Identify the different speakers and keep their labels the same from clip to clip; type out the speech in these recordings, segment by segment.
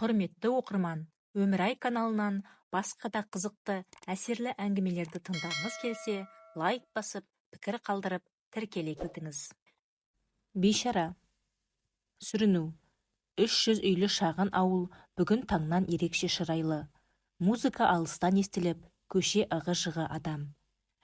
Speaker 1: Құрметті оқырман, Өмірай каналынан басқа да қызықты, әсерлі әңгімелерді тыңдағыңыз келсе, лайк басып, пікір қалдырып, тіркеле кетіңіз. Бейшара. Сүріну. 300 үйлі шағын ауыл бүгін таңнан ерекше шырайлы. Музыка алыстан естіліп, көше ығы-жығы адам.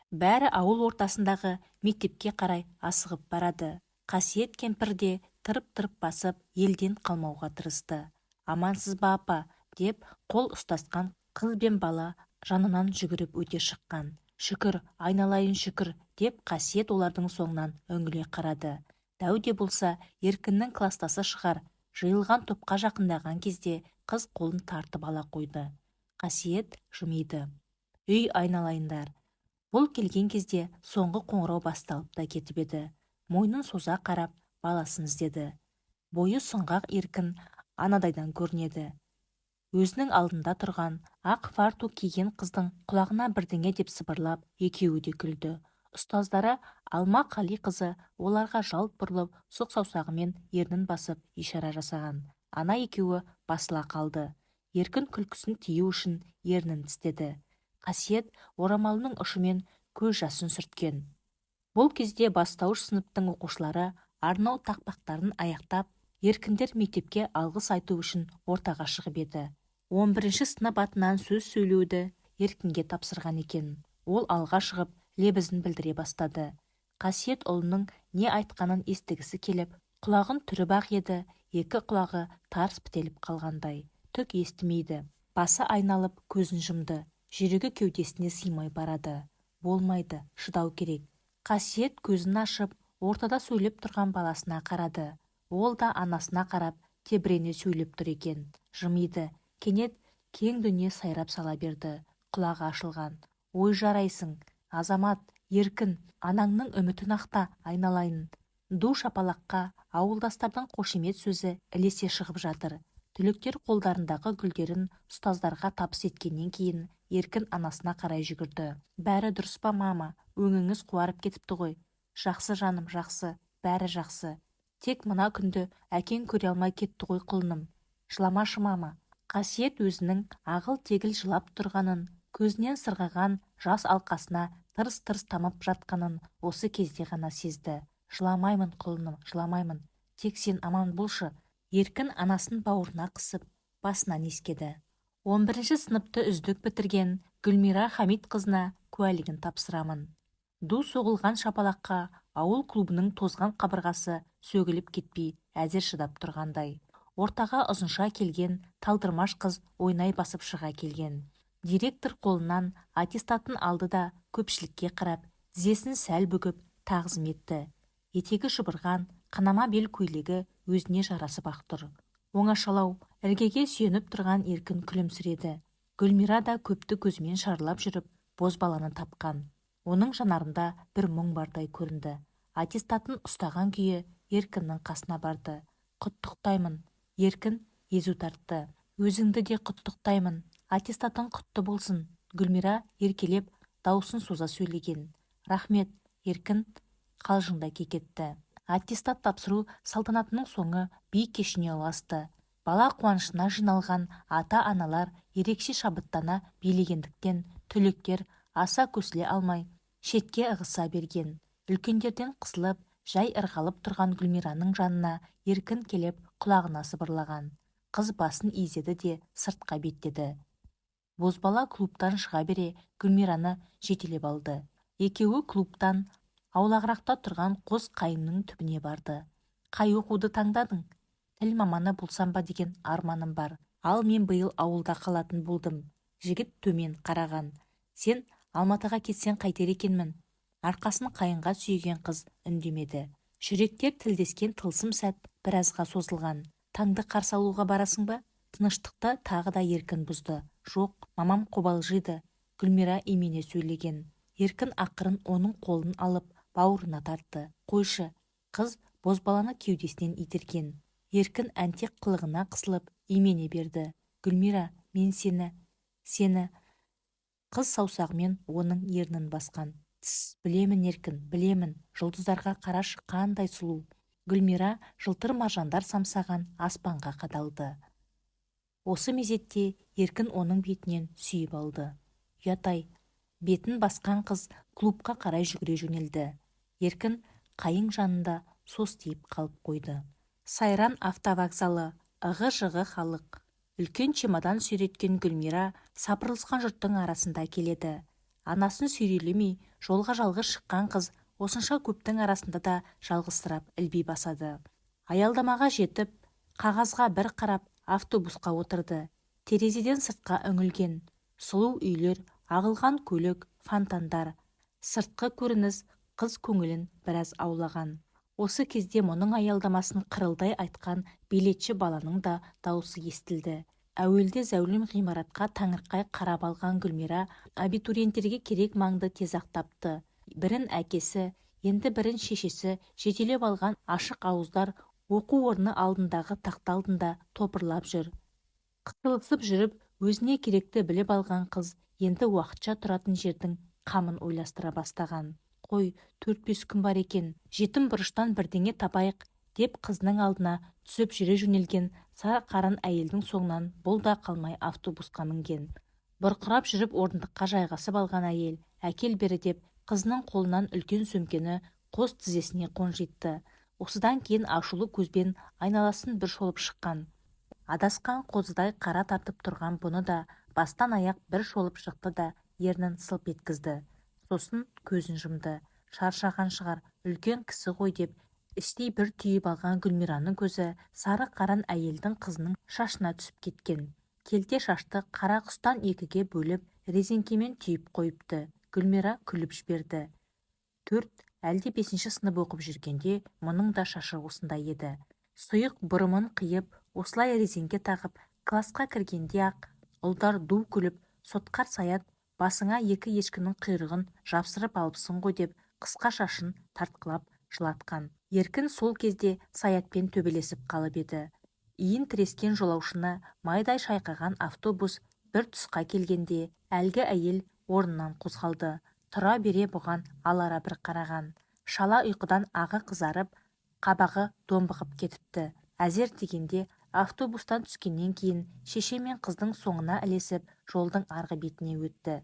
Speaker 1: Бәрі ауыл ортасындағы мектепке қарай асығып барады. Қасиет кемпір де тырып-тырып басып, елден қалмауға тырысты. Амансыз ба апа, деп қол ұстасқан қыз бен бала жанынан жүгіріп өте шыққан. Шүкір, айналайын шүкір, деп Қасиет олардың соңынан үңіле қарады. Дәу де болса, Еркіннің кластасы шығар. Жиылған топқа жақындаған кезде қыз қолын тартып ала қойды. Қасиет жымиды. Үй айналайындар. Бұл келген кезде соңғы қоңырау басталып та кетіп еді. Мойнын соза қарап, баласын іздеді. Бойы сұңғақ Еркін анадайдан көрінеді. Өзінің алдында тұрған ақ фартук киген қыздың құлағына бірдеңе деп сыбырлап, екеуі де күлді. Ұстаздары Алма Қали қызы оларға жалт бұрылып, сұқ саусағымен ернін басып ишара жасаған. Ана екеуі басыла қалды. Еркін күлкісін тыю үшін ернін тістеді. Қасиет орамалының ұшымен көз жасын сүрткен. Бұл кезде бастауыш сыныптың оқушылары арнау тақпақтарын аяқтап, Еркіндер мектепке алғыс айту үшін ортаға шығып еді. 11-ші сынып атынан сөз сөйлеуді Еркінге тапсырған екен. Ол алға шығып, лебізін білдіре бастады. Қасиет ұлының не айтқанын естігісі келіп, құлағын түріп ақ еді, екі құлағы тарс бітеліп қалғандай. Түк естімейді. Басы айналып, көзін жұмды. Жүрегі кеудесіне сыймай барады. Болмайды, шыдау керек. Қасиет көзін ашып, ортада сөйлеп тұрған баласына қарады. Ол да анасына қарап, тебірене сөйлеп тұр екен. Жымиды. Кенет кең дүние сайрап сала берді. Құлағы ашылған. Ой жарайсың, Азамат, Еркін, анаңның үмітін ақта, айналайын. Ду шапалаққа ауылдастардың қошемет сөзі ілесе шығып жатыр. Түлектер қолдарындағы гүлдерін ұстаздарға табыс еткеннен кейін Еркін анасына қарай жүгірді. Бәрі дұрыс па, мама? Өңіңіз қуарып кетіпті ғой. Жақсы жаным, жақсы, бәрі жақсы. Тек мына күнді әкең көре алмай кетті ғой құлыным. Жыламашы, мама. Қасиет өзінің ағыл-тегіл жылап тұрғанын, көзінен сырғыған жас алқасына тырс-тырс тамып жатқанын осы кезде ғана сезді. Жыламаймын құлыным, жыламаймын. Тек сен аман болшы. Еркін анасын бауырына қысып, басынан иіскеді. 11-ші сыныпты үздік бітірген Гүлмира Хамит қызына куәлігін тапсырамын. Ду соғылған шапалаққа ауыл клубының тозған қабырғасы сөгіліп кетпей әзер шыдап тұрғандай. Ортаға ұзынша келген талдырмаш қыз ойнай басып шыға келген. Директор қолынан аттестатын алды да көпшілікке қарап, тізесін сәл бүгіп тағзым етті. Етегі шұбырған, қанама бел көйлегі өзіне жарасып ақ тұр. Оңашалау, іргеге сүйеніп тұрған Еркін күлімсіреді. Гүлмира да көпті көзімен шарлап жүріп, бозбаланы тапқан. Оның жанарында бір мұң бардай көрінді. Аттестатын ұстаған күйі Еркіннің қасына барды. Құттықтаймын. Еркін езу тартты. Өзіңді де құттықтаймын. Аттестатын құтты болсын. Гүлмира еркелеп, даусын соза сөйлеген. Рахмет. Еркін қалжыңдай кекетті. Аттестат тапсыру салтанатының соңы би кешіне ұласты. Бала қуанышына жиналған ата-аналар ерекше шабыттана билегендіктен түлектер аса көсіле алмай шетке ығыса берген. Үлкендерден қысылып, жай ырғалып тұрған Гүлмираның жанына Еркін келіп құлағына сыбырлаған. Қыз басын изеді де сыртқа беттеді. Бозбала клубтан шыға бере Гүлмираны жетелеп алды. Екеуі клубтан аулағырақта тұрған қос қайынның түбіне барды. Қай оқуды таңдадың? Тіл маманы болсам ба деген арманым бар. Ал мен биыл ауылда қалатын болдым. Жігіт төмен қараған. Сен Алматыға кетсең қайтер екенмін. Арқасын қайынға сүйеген қыз үндемеді. Жүректер тілдескен тылсым сәт біразға созылған. Таңды қарсы алуға барасың ба? Тыныштықты тағы да Еркін бұзды. Жоқ, мамам қобалжиды. Гүлмира имене сөйлеген. Еркін ақырын оның қолын алып бауырына тартты. Қойшы. Қыз бозбаланы кеудесінен итерген. Еркін әнтек қылығына қысылып имене берді. Гүлмира, мен сені. Қыз саусағымен оның ернін басқан. Білемін, Еркін, білемін. Жұлдыздарға қарашы, қандай сұлу. Гүлмира жылтыр маржандар самсаған аспанға қадалды. Осы мезетте Еркін оның бетінен сүйіп алды. Ұят-ай, бетін басқан қыз клубқа қарай жүгіре жөнелді. Еркін қайың жанында состиып қалып қойды. Сайран автовокзалы, ығы-жығы халық. Үлкен чемодан сүйреткен Гүлмира сапырылысқан жұрттың арасында келеді. Анасын сүйрелемей жолға жалғыз шыққан қыз осынша көптің арасында да жалғызсырап ілби басады. Аялдамаға жетіп, қағазға бір қарап автобусқа отырды. Терезеден сыртқа үңілген. Сұлу үйлер, ағылған көлік, фонтандар. Сыртқы көрініс қыз көңілін біраз аулаған. Осы кезде мұның аялдамасын қырылдай айтқан билетші баланың да даусы естілді. Әуелде зәулім ғимаратқа таңырқай қарап алған Гүлмира абитуриенттерге керек маңды тез ақ тапты. Бірін әкесі, енді бірін шешесі жетелеп алған ашық ауыздар оқу орны алдындағы тақта алдында топырлап жүр. Қысылысып жүріп, өзіне керекті біліп алған қыз енді уақытша тұратын жердің қамын ойластыра бастаған. Қой, 4-5 күн бар екен, жетім бұрыштан бірдеңе табайық, деп қызның алдына түсіп жүре жөнелген сары қарын әйелдің соңынан бұл да қалмай автобусқа мінген. Бұрқырап жүріп орындыққа жайғасып алған әйел, әкел бері деп, қызының қолынан үлкен сөмкені қос тізесіне қонжитты. Осыдан кейін ашулы көзбен айналасын бір шолып шыққан. Адасқан қозыдай қара тартып тұрған бұны да бастан аяқ бір шолып шықты да ернін сылп еткізді. Сосын көзін жұмды. Шаршаған шығар, үлкен кісі ғой деп, іштей бір түйіп алған Гүлмираның көзі сары қарын әйелдің қызының шашына түсіп кеткен. Келте шашты қара құстан екіге бөліп, резеңкемен түйіп қойыпты. Гүлмира күліп жіберді. 4, әлде 5-ші сынып оқып жүргенде мұның да шашы осындай еді. Сұйық бұрымын қиып, осылай резеңке тағып, класқа кіргенде ақ ұлдар ду күліп, сотқар Саят басыңа 2 ешкінің құйрығын жапсырып алыпсың ғой деп қысқа шашын тартқылап жылатқан. Еркін сол кезде Саятпен төбелесіп қалып еді. Иін тірескен жолаушыны майдай шайқаған автобус бір тұсқа келгенде әлгі әйел орнынан қозғалды. Тұра бере бұған алара бір қараған. Шала ұйқыдан ағы қызарып, қабағы домбығып кетіпті. Әзер дегенде автобустан түскеннен кейін шеше мен қыздың соңына ілесіп жолдың арғы бетіне өтті.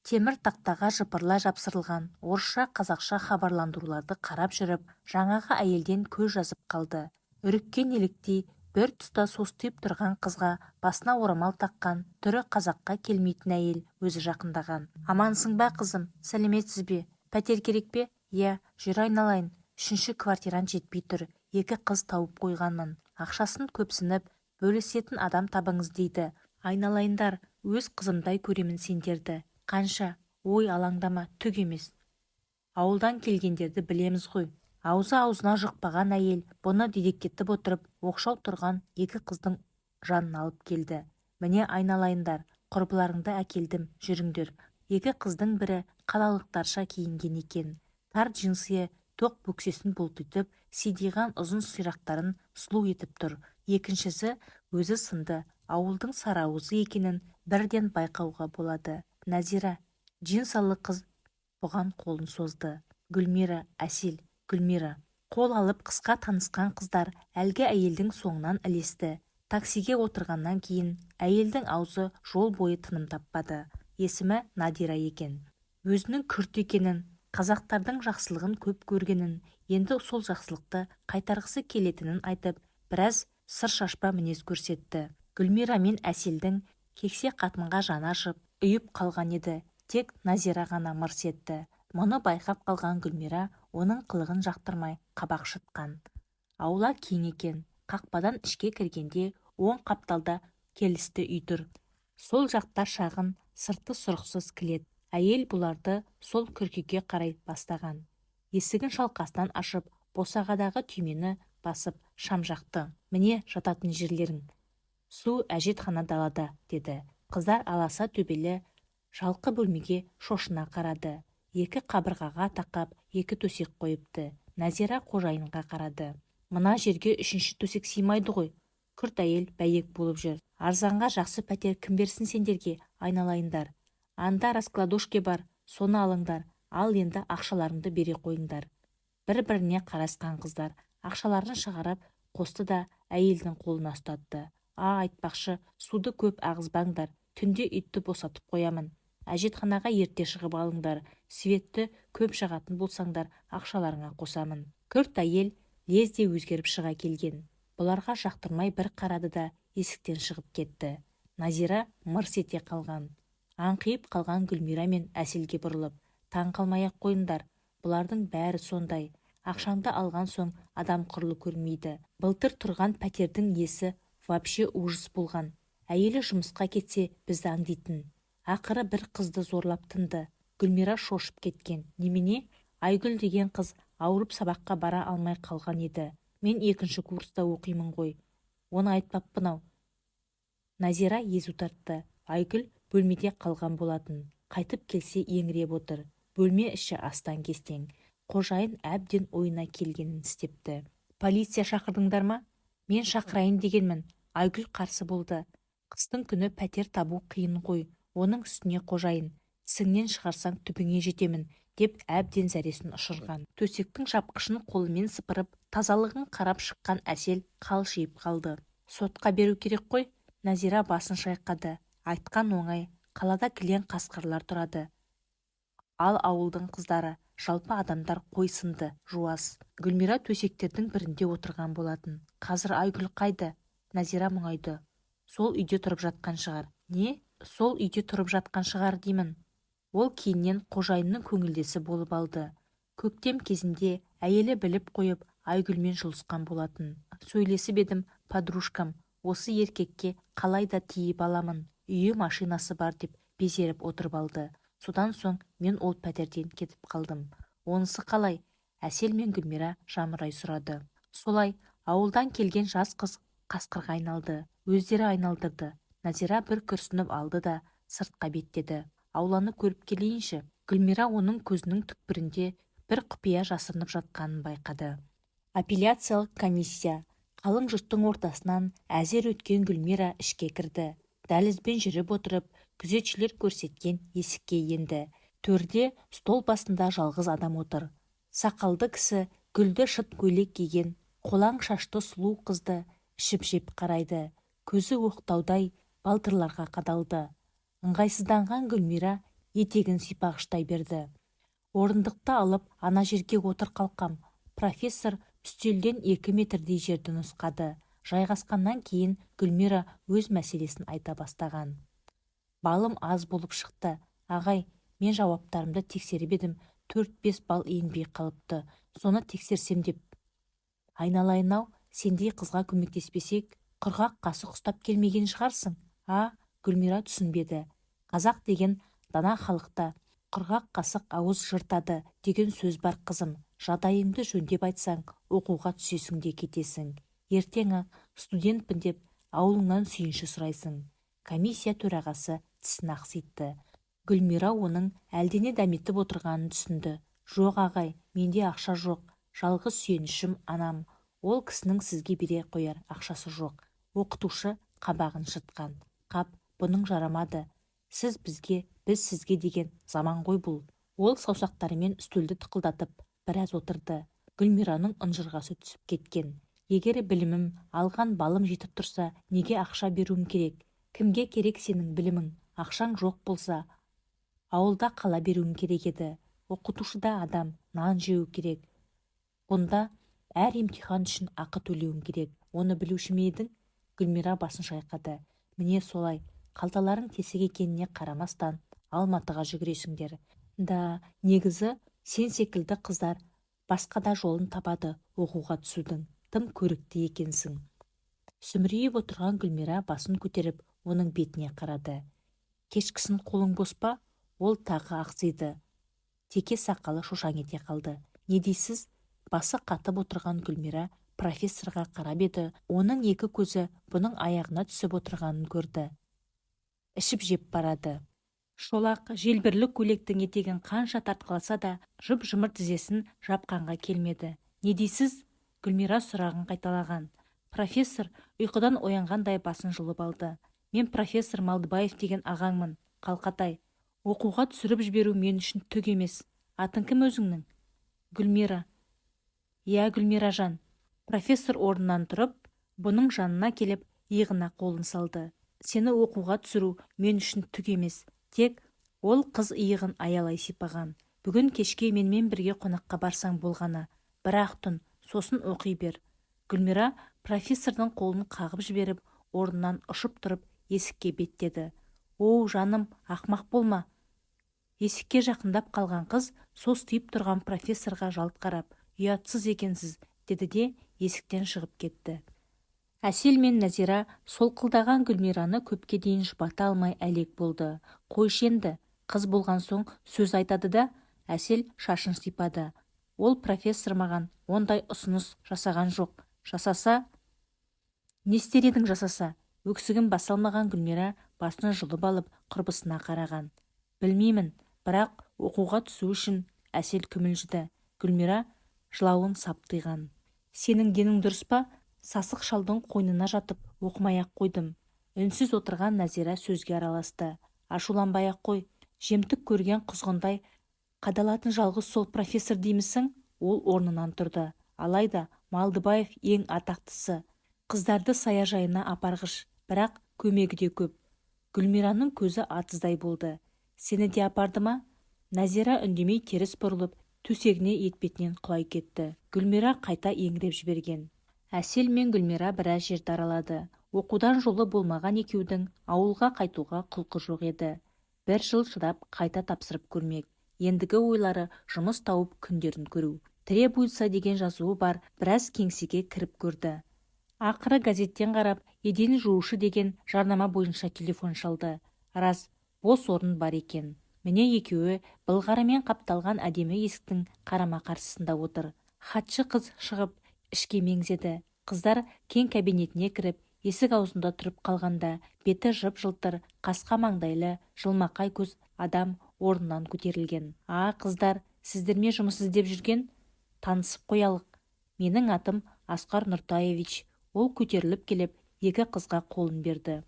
Speaker 1: Темір тақтаға жыпырла жапсырылған орысша қазақша хабарландыруларды қарап жүріп, жаңағы әйелден көз жазып қалды. Үріккен еліктей бір тұста состиып тұрған қызға басына орамал таққан, түрі қазаққа келмейтін әйел өзі жақындаған. Амансың ба қызым, сәлеметсіз бе? Пәтер керек пе? Иә, жүр айналайын. 3-ші квартиран жетпей тұр. 2 қыз тауып қойғанмын. Ақшасын көпсініп, бөлісетін адам табыңыз дейді. Айналайындар, өз қызымдай көремін сендерді. Қанша? Ой, алаңдама, түк емес. Ауылдан келгендерді білеміз ғой. Аузы-аузына жұқпаған әйел бұны дедектетіп отырып, оқшау тұрған 2 қыздың жанын алып келді. Міне айналайындар, құрбыларыңды әкелдім, жүріңдер. 2 қыздың бірі қалалықтарша киінген екен. Тар джинсы, тоқ бөксесін бұлтитып, сидиған ұзын сирақтарын сұлу етіп тұр. Екіншісі өзі сынды, ауылдың сарауызы екенін бірден байқауға болады. Назира, джинсалы қыз бұған қолын созды. Гүлмира, әсел, Гүлмира. Қол алып қысқа танысқан қыздар әлгі әйелдің соңынан ілесті. Таксиге отырғаннан кейін әйелдің аузы жол бойы тыным таппады. Есімі Надира екен. Өзінің күрт екенін, қазақтардың жақсылығын көп көргенін, енді сол жақсылықты қайтарғысы келетінін айтып, біраз сыр шашпа мінез көрсетті. Гүлмира мен әселдің кексе қатынға жаны ашып, үйіп қалған еді. Тек Назира ғана мырс етті. Мұны байқап қалған Гүлмира оның қылығын жақтырмай қабақ шытқан. Аула кең екен. Қақпадан ішке кіргенде оң қапталда келісті үй тұр. Сол жақта шағын, сырты сұрықсыз кілет. Әйел бұларды сол күркеге қарай бастаған. Есігін шалқасынан ашып, босағадағы түймені басып шам жақты. Міне жататын жерлерің. Су әжетхана далада, деді. Қыздар аласа төбелі жалқы бөлмеге шошына қарады. 2 қабырғаға тақап 2 төсек қойыпты. Назира қожайынға қарады. Мына жерге 3-ші төсек сыймайды ғой. Күрт әйел бәйек болып жүр. Арзанға жақсы пәтер кім берсін сендерге, айналайындар. Анда раскладушке бар, соны алыңдар. Ал енді ақшаларыңды бере қойыңдар. Бір-біріне қарасқан қыздар ақшаларын шығарып қосты да әйелдің қолына ұстатты. Айтпақшы, суды көп ағызбаңдар, түнде үйтті босатып қоямын. Әжетханаға ерте шығып алыңдар, светті көп жағатын болсаңдар, ақшаларыңа қосамын. Күрт әйел лезде өзгеріп шыға келген. Бұларға жақтырмай бір қарады да есіктен шығып кетті. Назира мырс ете қалған. Аңқиып қалған Гүлмира мен Әселге бұрылып, таң қалмай-ақ қойыңдар, бұлардың бәрі сондай. Ақшаңды алған соң адам құрлы көрмейді. Былтыр тұрған пәтердің иесі вообще ужас болған. Әйелі жұмысқа кетсе бізді аңдитын. Ақыры бір қызды зорлап тынды. Гүлмира шошып кеткен. Немене? Айгүл деген қыз ауырып сабаққа бара алмай қалған еді. Мен 2-ші курста оқимын ғой. Оны айтпаппын-ау. Назира езу тартты. Айгүл бөлмеде қалған болатын. Қайтып келсе еңіреп отыр. Бөлме іші астан-кестең. Қожайын әбден ойына келгенін істепті. Полиция шақырдыңдар ма? Мен шақырайын дегенмін. Айгүл қарсы болды. Қыстың күні пәтер табу қиын ғой. Оның үстіне қожайын, сіңнен шығарсаң түбіңе жетемін, деп әбден зәресін ұшырған. Төсектің жапқышын қолымен сыпырып, тазалығын қарап шыққан Әсел қалшиып қалды. Сотқа беру керек қой? Назира басын шайқады. Айтқан оңай, қалада кілең қасқырлар тұрады. Ал ауылдың қыздары, жалпы адамдар қойсынды, жуас. Гүлмира төсектердің бірінде отырған болатын. Қазір Айгүл қайды? Назира мұңайды. Сол үйде тұрып жатқан шығар. Не? Сол үйде тұрып жатқан шығар деймін. Ол кейіннен қожайынның көңілдесі болып алды. Көктем кезінде әйелі біліп қойып Айгүлмен жұлысқан болатын. Сөйлесіп едім, подружкам, осы еркекке қалай да тиіп аламын. Үйі машинасы бар деп безеріп отырып алды. Содан соң мен ол пәтерден кетіп қалдым. Онысы қалай? Әсел мен Гүлмира жамырай сұрады. Солай, ауылдан келген жас қыз қасқырға айналды. Өздері айналдырды. Назира бір күрсініп алды да сыртқа беттеді. Ауланы көріп келейінші. Гүлмира оның көзінің түкпірінде бір құпия жасырынып жатқанын байқады. Апелляциялық комиссия. Қалың жұрттың ортасынан әзер өткен Гүлмира ішке кірді. Дәлізбен жүріп отырып, күзетшілер көрсеткен есікке енді. Төрде стол басында жалғыз адам отыр. Сақалды кісі гүлді шыт көйлек киген, қолаң шашты сұлу қызды ішіп-жеп қарайды. Көзі оқтаудай балтырларға қадалды. Ыңғайсызданған Гүлмира етегін сипағыштай берді. Орындықты алып, ана жерге отыр қалқам. Профессор үстелден 2 метрдей жерді нұсқады. Жайғасқаннан кейін Гүлмира өз мәселесін айта бастаған. Балым аз болып шықты. Ағай, мен жауаптарымды тексеріп едім, 4-5 бал енбей қалыпты. Соны тексерсем деп. Айналайын-ау, сендей қызға көмектеспесек, құрғақ қасық ұстап келмеген шығарсың. Гүлмира түсінбеді. Қазақ деген дана халықта құрғақ қасық ауыз жыртады деген сөз бар қызым. Жадайыңды жөндеп айтсаң, оқуға түсесің де кетесің. Ертең студентпін деп ауылыңнан сүйінші сұрайсың. Комиссия төрағасы тісін ақситты. Гүлмира оның әлдене дәметіп отырғанын түсінді. Жоқ ағай, менде ақша жоқ. Жалғыз сүйенішім анам. Ол кісінің сізге бере қояр ақшасы жоқ. Оқытушы қабағын шытқан. Қап, бұның жарамады. Сіз бізге, біз сізге деген заман ғой бұл. Ол саусақтарымен үстелді тықылдатып біраз отырды. Гүлмираның ынжырғасы түсіп кеткен. Егер білімім, алған балым жетіп тұрса, неге ақша беруім керек? Кімге керек сенің білімің? Ақшаң жоқ болса, ауылда қала беруім керек еді. Оқытушыда адам нан жеу керек. Онда әр емтихан үшін ақы төлеуім керек. Оны білуші ме едің? Гүлмира басын шайқады. Міне солай, қалталарың тесік екеніне қарамастан Алматыға жүгіресіңдер. Негізі сен секілді қыздар басқа да жолын табады оқуға түсудің. Тым көрікті екенсің. Сүмірейіп отырған Гүлмира басын көтеріп, оның бетіне қарады. Кешкісін қолың бос па? Ол тағы ақсиды. Теке сақалы шошаң ете қалды. Не дейсіз? Басы қатып отырған Гүлмира профессорға қарап еді, оның екі көзі бұның аяғына түсіп отырғанын көрді. Ішіп жеп барады. Шолақ, желбірлі көйлектің етегін қанша тартқыласа да, жып-жұмыр тізесін жапқанға келмеді. Не дейсіз? Гүлмира сұрағын қайталаған. Профессор ұйқыдан оянғандай басын жұлып алды. Мен профессор Малдыбаев деген ағаңмын. Қалқатай, оқуға түсіріп жіберу мен үшін түк емес. Атың кім өзіңнің? Гүлмира. Иә, Гүлмира жан. Профессор орнынан тұрып, бұның жанына келіп, иығына қолын салды. Сені оқуға түсіру мен үшін түк емес. Тек ол қыз иығын аялай сипаған. Бүгін кешке менімен бірге қонаққа барсаң болғаны. Бір-ақ түн, сосын оқи бер. Гүлмира профессордың қолын қағып жіберіп, орнынан ұшып тұрып, есікке беттеді. Оу, жаным, ақмақ болма. Есікке жақындап қалған қыз состиып тұрған профессорға жалт қарап, ұятсыз екенсіз, деді де есіктен шығып кетті. Әсел мен Нәзира солқылдаған Гүлмираны көпке дейін жұбата алмай әлек болды. Қойшы енді, қыз болған соң сөз айтады да. Әсел шашын сипады. Ол профессор маған ондай ұсыныс жасаған жоқ. Жасаса? Не істер едің жасаса? Өксігін баса алмаған Гүлмира басын жұлып алып құрбысына қараған. Білмеймін, бірақ оқуға түсу үшін. Әсел күмілжіді. Гүлмира жылауын саптыйған. Сенің денің дұрыс па? Сасық шалдың қойнына жатып оқымай-ақ қойдым. Үнсіз отырған Нәзира сөзге араласты. Ашуланбай-ақ қой. Жемтік көрген құзғындай қадалатын жалғыз сол профессор деймісің? Ол орнынан тұрды. Алайда Малдыбаев ең атақтысы. Қыздарды саяжайына апарғыш, бірақ көмегі де көп. Гүлмираның көзі атыздай болды. Сені де апарды ма? Нәзира үндемей теріс бұрылып, төсегіне етпетінен құлай кетті. Гүлмира қайта еңіреп жіберген. Әсел мен Гүлмира біраз жерді аралады. Оқудан жолы болмаған екеудің ауылға қайтуға құлқы жоқ еді. Бір жыл шыдап қайта тапсырып көрмек. Ендігі ойлары жұмыс тауып күндерін көру. Требуется деген жазуы бар біраз кеңсеге кіріп көрді. Ақыры газеттен қарап, еден жуушы деген жарнама бойынша телефон шалды. Рас, бос орын бар екен. Міне екеуі былғарымен қапталған әдемі есіктің қарама-қарсысында отыр. Хатшы қыз шығып ішке меңзеді. Қыздар кең кабинетіне кіріп, есік аузында тұрып қалғанда, беті жып-жылтыр, қасқа маңдайлы, жылмақай көз адам орнынан көтерілген. Қыздар, сіздер ме жұмыс іздеп жүрген? Танысып қоялық. Менің атым Асқар Нұртаевич. Ол көтеріліп келіп, екі қызға қолын берді.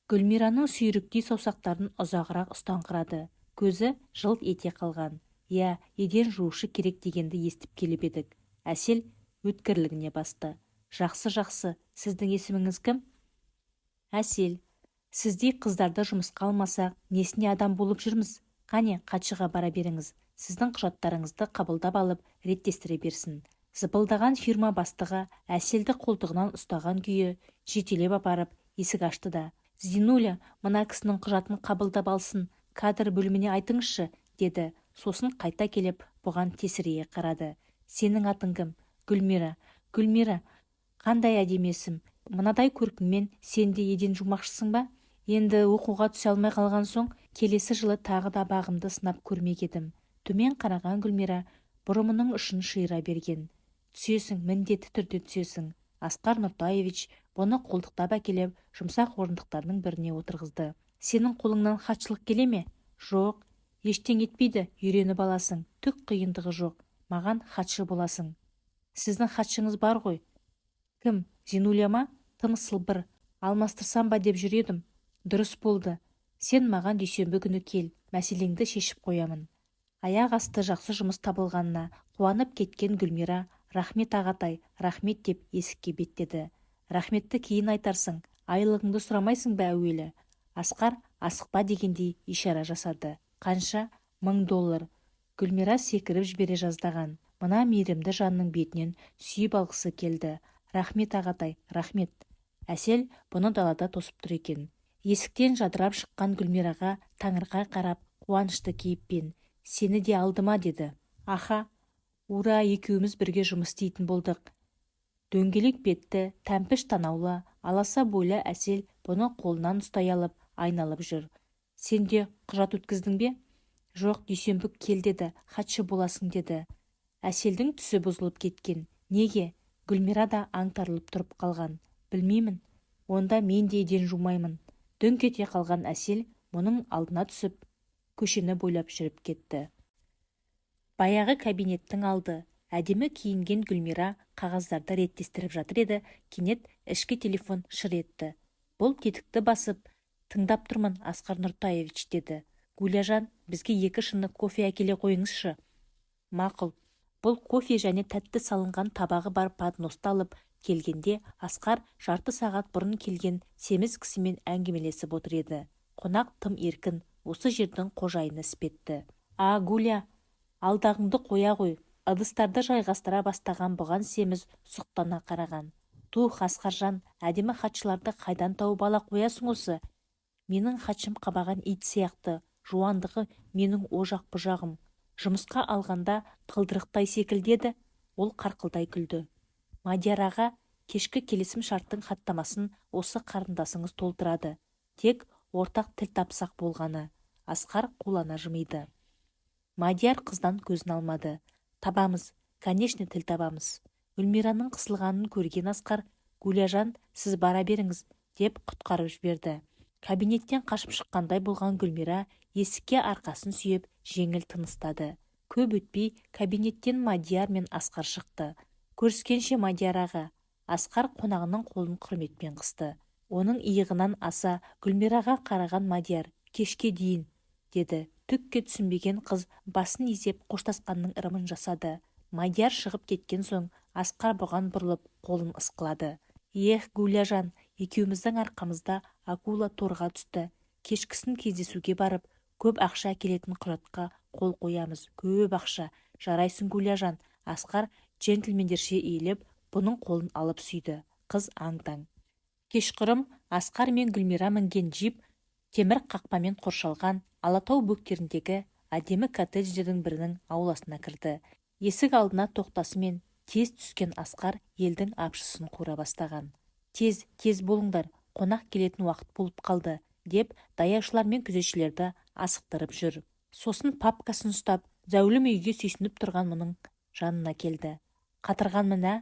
Speaker 1: Гүлмираның сүйріктей саусақтарын ұзағырақ ұстаңқырады. Көзі жылт ете қалған. Еден жуушы керек дегенді естіп келіп едік. Әсел өткірлігіне басты. Жақсы, сіздің есіміңіз кім? Әсел, сіздей қыздарды жұмысқа алмасақ, несіне адам болып жүрміз? Қане, хатшыға бара беріңіз. Сіздің құжаттарыңызды қабылдап алып, реттестіре берсін. Зыпылдаған фирма бастығы Әселді қолтығынан ұстаған күйі жетелеп апарып есік ашты да. Зинуля, мына кісінің құжатын қабылдап алсын, кадр бөліміне айтыңызшы, деді. Сосын қайта келіп, бұған тесірейе қарады. Сенің атың кім? Гүлмира. Гүлмира, қандай әдемесім. Мынадай көркіңмен сен де еден жумақшысың ба? Енді оқуға түсе алмай қалған соң, келесі жылы тағы да бағымды сынап көрмек едім. Төмен қараған Гүлмира бұрымының ұшын шиыра берген. Түсесің, міндетті түрде түсесің. Асқар Нұртаевич бұны қолдықтап әкеліп, жұмсақ орындықтардың біріне отырғызды. Сенің қолыңнан хатшылық келе ме? Жоқ, ештен етпейді, үйреніп аласың. Түк қиындығы жоқ. Маған хатшы боласың. Сіздің хатшыңыз бар ғой. Кім? Зинуля ма? Тым сылбыр. Алмастырсам ба деп жүр едім. Дұрыс болды. Сен маған дүйсенбі күні кел, мәселеңді шешіп қоямын. Аяқ асты жақсы жұмыс табылғанына қуанып кеткен Гүлмира, рахмет ағатай, рахмет деп есікке беттеді. Рахметті кейін айтарсың, айлығыңды сұрамайсың ба әуелі? Асқар асықпа дегендей ишара жасады. Қанша? $1000. Гүлмира секіріп жібере жаздаған. Мына мейірімді жанның бетінен сүйіп алғысы келді. Рахмет ағатай, рахмет. Әсел бұны далада тосып тұр екен. Есіктен жадырап шыққан Гүлмираға таңырқай қарап, қуанышты кейіппен, сені де алдыма деді. Аха, ура, екеуміз бірге жұмыс істейтін болдық. Дөңгелек бетті, тәмпіш танаулы, аласа бойлы Әсел бұны қолынан ұстай алып, айналып жүр. Сен де құжат өткіздің бе? Жоқ, дүйсенбі кел деді, хатшы боласың деді. Әселдің түсі бұзылып кеткен. Неге? Гүлмира да аңтарылып тұрып қалған. Білмеймін. Онда мен де еден жумаймын. Дөңк ете қалған Әсел мұның алдына түсіп, көшені бойлап жүріп кетті. Баяғы кабинеттің алды. Әдемі киінген Гүлмира қағаздарды реттестіріп жатыр еді, кенет ішкі телефон шыр етті. Бұл тетікті басып, тыңдап тұрмын, Асқар Нұртаевич деді. Гүляжан, бізге 2 шыны кофе әкеле қойыңызшы. Мақұл. Бұл кофе және тәтті салынған табағы бар подносты алып, Келгенде Асқар жарты сағат бұрын келген семіз кісімен әңгімелесіп отыр еді. Қонақ тым еркін, осы жердің қожайыны іспетті. Гуля, алдағыңды қоя ғой. Ыдыстарды жайғастыра бастаған бұған семіз сұқтана қараған. Тух, Асқаржан, әдемі хатшыларды қайдан тауып ала қоясың осы? Менің хатшым қабаған ит сияқты, жуандығы менің ожақ-бұжағым. Жұмысқа алғанда қылдырықтай секілдеді. Ол қарқылдай күлді. Мадияр аға, кешкі келісім шарттың хаттамасын осы қарындасыңыз толтырады. Тек ортақ тіл тапсақ болғаны. Асқар қулана жымиды. Мадияр қыздан көзін алмады. Табамыз, конечно, тіл табамыз. Гүлмираның қысылғанын көрген Асқар, Гуляжан, сіз бара беріңіз, деп құтқарып жіберді. Кабинеттен қашып шыққандай болған Гүлмира есікке арқасын сүйеп жеңіл тыныстады. Көп өтпей кабинеттен Мадияр мен Асқар шықты. Көріскенше, Мадияр аға. Асқар қонағының қолын құрметпен қысты. Оның иығынан аса Гүлмираға қараған Мадияр, кешке дейін, деді. Түкке түсінбеген қыз басын изеп қоштасқанның ырымын жасады. Мадияр шығып кеткен соң Асқар бұған бұрылып қолын ысқылады. Гуляжан, екеуміздің арқамызда акула торға түсті. Кешкісін кездесуге барып, көп ақша әкелетін құжатқа қол қоямыз. Көп ақша. Жарайсың, Гуляжан. Асқар джентльмендерше иіліп, бұның қолын алып сүйді. Қыз аң-таң. Кешқұрым Асқар мен Гүлмира мінген джип темір қақпамен қоршалған Алатау бөктеріндегі әдемі коттедждердің бірінің ауласына кірді. Есік алдына тоқтасымен тез түскен Асқар елдің апшысын қура бастаған. Тез болыңдар, қонақ келетін уақыт болып қалды, деп даяшылар мен күзетшілерді асықтырып жүр. Сосын папкасын ұстап, зәулім үйге сүйсініп тұрған мұның жанына келді. Қатырған мына,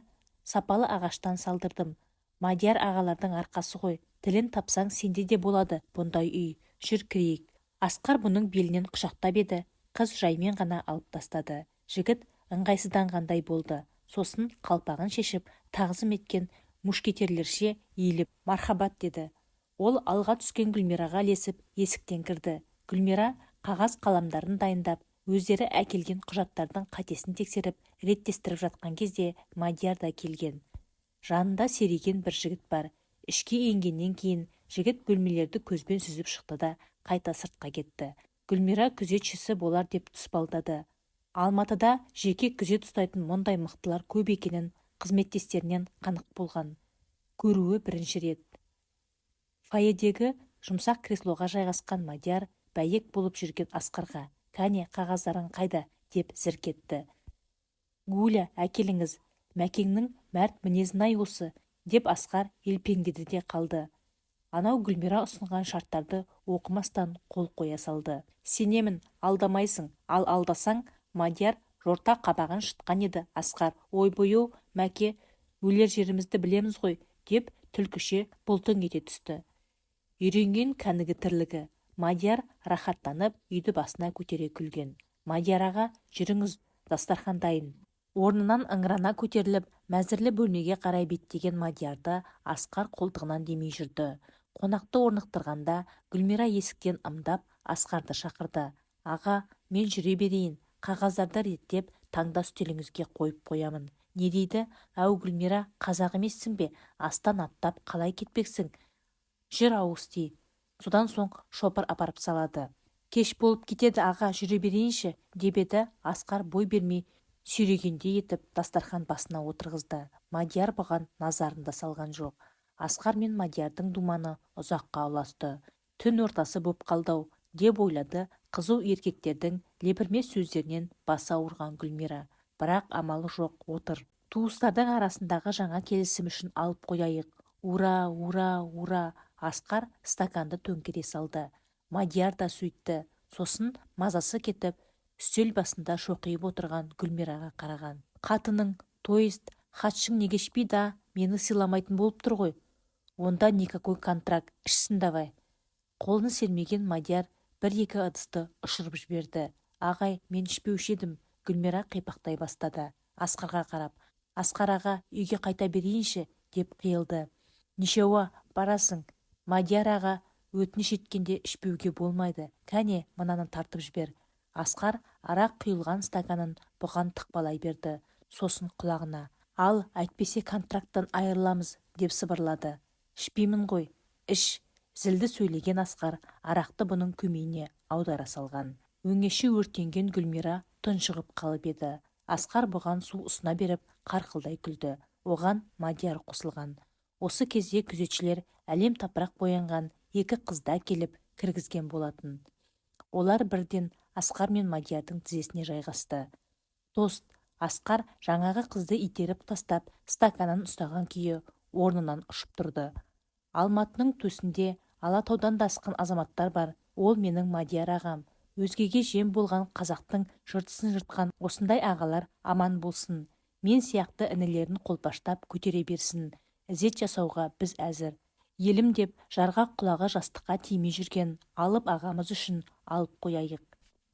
Speaker 1: сапалы ағаштан салдырдым. Мадияр ағалардың арқасы ғой, тілін тапсаң сенде де болады бұндай үй. Жүр кірейік. Асқар бұның белінен құшақтап еді, қыз жаймен ғана алып тастады. Жігіт ыңғайсызданғандай болды. Сосын қалпағын шешіп, тағзым еткен мушкетерлерше иіліп, мархабат деді. Ол алға түскен Гүлмираға ілесіп есіктен кірді. Гүлмира қағаз қаламдарын дайындап, өздері әкелген құжаттардың қатесін тексеріп, реттестіріп жатқан кезде Мадияр да келген. Жанында серейген бір жігіт бар. Ішке енгеннен кейін жігіт бөлмелерді көзбен сүзіп шықты да қайта сыртқа кетті. Гүлмира күзетшісі болар деп тұспалдады. Алматыда жеке күзет ұстайтын мұндай мықтылар көп екенін қызметтестерінен қанық болған. Көруі бірінші рет. Фойедегі жұмсақ креслоға жайғасқан Мадияр бәйек болып жүрген Асқарға, кәне қағаздарың қайда, деп зірк етті. Гуля, әкеліңіз, Мәкеңнің мәрт мінезін-ай осы, деп Асқар елпеңдеді де қалды. Анау Гүлмира ұсынған шарттарды оқымастан қол қоя салды. Сенемін, алдамайсың, ал алдасаң, Мадияр жорта қабағын шытқан еді. Асқар, ойбой-ау, Мәке, өлер жерімізді білеміз ғой, деп түлкіше бұлтың ете түсті. Үйренген кәнігі тірлігі. Мадияр рахаттанып үйді басына көтере күлген. Мадияр аға, жүріңіз, дастархан дайын. Орнынан ыңырана көтеріліп, мәзірлі бөлмеге қарай беттеген Мадиярды Асқар қолтығынан демей жүрді. Қонақты орнықтырғанда Гүлмира есіктен ымдап Асқарды шақырды. Аға, мен жүре берейін, қағаздарды реттеп таңда үстеліңізге қойып қоямын. Не дейді? Әу Гүлмира, қазақ емессің бе? Астан аттап қалай кетпексің? Жүр ауыз ти. Содан соң шопыр апарып салады. Кеш болып кетеді аға, жүре берейінші, деп еді. Асқар бой бермей сүйрегендей етіп дастархан басына отырғызды. Мадияр бұған назарында салған жоқ. Асқар мен Мадиярдың думаны ұзаққа ұласты. Түн ортасы боп қалдау, деп ойлады қызу еркектердің лепірме сөздерінен басы ауырған Гүлмира. Бірақ амалы жоқ, отыр. Туыстардың арасындағы жаңа келісім үшін алып қояйық. Ура, ура, ура. Асқар стаканды төңкере салды. Мадияр да сөйтті. Сосын мазасы кетіп, үстел басында шоқиып отырған Гүлмираға қараған. Қатының, тойст, хатшың неге ішпейді, мені сыйламайтын болып тұр ғой. Онда никакой контракт, ішсін давай. Қолын сермеген Мадияр бір-екі ыдысты ұшырып жіберді. Ағай, мен ішпеуші едім. Гүлмира қипақтай бастады. Асқарға қарап, Асқар аға, үйге қайта берейінші, деп қиылды. Нешеуа барасың? Мадияр аға, өтініш еткенде ішпеуге болмайды. Кәне, мынаны тартып жібер. Асқар арақ құйылған стаканын бұған тықпалай берді. Сосын құлағына. Ал, әйтпесе контракттан айырыламыз, деп сыбырлады. Ішпеймін ғой, іш, зілді сөйлеген Асқар арақты бұның көмейіне аудара салған. Өңеші өртенген Гүлмира тұншығып қалып еді. Асқар бұған су ұсына беріп қарқылдай күлді. Оған Мадияр қосылған. Осы кезде күзетшілер әлем тапырақ боянған екі қызда келіп кіргізген болатын. Олар бірден Асқар мен Мадиярдың тізесіне жайғасты. Тост, Асқар жаңағы қызды итеріп тастап, стаканын ұстаған күйі орнынан ұшып тұрды. Алматының төсінде Алатаудан да асқан азаматтар бар. Ол менің Мадияр ағам. Өзгеге жем болған қазақтың жыртысын жыртқан осындай ағалар аман болсын. Мен сияқты інілерін қолпаштап көтере берсін. Ізет жасауға біз әзір. Елім деп жарға құлағы жастыққа тимей жүрген алып ағамыз үшін алып қояйық.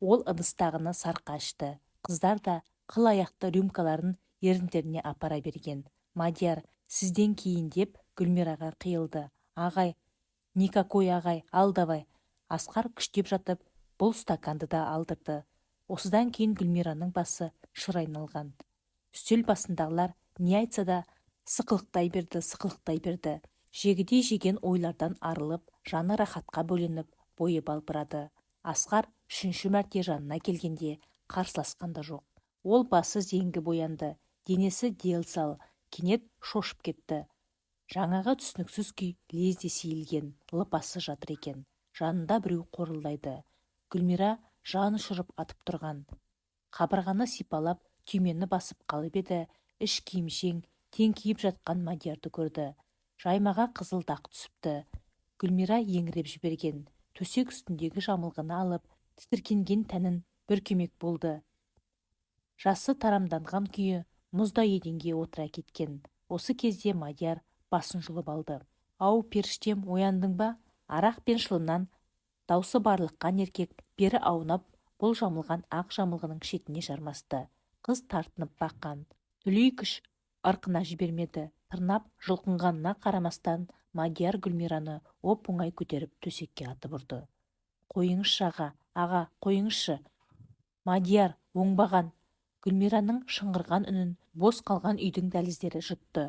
Speaker 1: Ол ыдыстағыны сарқа ашты. Қыздар да қыл аяқты рюмкаларын еріндеріне апара берген. Мадияр, сізден кейін деп Гүлмираға қиылды. Ағай, никакой ағай, ал давай. Асқар күштеп жатып, бұл стаканды да алдырды. Осыдан кейін Гүлмираның басы шыр айналған. Үстел басындағылар не айтса да сықылықтай берді. Жегідей жеген ойлардан арылып, жаны рахатқа бөленіп, бойы балбырады. Асқар үшінші мәрте жанына келгенде қарсыласқан да жоқ. Ол басы зеңгі боянды, денесі дел-сал, кенет шошып кетті. Жаңаға түсініксіз күй лезде сейілген, лыпасы жатыр екен. Жанында біреу қорылдайды. Гүлмира жан ұшырып атып тұрған. Қабырғаны сипалап, түймені басып қалып еді, іш киімшең, теңкиіп жатқан Мадиярды көрді. Жаймаға қызыл дақ түсіпті. Гүлмира еңіреп жіберген. Төсек үстіндегі жамылғыны алып, тітіркенген тәнін бүркемек болды. Жасы тарамданған күйі мұздай еденге отыра кеткен. Осы кезде Мадияр басын жұлып алды. Ау, періштем, ояндың ба? Арақ пен шылымнан даусы барлыққан еркек бері аунап, бұл жамылған ақ жамылғының шетіне жармасты. Қыз тартынып баққан. Түлей күш ырқына жібермеді. Тырнап жұлқынғанына қарамастан Мадияр Гүлмираны оп-оңай көтеріп төсекке атып ұрды. Қойыңызшы аға, қойыңызшы. Мадияр оңбаған. Гүлмираның шыңғырған үнін бос қалған үйдің дәліздері жұтты.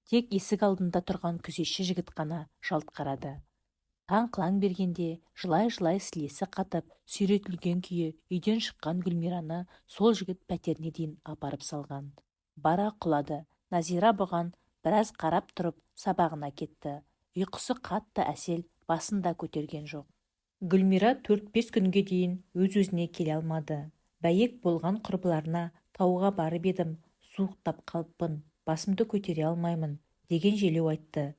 Speaker 1: Тек есік алдында тұрған күзетші жігіт қана жалт қарады. Таң қылаң бергенде жылай-жылай сілесі қатып, сүйретілген күйі үйден шыққан Гүлмираны сол жігіт пәтеріне дейін апарып салған. Бара құлады. Назира бұған біраз қарап тұрып сабағына кетті. Ұйқысы қатты әсел, басында көтерген жоқ. Гүлмира 4-5 күнге дейін өз-өзіне келе алмады. Бәйек болған құрбыларына тауға барып едім, суықтап қалыппын, басымды көтере алмаймын деген желеу айтты.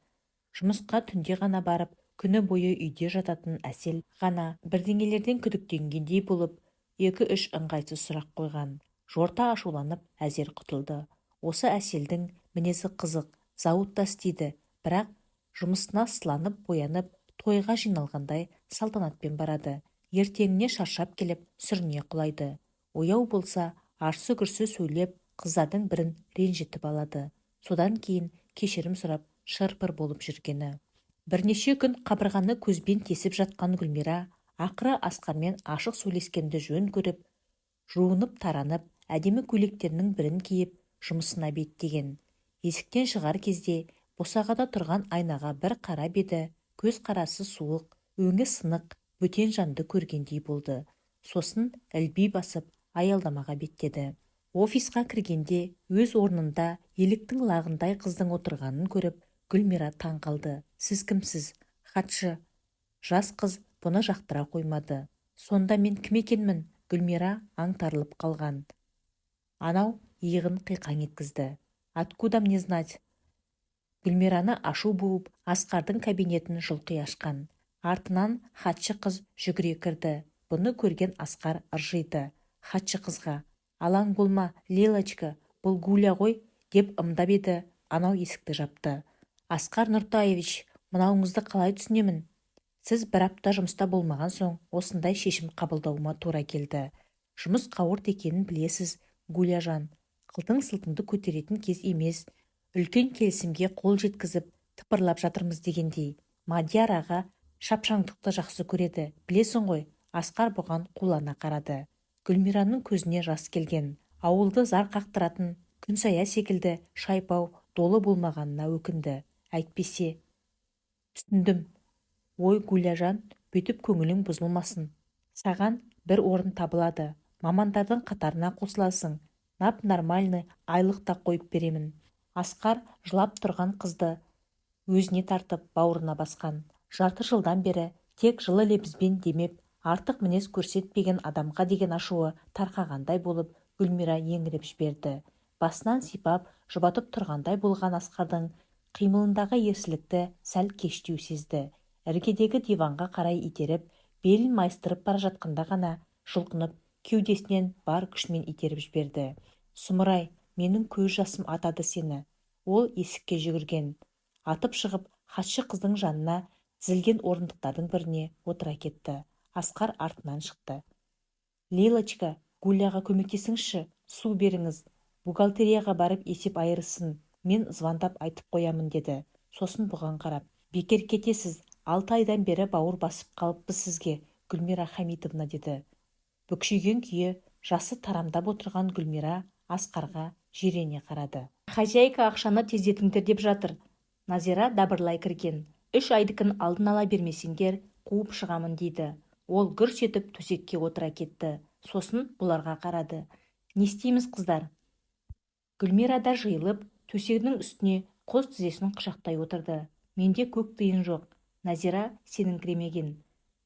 Speaker 1: Жұмысқа түнде ғана барып, күні бойы үйде жататын әсел ғана бірдеңелерден күдіктенгендей болып, 2-3 ыңғайсыз сұрақ қойған. Жорта ашуланып әзер құтылды. Осы әселдің мінезі қызық, зауытта істейді, бірақ жұмысына сыланып боянып, тойға жиналғандай салтанатпен барады. Ертеңіне шаршап келіп, сүріне құлайды. Ояу болса, арсы-күрсі сөйлеп, қыздардың бірін ренжітіп алады. Содан кейін кешірім сұрап, шырпыр болып жүргені. Бірнеше күн қабырғаны көзбен тесіп жатқан Гүлмира ақыры Асқармен ашық сөйлескенді жөн көріп, жуынып таранып, әдемі көйлектерінің бірін киіп, жұмысына беттеген. Есіктен шығар кезде босағада тұрған айнаға бір қарап еді, көз қарасы суық, өңі сынық, бөтен жанды көргендей болды. Сосын ілби басып, аялдамаға беттеді. Офисқа кіргенде өз орнында еліктің лағындай қыздың отырғанын көріп, Гүлмира таң қалды. Сіз кімсіз? Хатшы. Жас қыз бұны жақтыра қоймады. Сонда мен кім екенмін? Гүлмира аңтарылып қалған. Анау иығын қиқаң еткізді. Откуда мне знать? Гүлмираны ашу буып, Асқардың кабинетін жұлқи ашқан. Артынан хатшы қыз жүгіре кірді. Бұны көрген Асқар ыржиды. Хатшы қызға: алаң болма, Лилочка, бұл Гуля ғой, деп ымдап еді. Анау есікті жапты. Асқар Нұртаевич, мынауыңызды қалай түсінемін? Сіз бір апта жұмыста болмаған соң осындай шешім қабылдауыма тура келді. Жұмыс қауырт екенін білесіз, Гуляжан. Қылтың-сылтыңды көтеретін кез емес. Үлкен келісімге қол жеткізіп, тыпырлап жатырмыз дегендей. Мадияр аға шапшаңдықты жақсы көреді, білесің ғой. Асқар бұған қулана қарады. Гүлмираның көзіне жас келген. Ауылды зар қақтыратын Күнсая секілді шайпау долы болмағанына өкінді. Әйтпесе, түсіндім. Ой, Гуляжан, бүйтіп көңілің бұзылмасын. Саған бір орын табылады. Мамандардың қатарына қосыласың. Нап-нормальный айлық та қойып беремін. Асқар жылап тұрған қызды өзіне тартып бауырына басқан. Жарты жылдан бері тек жылы лебізбен демеп, артық мінез көрсетпеген адамға деген ашуы тарқағандай болып, Гүлмира еңіреп жіберді. Басынан сипап, жұбатып тұрғандай болған Асқардың қимылындағы ерсілікті сәл кештеу сезді. Іргедегі диванға қарай итеріп, белін майыстырып бара жатқанда ғана жұлқынып, кеудесінен бар күшімен итеріп жіберді. Сұмырай, менің көз жасым атады сені. Ол есікке жүгірген. Атып шығып, хатшы қыздың жанына тізілген орындықтардың біріне отыра кетті. Асқар артынан шықты. Лейлочка, Гуляға көмектесіңізші, су беріңіз. Бухгалтерияға барып есеп айырысын. Мен звондап айтып қоямын деді. Сосын бұған қарап. Бекер кетесіз, 6 айдан бері бауыр басып қалыппыз сізге, Гүлмира Хамитовна деді. Бүкшиген күйі жасы тарамдап отырған Гүлмира Асқарға жирене қарады. Хозяйка ақшаны тездетіңдер деп жатыр. Назира дабырлай кірген. 3 айдыкін алдын ала бермесеңдер, қуып шығамын дейді. Ол гүрс етіп төсекке отыра кетті. Сосын бұларға қарады. Не істейміз, қыздар? Гүлмира да жиылып, төсегінің үстіне қос тізесін құшақтай отырды. Менде көк тиын жоқ. Назира сеніңкіремеген.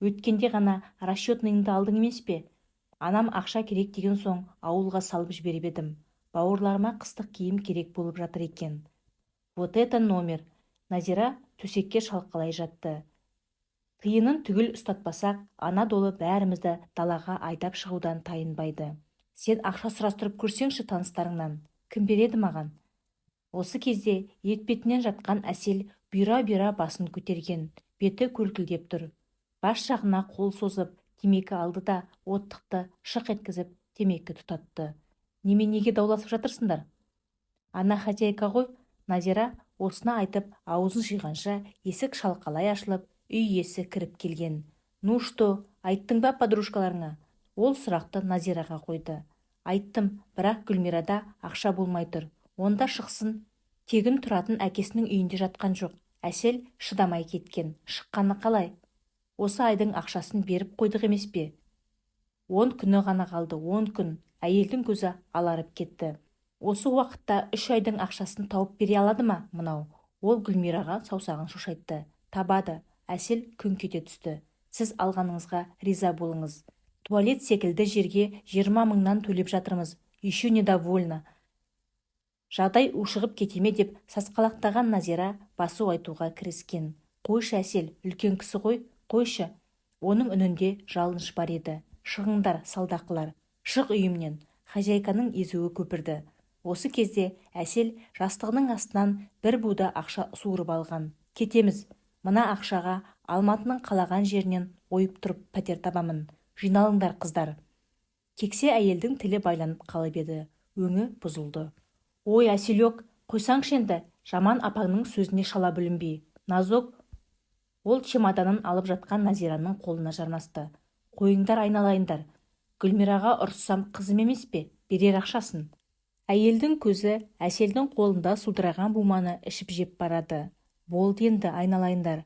Speaker 1: Өткенде ғана расчетныйыңды алдың емес пе? Анам ақша керек деген соң ауылға салып жіберіп едім. Бауырларыма қыстық киім керек болып жатыр екен. Вот это номер. Назира төсекке шалқалай жатты. Тиынын түгіл ұстатпасақ, ана долы бәрімізді далаға айдап шығудан тайынбайды. Сен ақша сұрастырып көрсеңші таныстарыңнан. Кім береді маған? Осы кезде етпетінен жатқан Әсел бұйра-бұйра басын көтерген, беті көлкілдеп тұр. Бас жағына қол созып, темекі алды да оттықты шық еткізіп темекі тұтатты. Неге дауласып жатырсыңдар? Ана хозяйка ғой. Назира осыны айтып, аузын жиғанша есік шалқалай ашылып, үй иесі кіріп келген. Ну что, айттың ба подружкаларыңа? Ол сұрақты Назираға қойды. Айттым, бірақ Гүлмирада ақша болмай тұр. Онда шықсын. Тегін тұратын әкесінің үйінде жатқан жоқ. Әсел шыдамай кеткен. Шыққаны қалай? Осы айдың ақшасын беріп қойдық емес пе? 10 күні ғана қалды, 10 күн. Әйелдің көзі аларып кетті. Осы уақытта 3 айдың ақшасын тауып бере алады ма мынау? Ол Гүлмираға саусағын шошайтты. Табады. Әсел күңк ете түсті. Сіз алғаныңызға риза болыңыз. Туалет секілді жерге 20 мыңнан төлеп жатырмыз. Еще недовольна. Жағдай ушығып кетеме деп сасқалақтаған Назира басу айтуға кіріскен. Қойшы Әсел, үлкен кісі ғой, қойшы. Оның үнінде жалыныш бар еді. Шығыңдар, салдақылар. Шық үйімнен. Хозяйканың езуі көпірді. Осы кезде Әсел жастығының астынан бір буда ақша суырып алған. Кетеміз. Мына ақшаға Алматының қалаған жерінен ойып тұрып пәтер табамын. Жиналыңдар, қыздар. Кексе әйелдің тілі байланып қалып еді. Өңі бұзылды. Ой, Әселек, қойсаңшы енді, жаман апаңның сөзіне шала бүлінбей. Назок. Ол чемоданын алып жатқан Назираның қолына жармасты. Қойыңдар, айналайындар. Гүлмираға ұрыссам қызым емес пе? Берер ақшасын. Әйелдің көзі Әселдің қолында судыраған буманы ішіп жеп барады. Болды енді, айналайындар.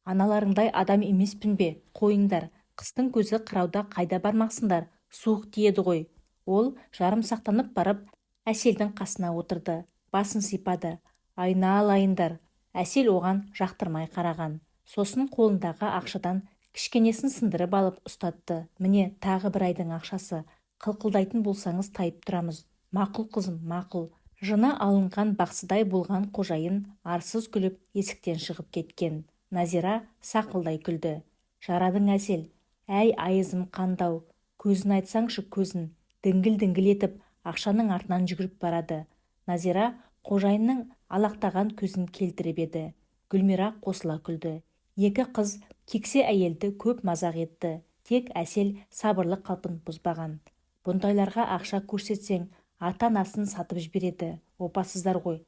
Speaker 1: Аналарыңдай адам емеспін бе? Қойыңдар. Қыстың көзі қырауда қайда бармақсыңдар? Суық тиеді ғой. Ол жарым сақтанып барып Әселдің қасына отырды. Басын сипады. Айналайындар. Әсел оған жақтырмай қараған. Сосын қолындағы ақшадан кішкенесін сындырып алып ұстатты. Міне тағы бір айдың ақшасы. Қылқылдайтын болсаңыз тайып тұрамыз. Мақұл қызым, мақұл. Жыны алынған бақсыдай болған қожайын арсыз күліп есіктен шығып кеткен. Назира сақылдай күлді. Жарадың Әсел. Әй айызым қандау. Көзін айтсаңшы көзін. Діңгіл-діңгіл етіп ақшаның артынан жүгіріп барады. Назира қожайынның алақтаған көзін келтіріп еді. Гүлмира қосыла күлді. Екі қыз кексе әйелді көп мазақ етті. Тек Әсел сабырлы қалпын бұзбаған. Бұндайларға ақша көрсетсең, ата-анасын сатып жібереді. Опасыздар ғой.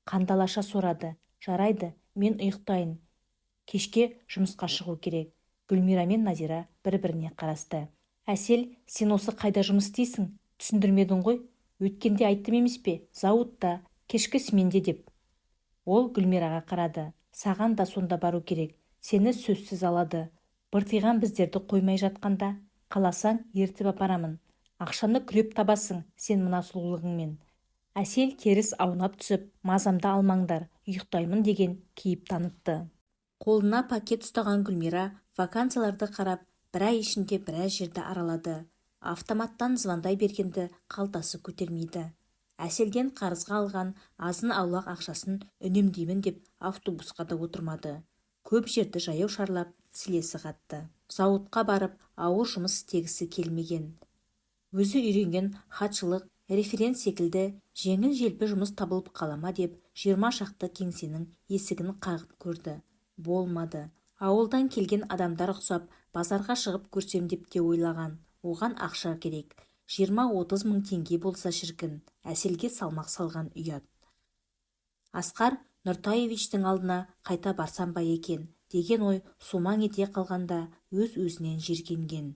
Speaker 1: Қандалаша сорады. Жарайды, мен ұйықтайын. Кешке жұмысқа шығу керек. Гүлмира мен Назира бір-біріне қарасты. Әсел, сен осы қайда жұмыс істейсің? Түсіндірмедің ғой. Өткенде айттым емес пе, зауытта, кешкі сменде деп. Ол Гүлмираға қарады. Саған да сонда бару керек. Сені сөзсіз алады. Быртиған біздерді қоймай жатқанда, қаласаң ертіп апарамын. Ақшаны күреп табасың сен мына сұлулығыңмен. Әсел теріс аунап түсіп, мазамды алмаңдар, ұйықтаймын деген кейіп танытты. Қолына пакет ұстаған Гүлмира вакансияларды қарап, бір ай ішінде біраз жерді аралады. Автоматтан звондай бергенді қалтасы көтермейді. Әселден қарызға алған азын-аулақ ақшасын үнемдеймін деп автобусқа да отырмады. Көп жерді жаяу шарлап, сілесі қатты. Зауытқа барып, ауыр жұмыс істегісі келмеген. Өзі үйренген хатшылық, референс секілді жеңіл-желпі жұмыс табылып қалама деп 20 шақты кеңсенің есігін қағып көрді. Болмады. Ауылдан келген адамдар ұқсап, базарға шығып көрсем деп те ойлаған. Оған ақша керек. 20-30 мың теңге болса шіркін, Әселге салмақ салған ұят. Асқар Нұртаевичтің алдына қайта барсам ба екен деген ой сумаң ете қалғанда өз-өзінен жиргенген.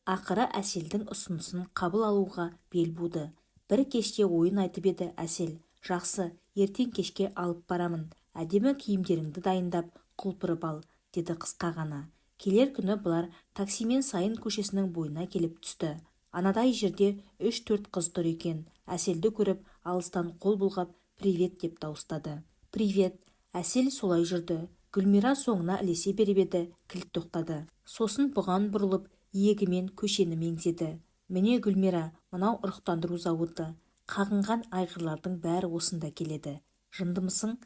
Speaker 1: Ақыры Әселдің ұсынысын қабыл алуға бел буды. Бір кеште ойын айтып еді Әсел. Жақсы, ертең кешке алып барамын. Әдемі киімдеріңді дайындап, құлпырып ал, деді қысқа ғана. Келер күні бұлар таксимен Сайын көшесінің бойына келіп түсті. Анадай жерде 3-4 қыз тұр екен. Әселді көріп, алыстан қол бұлғап, привет деп дауыстады. Привет. Әсел солай жүрді. Гүлмира соңына ілесе беріп еді, кілт тоқтады. Сосын бұған бұрылып, иегімен көшені меңзеді. Міне Гүлмира, мынау ұрықтандыру зауыты. Қағынған айғырлардың бәрі осында келеді. Жындымысың?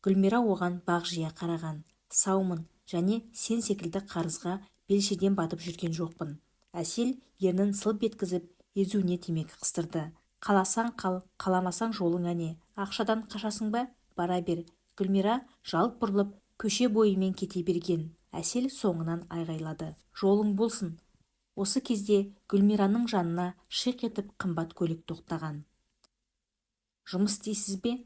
Speaker 1: Гүлмира оған бағжия қараған. Саумын, және сен секілді қарызға белшеден батып жүрген жоқпын. Әсел ернін сылп еткізіп, езуіне темекі қыстырды. Қаласаң қал, қаламасаң жолың әне. Ақшадан қашасың ба? Бара бер. Гүлмира жалт бұрылып, көше бойымен кете берген. Әсел соңынан айғайлады. Жолың болсын. Осы кезде Гүлмираның жанына шиқ етіп қымбат көлік тоқтаған. Жұмыс дейсіз бе?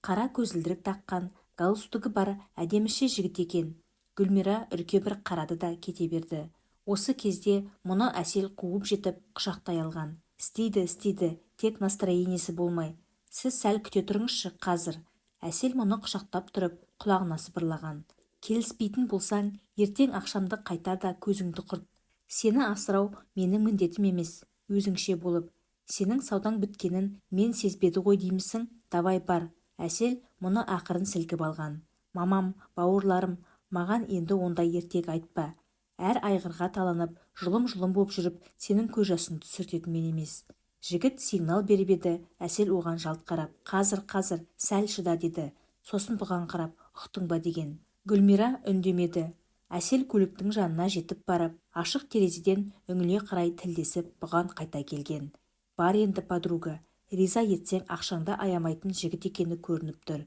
Speaker 1: Қара көзілдірік таққан, галстугы бар әдеміше жігіт екен. Гүлмира үрке бір қарады да кете берді. Осы кезде мұны Әсел қуып жетіп құшақтай алған. Істейді, тек настроениесі болмай. Сіз сәл күте тұрыңызшы қазір. Әсел мұны құшақтап тұрып, құлағына сыбырлаған. Келіспейтін болсаң, ертең ақшамды қайта да көзіңді құрт. Сені асырау менің міндетім емес, өзіңше болып. Сенің саудаң біткенін мен сезбеді ғой деймісің? Давай бар. Әсел мұны ақырын сілкіп алған. Мамам, бауырларым, маған енді ондай ертек айтпа. Әр айғырға таланып, жұлым-жұлым боп жүріп, сенің көз жасыңды сүртетін мен емес. Жігіт сигнал беріп еді, Әсел оған жалт қарап, қазір, сәл шыда деді. Сосын бұған қарап, ұқтың ба деген. Гүлмира үндемеді. Әсел көліктің жанына жетіп барып, ашық терезеден үңіле қарай тілдесіп, бұған қайта келген. Бар енді подруга, риза етсең ақшаңды аямайтын жігіт екені көрініп тұр.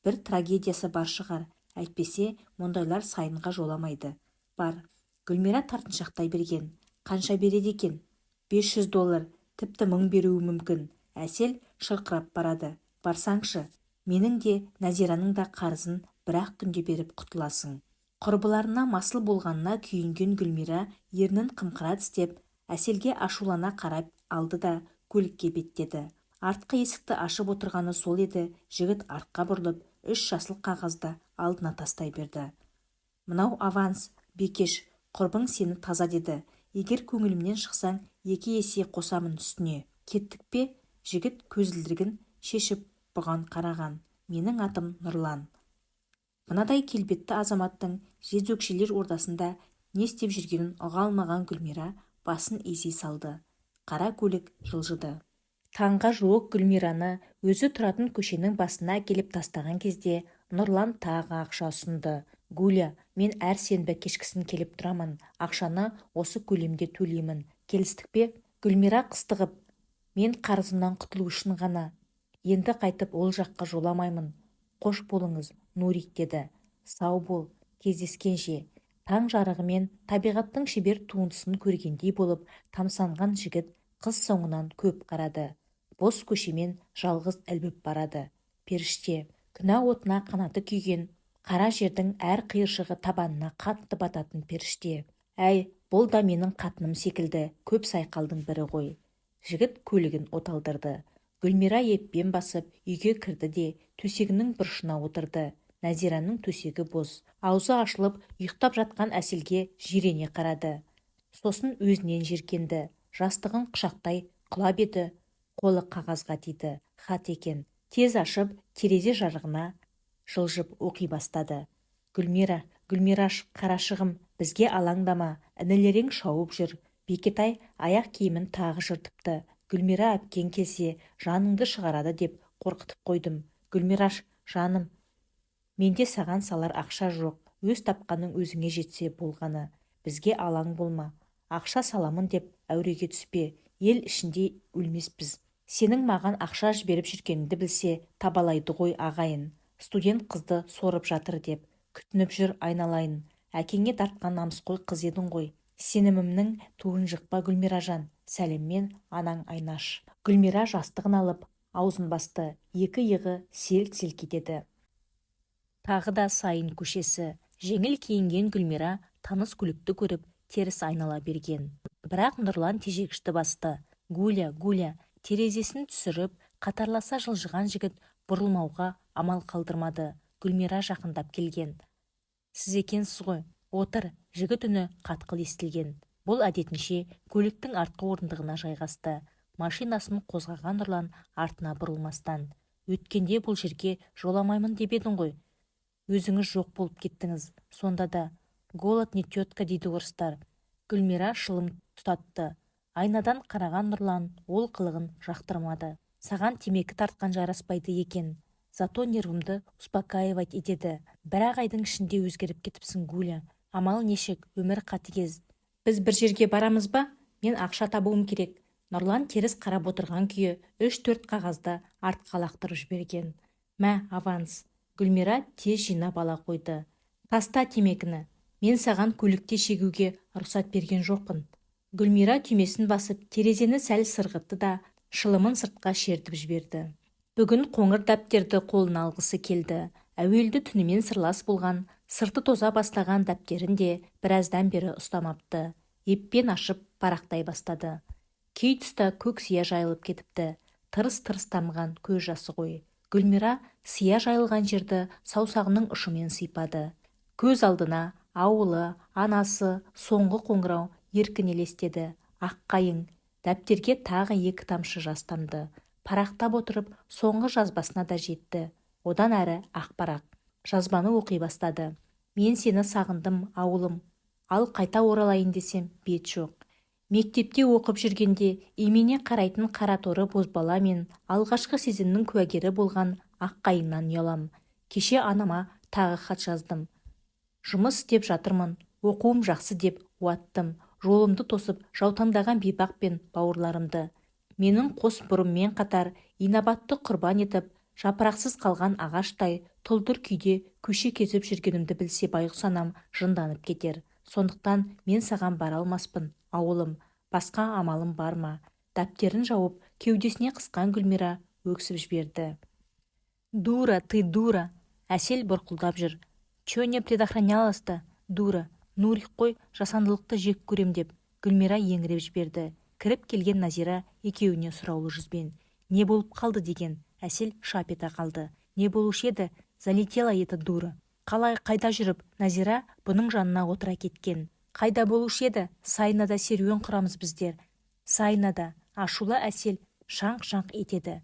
Speaker 1: Бір трагедиясы бар шығар, әйтпесе мұндайлар Сайынға жоламайды. Бар. Гүлмира тартыншақтай берген. Қанша береді екен? $500, тіпті 1000 беруі мүмкін. Әсел шырқырап барады. Барсаңшы, менің де Нәзираның да қарызын бір-ақ күнде беріп құтыласың. Құрбыларына масыл болғанына күйінген Гүлмира ернін қымқыра тістеп, Әселге ашулана қарап алды да көлікке беттеді. Артқы есікті ашып отырғаны сол еді, жігіт артқа бұрылып, 3 жасыл қағазды алдына тастай берді. Мынау аванс, Бекеш, құрбың сені таза деді. Егер көңілімнен шықсаң, 2 есе қосамын үстіне. Кеттік пе? Жігіт көзілдірігін шешіп бұған қараған. Менің атым Нұрлан. Мынадай келбетті азаматтың жезөкшелер ордасында не істеп жүргенін ұға алмаған Гүлмира басын изей салды. Қара көлік жылжыды. Таңға жуық Гүлмираны өзі тұратын көшенің басына келіп тастаған кезде Нұрлан тағы ақша ұсынды. Гуля, мен әр сенбі кешкісін келіп тұрамын. Ақшаны осы көлемде төлеймін. Келістік пе? Гүлмира қыстығып, мен қарызымнан құтылу үшін ғана. Енді қайтып ол жаққа жоламаймын. Қош болыңыз, Нурик деді. Сау бол, кездескенше. Таң жарығымен табиғаттың шебер туындысын көргендей болып, тамсанған жігіт қыз соңынан көп қарады. Бос көшемен жалғыз ілбіп барады. Періште, күнә отына қанаты күйген, қара жердің әр қиыршығы табанына қатты бататын періште. Әй, бұл да менің қатыным секілді, көп сайқалдың бірі ғой. Жігіт көлігін оталдырды. Гүлмира еппен басып үйге кірді де төсегінің бұрышына отырды. Нәзираның төсегі бос. Аузы ашылып ұйықтап жатқан Әселге жирене қарады. Сосын өзінен жеркенді. Жастығын құшақтай құлап еді. Қолы қағазға тиді. Хат екен. Тез ашып, терезе жарығына жылжып оқи бастады. Гүлмираш, қарашығым, бізге алаңдама, інілерің шауып жүр. Бекетай аяқ киімін тағы жыртыпты. Гүлмира әпкең келсе, жаныңды шығарады деп қорқытып қойдым. Гүлмираш, жаным, менде саған салар ақша жоқ. Өз тапқаның өзіңе жетсе болғаны. Бізге алаң болма. Ақша саламын деп әуреге түспе. Ел ішінде өлмеспіз. Сенің маған ақша жіберіп жүргеніңді білсе, табалайды ғой ағайын. Студент қызды сорып жатыр деп. Күтініп жүр айналайын. Әкеңе тартқан намысқой қыз едің ғой. Сенімімнің туын жықпа Гүлмиражан. Сәлеммен анаң Айнаш. Гүлмира жастығын алып, аузын басты. Екі иығы селк-селк етеді. Тағы да Сайын көшесі. Жеңіл киінген Гүлмира таныс көлікті көріп, теріс айнала берген. Бірақ Нұрлан тежегішті басты. Гуля, терезесін түсіріп, қатарласа жылжыған жігіт бұрылмауға амал қалдырмады. Гүлмира жақындап келген. Сіз екенсіз ғой, отыр. Жігіт үні қатқыл естілген. Бұл әдетінше көліктің артқы орындығына жайғасты. Машинасын қозғаған Нұрлан артына бұрылмастан. Өткенде бұл жерге жоламаймын деп едің ғой. Өзіңіз жоқ болып кеттіңіз. Сонда да голод не тетка дейді орыстар. Гүлмира шылым тұтатты. Айнадан қараған Нұрлан ол қылығын жақтырмады. Саған темекі тартқан жараспайды екен. Зато нервымды успокаивать етеді. Бір айдың ішінде өзгеріп кетіпсің, Гуля. Амал нешік, өмір қатыгез. Біз бір жерге барамыз ба? Мен ақша табуым керек. Нұрлан теріс қарап отырған күйі 3-4 қағазды артқа лақтырып жіберген. Мә, аванс. Гүлмира тез жинап ала қойды. Таста темекіні. Мен саған көлікте шегуге рұқсат берген жоқпын. Гүлмира түймесін басып, терезені сәл сырғытты да шылымын сыртқа шертіп жіберді. Бүгін қоңыр дәптерді қолына алғысы келді. Әуелді түнімен сырлас болған, сырты тоза бастаған дәптерін де біраздан бері ұстамапты. Еппен ашып парақтай бастады. Кей тұста көк сия жайылып кетіпті. Тырыс-тырыс тамған көз жасы ғой. Гүлмира сия жайылған жерді саусағының ұшымен сипады. Көз алдына ауылы, анасы, соңғы қоңырау еркін елестеді. Аққайың. Дәптерге тағы 2 тамшы жас тамды. Парақтап отырып, соңғы жазбасына да жетті. Одан әрі ақпарақ. Жазбаны оқи бастады. Мен сені сағындым, ауылым. Ал қайта оралайын десем, бет жоқ. Мектепте оқып жүргенде имене қарайтын қараторы бозбала мен алғашқы сезімнің куәгері болған аққайыңнан ұялам. Кеше анама тағы хат жаздым. Жұмыс істеп жатырмын, оқуым жақсы деп уаттым. Жолымды тосып жаутаңдаған бейбақ пен бауырларымды. Менің қос бұрыммен қатар инабатты құрбан етіп, жапырақсыз қалған ағаштай тұлдыр күйде көше кезіп жүргенімді білсе байғұс анам жынданып кетер. Сондықтан мен саған бара алмаспын, ауылым. Басқа амалым бар ма? Дәптерін жауып, кеудесіне қысқан Гүлмира өксіп жіберді. Дура, ты дура. Әсел бұрқылдап жүр. Чё не предохранялась-то, дура? Нурик қой, жасандылықты жек көрем деп. Гүлмира еңіреп жіберді. Кіріп келген Назира екеуіне сұраулы жүзбен. Не болып қалды деген. Әсел шап ете қалды. Не болушы еді? Залетела еді дура. Қалай қайда жүріп? Назира бұның жанына отыра кеткен. Қайда болушы еді? Сайнада серуен құрамыз біздер. Сайнада. Ашулы Әсел шаңқ-шаңқ етеді.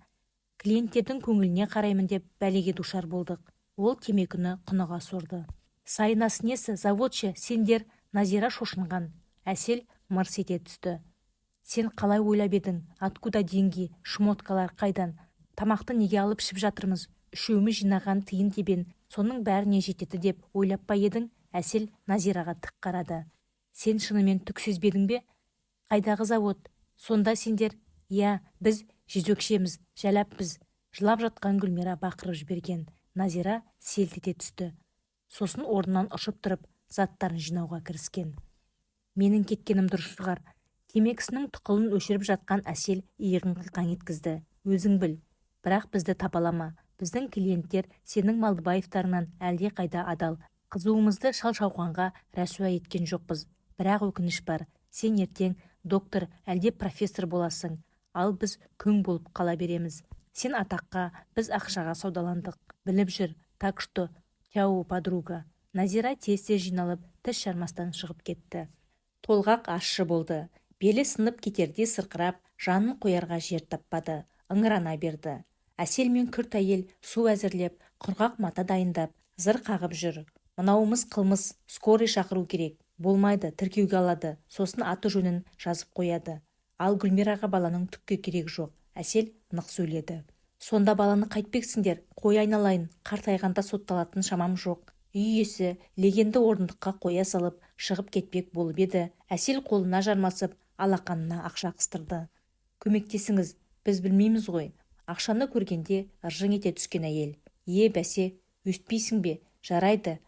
Speaker 1: Клиенттердің көңіліне қараймын деп бәлеге душар болдық. Ол темекіні құныға сорды. Сайнасы несі, заводшы, сендер? Назира шошынған. Әсел мырс ете түсті. Сен қалай ойлап едің? Откуда деньги, шмоткалар қайдан? Тамақты неге алып ішіп жатырмыз? Үшеуміз жинаған тиын тебен, соның бәріне жетеді деп ойлап па едің? Әсел Назираға тік қарады. Сен шынымен түк сезбедің бе? Қайдағы завод? Сонда сендер? Я, біз жезөкшеміз, жәләппіз. Жылап жатқан Гүлмира бақырып жіберген. Назира селт ете түсті. Сосын орнынан ұшып тұрып, заттарын жинауға кіріскен. Менің кеткенім дұрыс шығар. Темекісінің тұқылын өшіріп жатқан Әсел иығын қиқаң еткізді. Өзің біл. Бірақ бізді табалама. Біздің клиенттер сенің Малдыбаевтарынан әлде қайда адал. Қызуымызды шал-шауқанға рәсуа еткен жоқпыз. Бірақ өкініш бар. Сен ертең доктор әлде профессор боласың. ал біз күң болып қала береміз. Сен атаққа, біз ақшаға саудаландық. Біліп жүр, так что, чау, подруга. Назира тез-тез жиналып, тіс жармастан шығып кетті. Толғақ ащы болды. Белі сынып кетердей сырқырап, жанын қоярға жер таппады. Ыңырана берді. Әсел мен күрт әйел су әзірлеп, құрғақ мата дайындап, зыр қағып жүр. Мынауымыз қылмыс, скорый шақыру керек. Болмайды, тіркеуге алады, сосын аты жөнін жазып қояды. Ал Гүлмираға баланың түкке керек жоқ. Әсел нық сөйледі. Сонда баланы қайтпексіңдер, қой айналайын, қартайғанда сотталатын шамам жоқ. Үй иесі легенді орындыққа қоя салып, шығып кетпек болып еді, Әсел қолына жармасып, алақанына ақша қыстырды. Көмектесіңіз, біз білмейміз ғой. Ақшаны көргенде ыржың ете түскен әйел. Бәсе, өстпейсің бе? Жарайды.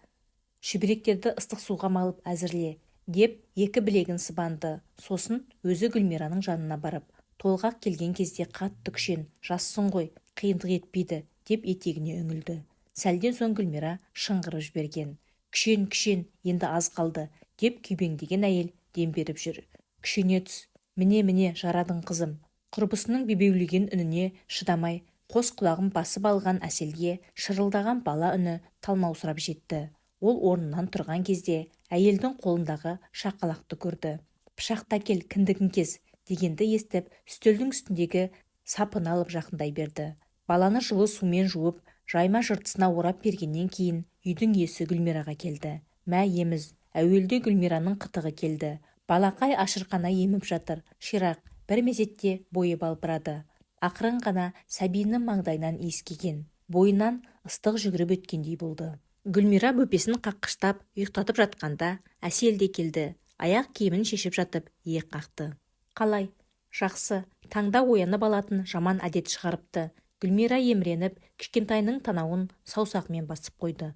Speaker 1: Шүберектерді ыстық суға малып әзірле, деп екі білегін сыбанды. Сосын өзі Гүлмираның жанына барып, толғақ келген кезде қатты күшен, жассың ғой, қиындық етпейді, деп етегіне үңілді. Сәлден соң Гүлмира шыңғырып жіберген. Күшен, енді аз қалды, деп күйбеңдеген әйел дем беріп жүр. Күшене түс, міне, жарадың қызым. Құрбысының бебеулеген үніне шыдамай, қос құлағын басып алған Әселге шырылдаған бала үні талмаусырап жетті. Ол орнынан тұрған кезде әйелдің қолындағы шақалақты көрді. Пышақты әкел, кіндігін кес, дегенді естіп, үстелдің үстіндегі сапын алып жақындай берді. Баланы жылы сумен жуып, жайма жыртысына орап бергеннен кейін үйдің иесі Гүлмираға келді. Мә еміз, әуелде Гүлмираның қытығы келді. Балақай ашырқана еміп жатыр. Ширақ, бір мезетте бойы балбырады. Ақырын ғана сәбиінің маңдайынан иіскеген. Бойынан ыстық жүгіріп өткендей болды. Гүлмира бөпесін қаққыштап ұйықтатып жатқанда Әсел де келді. Аяқ киімін шешіп жатып иек қақты. Қалай? Жақсы, таңда оянып алатын жаман әдет шығарыпты. Гүлмира еміреніп, кішкентайының танауын саусағымен басып қойды.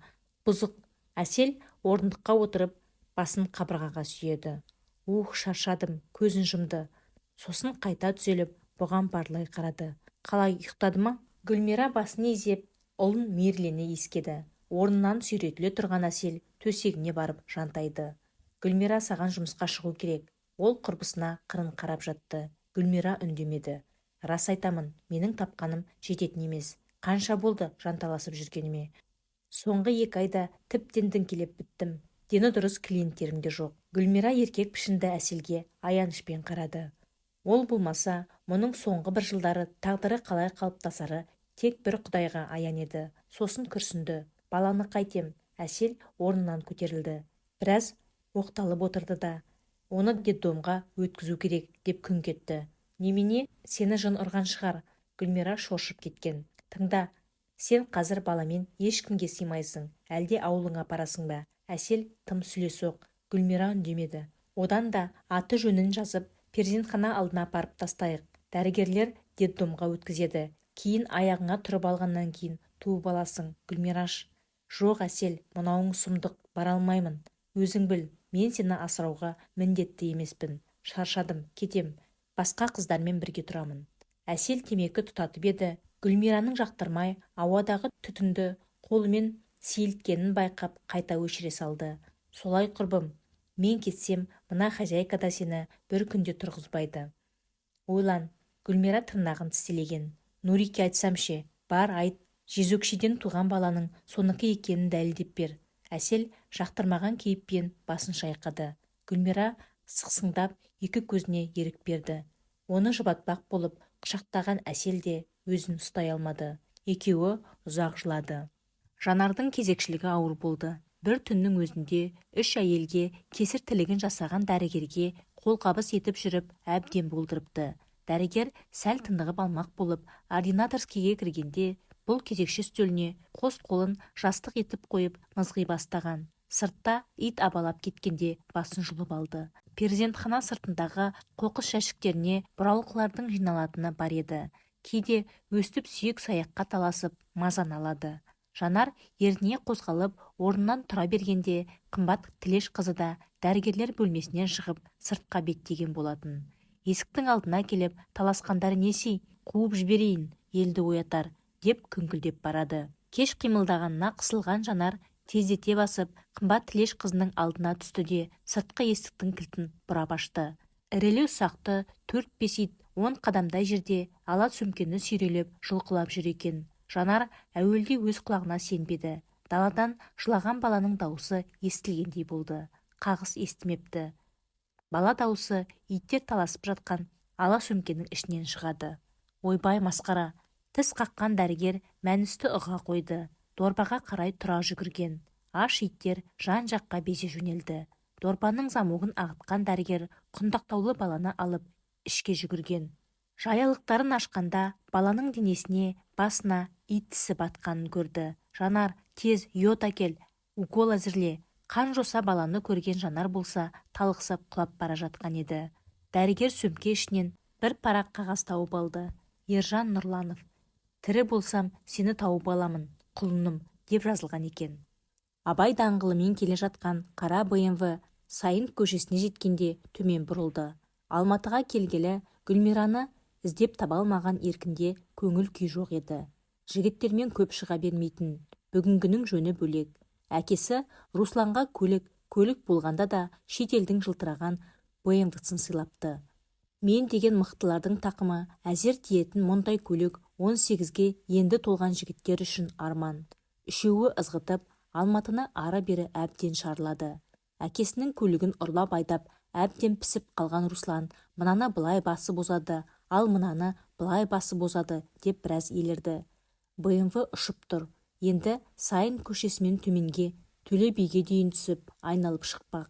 Speaker 1: Бұзық. Әсел орындыққа отырып, басын қабырғаға сүйеді. Шаршадым, көзін жұмды. Сосын қайта түзеліп, бұған барлай қарады. Қалай, ұйықтады ма? Гүлмира басын изеп, ұлын мейірлене иіскеді. Орнынан сүйретіле тұрған Әсел төсегіне барып жантайды. Гүлмира, саған жұмысқа шығу керек. Ол құрбысына қырын қарап жатты. Гүлмира үндемеді. Рас айтамын, менің тапқаным жететін емес. Қанша болды жанталасып жүргеніме. Соңғы 2 айда тіптен діңкелеп біттім. Дені дұрыс клиенттерім де жоқ. Гүлмира еркек пішінді Әселге аянышпен қарады. Ол болмаса, мұның соңғы 1 жылдары тағдыры қалай қалыптасары тек бір Құдайға аян еді. Сосын күрсінді. Баланы қайтем. Әсел орнынан көтерілді. Біраз оқталып отырды да, оны детдомға өткізу керек деп күңк етті. Немене, сені жын ұрған шығар? Гүлмира шошып кеткен. Тыңда, сен қазір баламен ешкімге сыймайсың, әлде ауылыңа апарасың ба? Әсел тым сүлесоқ. Гүлмира үндемеді. Одан да аты жөнін жазып, перзентхана алдына апарып тастайық. Дәрігерлер детдомға өткізеді. Кейін аяғыңа тұрып алғаннан кейін туып аласың. Гүлмираш. Жоқ Әсел, мынауың сұмдық, бара алмаймын. Өзің біл, мен сені асырауға міндетті емеспін. Шаршадым, кетем. Басқа қыздармен бірге тұрамын. Әсел темекі тұтатып еді. Гүлмираның жақтырмай ауадағы түтінді қолымен сейілткенін байқап қайта өшіре салды. Солай құрбым, мен кетсем, мына хозяйка да сені бір күнде тұрғызбайды. Ойлан, Гүлмира тырнағын тістелеген. Нурике айтсам ше, бар айт, жезөкшеден туған баланың соныкі екенін дәлелдеп бер. Әсел жақтырмаған кейіппен басын шайқады. Гүлмира сықсыңдап екі көзіне ерік берді. Оны жұбатпақ болып құшақтаған Әсел де өзін ұстай алмады. Екеуі ұзақ жылады. Жанардың кезекшілігі ауыр болды. Бір түннің өзінде 3 әйелге кесір тілігін жасаған дәрігерге қолқабыс етіп жүріп әбден болдырыпты. Дәрігер сәл тынығып алмақ болып ординаторскийге кіргенде бұл кезекші үстеліне қос қолын жастық етіп қойып мызғи бастаған. Сыртта ит абалап кеткенде басын жұлып алды. Перзентхана сыртындағы қоқыс жәшіктеріне бұралқылардың жиналатыны бар еді. Кейде өстіп сүйек саяққа таласып мазан алады. Жанар еріне қозғалып орнынан тұра бергенде қымбат Тілеш қызы да дәрігерлер бөлмесінен шығып сыртқа беттеген болатын. Есіктің алдына келіп таласқандар несі, қуып жіберейін, елді оятар, деп күңкілдеп барады. Кеш қимылдағанына қысылған Жанар тездете басып, қымбат Тілеш қызының алдына түсті де сыртқы есіктің кілтін бұрап ашты. Ірілі ұсақты 4-5 ит 10 қадамдай жерде ала сөмкені сүйрелеп жұлқылап жүр екен. Жанар әуелде өз құлағына сенбеді. Даладан жылаған баланың дауысы естілгендей болды. Қағыс естімепті. Бала дауысы иттер таласып жатқан ала сөмкенің ішінен шығады. Ойбай масқара! Тіс қаққан дәрігер мәністі ұға қойды. Дорбаға қарай тұра жүгірген. Аш иттер жан-жаққа безе жөнелді. Дорбаның замогын ағытқан дәрігер құндақтаулы баланы алып ішке жүгірген. Жаялықтарын ашқанда баланың денесіне, басына ит тісі батқанын көрді. Жанар, тез йод әкел, укол әзірле. Қан жоса баланы көрген Жанар болса талықсып құлап бара жатқан еді. Дәрігер сөмке ішінен бір парақ қағаз тауып алды. Ержан Нұрланов, тірі болсам сені тауып аламын, құлыным, деп жазылған екен. Абай даңғылымен келе жатқан қара БМВ Сайын көшесіне жеткенде төмен бұрылды. Алматыға келгелі Гүлмираны іздеп таба алмаған еркінде көңіл күй жоқ еді. Жігіттермен көп шыға бермейтін, бүгінгінің жөні бөлек. Әкесі Русланға көлік болғанда да шетелдің жылтыраған БМВ-сын сыйлапты. Мен деген мықтылардың тақымы әзер тиетін мұндай көлік 18-ге енді толған жігіттер үшін арман. Үшеуі ызғытып, Алматыны ары-бері әбден шарлады. Әкесінің көлігін ұрлап айдап, әбден пісіп қалған Руслан мынаны былай басы бозады, ал мынаны былай басы бозады деп біраз елірді. БМВ ұшып тұр. Енді Сайын көшесімен төменге, Төле биге дейін түсіп, айналып шықпақ.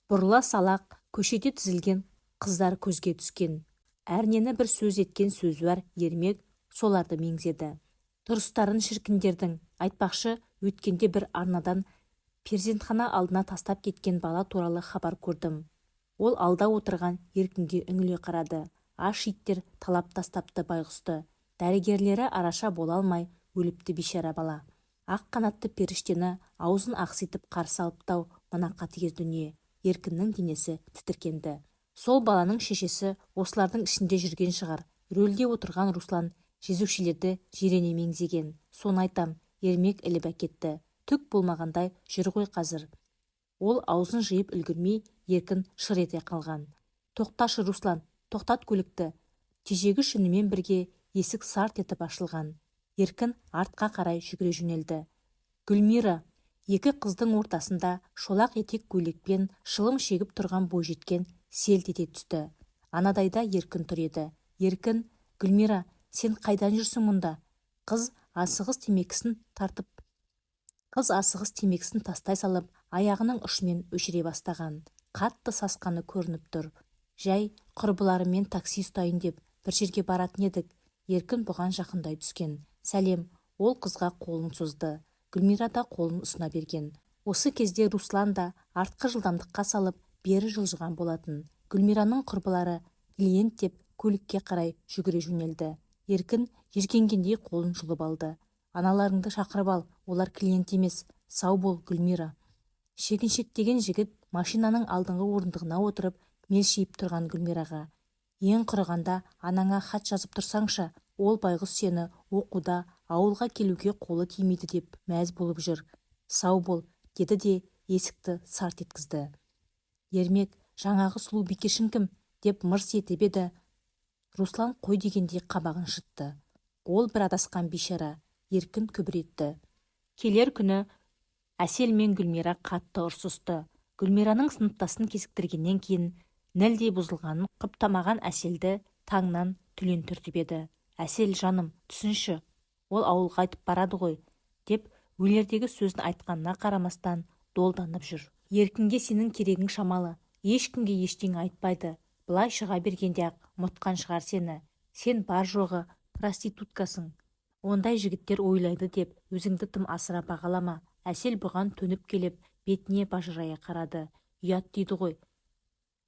Speaker 1: Бұрыла салақ көшеде тізілген қыздар көзге түскен. Әрнені бір сөз еткен сөзуар Ермек соларды меңзеді. Дұрыстарын шіркіндердің, айтпақшы, өткенде бір арнадан перзентхана алдына тастап кеткен бала туралы хабар көрдім. Ол алда отырған еркінге үңіле қарады. Аш иттер талап тастапты байғұсты. Дәрігерлері араша бола алмай өліпті бейшара бала. Ақ қанатты періштені аузын ақситып қарсы алыптау мына қатыгез дүние. Еркіннің денесі тітіркенді. Сол баланың шешесі осылардың ішінде жүрген шығар. Рөлде отырған Руслан жезөкшелерді жирене меңзеген. Соны айтам, Ермек іліп әкетті. Түк болмағандай жүр ғой қазір. Ол аузын жиып үлгірмей еркін шыр ете қалған. Тоқташы Руслан, тоқтат көлікті. Тежегі шүнімен бірге есік сарт етіп ашылған. Еркін артқа қарай жүгіре жөнелді. Гүлмира, екі қыздың ортасында шолақ етек көйлекпен шылым шегіп тұрған бойжеткен селт ете түсті. Анадайда Еркін тұр еді. Еркін, Гүлмира, сен қайдан жүрсің мұнда? Қыз асығыс темекісін тастай салып, аяғының ұшымен өшіре бастаған. Қатты сасқаны көрініп тұр. Жай, құрбыларымен такси ұстайын деп бір жерге баратын едік. Еркін бұған жақындай түскен. Сәлем, ол қызға қолын созды. Гүлмира да қолын ұсына берген. Осы кезде Руслан да артқы жылдамдыққа салып бері жылжыған болатын. Гүлмираның құрбылары клиент деп көлікке қарай жүгіре жөнелді. Еркін жиркенгендей қолын жұлып алды. Аналарыңды шақырып ал, олар клиент емес. Сау бол, Гүлмира. Шегіншектеген жігіт машинаның алдыңғы орындығына отырып мелшиіп тұрған Гүлмираға. Ең құрығанда анаңа хат жазып тұрсаңша, ол байғұс сені оқуда, ауылға келуге қолы тимейді деп мәз болып жүр. Сау бол, деді де есікті сарт еткізді. Ермек, жаңағы сұлу бикешің кім? Деп мырс етіп еді. Руслан қой дегендей қабағын шытты. Ол бір адасқан бейшара. Еркін күбіретті. Келер күні Әсел мен Гүлмира қатты ұрсысты. Гүлмираның сыныптасын кесіктіргеннен кейін нілдей бұзылғанын құптамаған Әселді таңнан түлен түртіп еді. Әсел, жаным, түсінші, ол ауылға айтып барады ғой, деп өлердегі сөзін айтқанына қарамастан долданып жүр. Еркінге сенің керегің шамалы, ешкімге ештеңе айтпайды. Былай шыға бергенде-ақ мұтқан шығар сені. Сен бар жоғы проституткасың. Ондай жігіттер ойлайды деп өзіңді тым асыра бағалама. Әсел бұған төніп келіп, бетіне бажырая қарады. Ұят дейді ғой.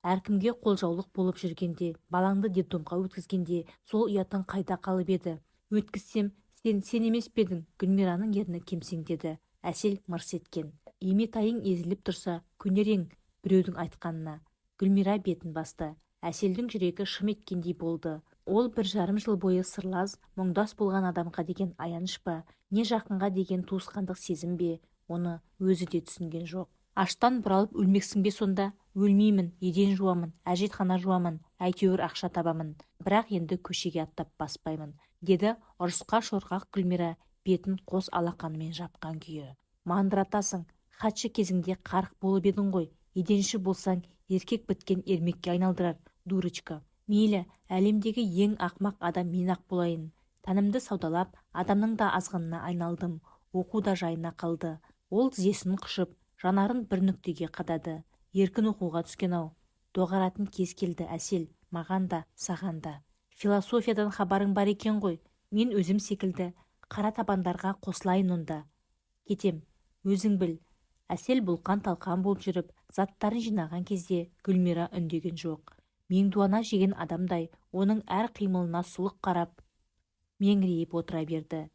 Speaker 1: Әркімге қолжаулық болып жүргенде, балаңды детдомға өткізгенде, сол ұятың қайда қалып еді? Өткізсем, сен емес педің, Гүлмираның ерні кемсеңдеді. Әсел мырс еткен. Еметайың езіліп тұрса, көнерең біреудің айтқанына. Гүлмира бетін басты. Әселдің жүрегі шым еткендей болды. Ол 1,5 жыл бойы сырлас, мұңдас болған адамға деген аяныш па, не жақынға деген туысқандық сезім бе, оны өзі де түсінген жоқ. Аштан бұралып өлмексің бе сонда? Өлмеймін, еден жуамын, әжетхана жуамын, әйтеуір ақша табамын. Бірақ енді көшеге аттап баспаймын, деді ұрысқа шорқақ Гүлмира бетін қос алақанымен жапқан күйі. Мандыратасың, хатшы кезіңде қарық болып едің ғой, еденші болсаң еркек біткен ермекке айналдырар, дурочка. Мейлі, әлемдегі ең ақмақ адам мен-ақ болайын. Тәнімді саудалап, адамның да азғынына айналдым. Оқу да жайына қалды. Ол тізесін қышып, жанарын бір нүктеге қадады. Еркін оқуға түскен-ау. Доғаратын кез келді, Әсел, маған да, саған да. Философиядан хабарың бар екен ғой. Мен өзім секілді қара табандарға қосылайын онда. Кетем, өзің біл. Әсел бұлқан-талқан болып жүріп, заттарын жинаған кезде Гүлмира үндеген жоқ. Меңдуана жеген адамдай оның әр қимылына сұлық қарап, меңірейіп отыра берді.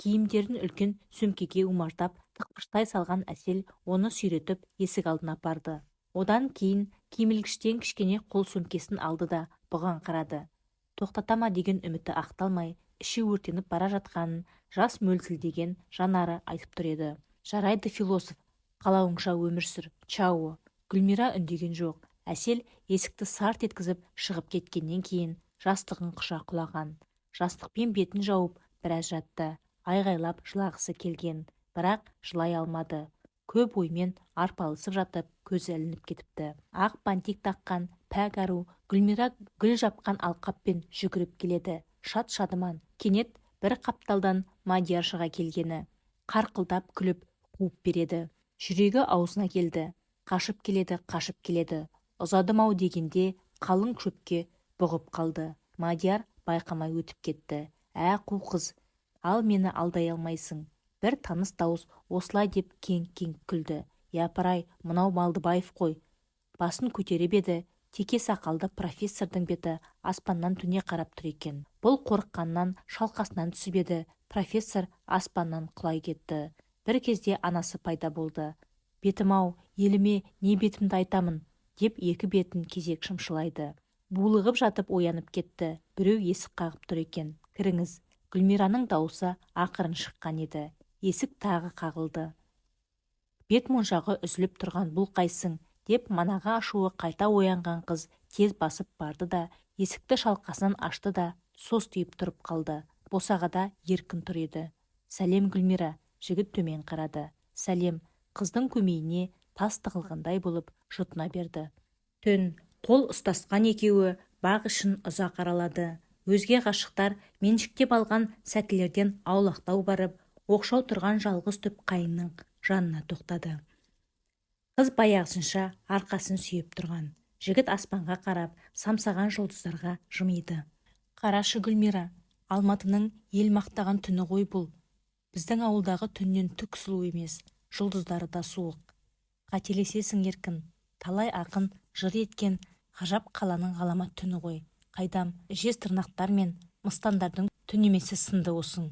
Speaker 1: Киімдерін үлкен сөмкеге умартап, тықпыштай салған Әсел оны сүйретіп есік алдына апарды. Одан кейін киімілгіштен кішкене қол сөмкесін алды да бұған қарады. Тоқтатама деген үміті ақталмай, іші өртеніп бара жатқанын жас мөлтілдеген жанары айтып тұр еді. Жарайды, философ, қалауыңша өмір сүр, чао. Гүлмира үндеген жоқ. Әсел есікті сарт еткізіп шығып кеткеннен кейін жастығын құша құлаған. Жастықпен бетін жауып біраз жатты. Айғайлап жылағысы келген, бірақ жылай алмады. Көп оймен арпалысып жатып, көзі ілініп кетіпті. Ақ бантик таққан пәк ару Гүлмира гүл жапқан алқаппен жүгіріп келеді. Шат-шадыман. Кенет бір қапталдан Мадияр шыға келгені. Қарқылдап күліп қуып береді. Жүрегі аузына келді. Қашып келеді. Ұзадым-ау дегенде қалың шөпке бұғып қалды. Мадияр байқамай өтіп кетті. Қу қыз, ал мені алдай алмайсың. Бір таныс дауыс осылай деп кеңк-кеңк күлді. Япырай, мынау Малдыбаев қой. Басын көтеріп еді, теке сақалды профессордың беті аспаннан төне қарап тұр екен. Бұл қорыққаннан шалқасынан түсіп еді, профессор аспаннан құлай кетті. Бір кезде анасы пайда болды. Бетім-ау, еліме не бетімді айтамын, деп екі бетін кезек шымшылайды. Булығып жатып оянып кетті. Біреу есік қағып тұр екен. Кіріңіз. Гүлмираның дауысы ақырын шыққан еді. Есік тағы қағылды. Бет моншағы үзіліп тұрған бұл қайсың, деп манаға ашуы қайта оянған қыз тез басып барды да, есікті шалқасынан ашты да, состиып тұрып қалды. Босағада еркін тұр еді. Сәлем, Гүлмира. Жігіт төмен қарады. Сәлем. Қыздың көмейіне тас тығылғандай болып жұтына берді. Түн. Қол ұстасқан екеуі бақ ішін ұзақ аралады. Өзге ғашықтар меншіктеп алған сәтілерден аулақтау барып, оқшау тұрған жалғыз түп қайынның жанына тоқтады. Қыз баяғысынша арқасын сүйеп тұрған. Жігіт аспанға қарап, самсаған жұлдыздарға жымиды. Қарашы, Гүлмира, Алматының ел мақтаған түні ғой бұл. Біздің ауылдағы түннен түк сұлу емес, жұлдыздары да суық. Қателесесің, еркін. Талай ақын жыр еткен ғажап қаланың ғаламат түні ғой. Қайдам, жез тырнақтар мен мыстандардың түнемесі сынды осың.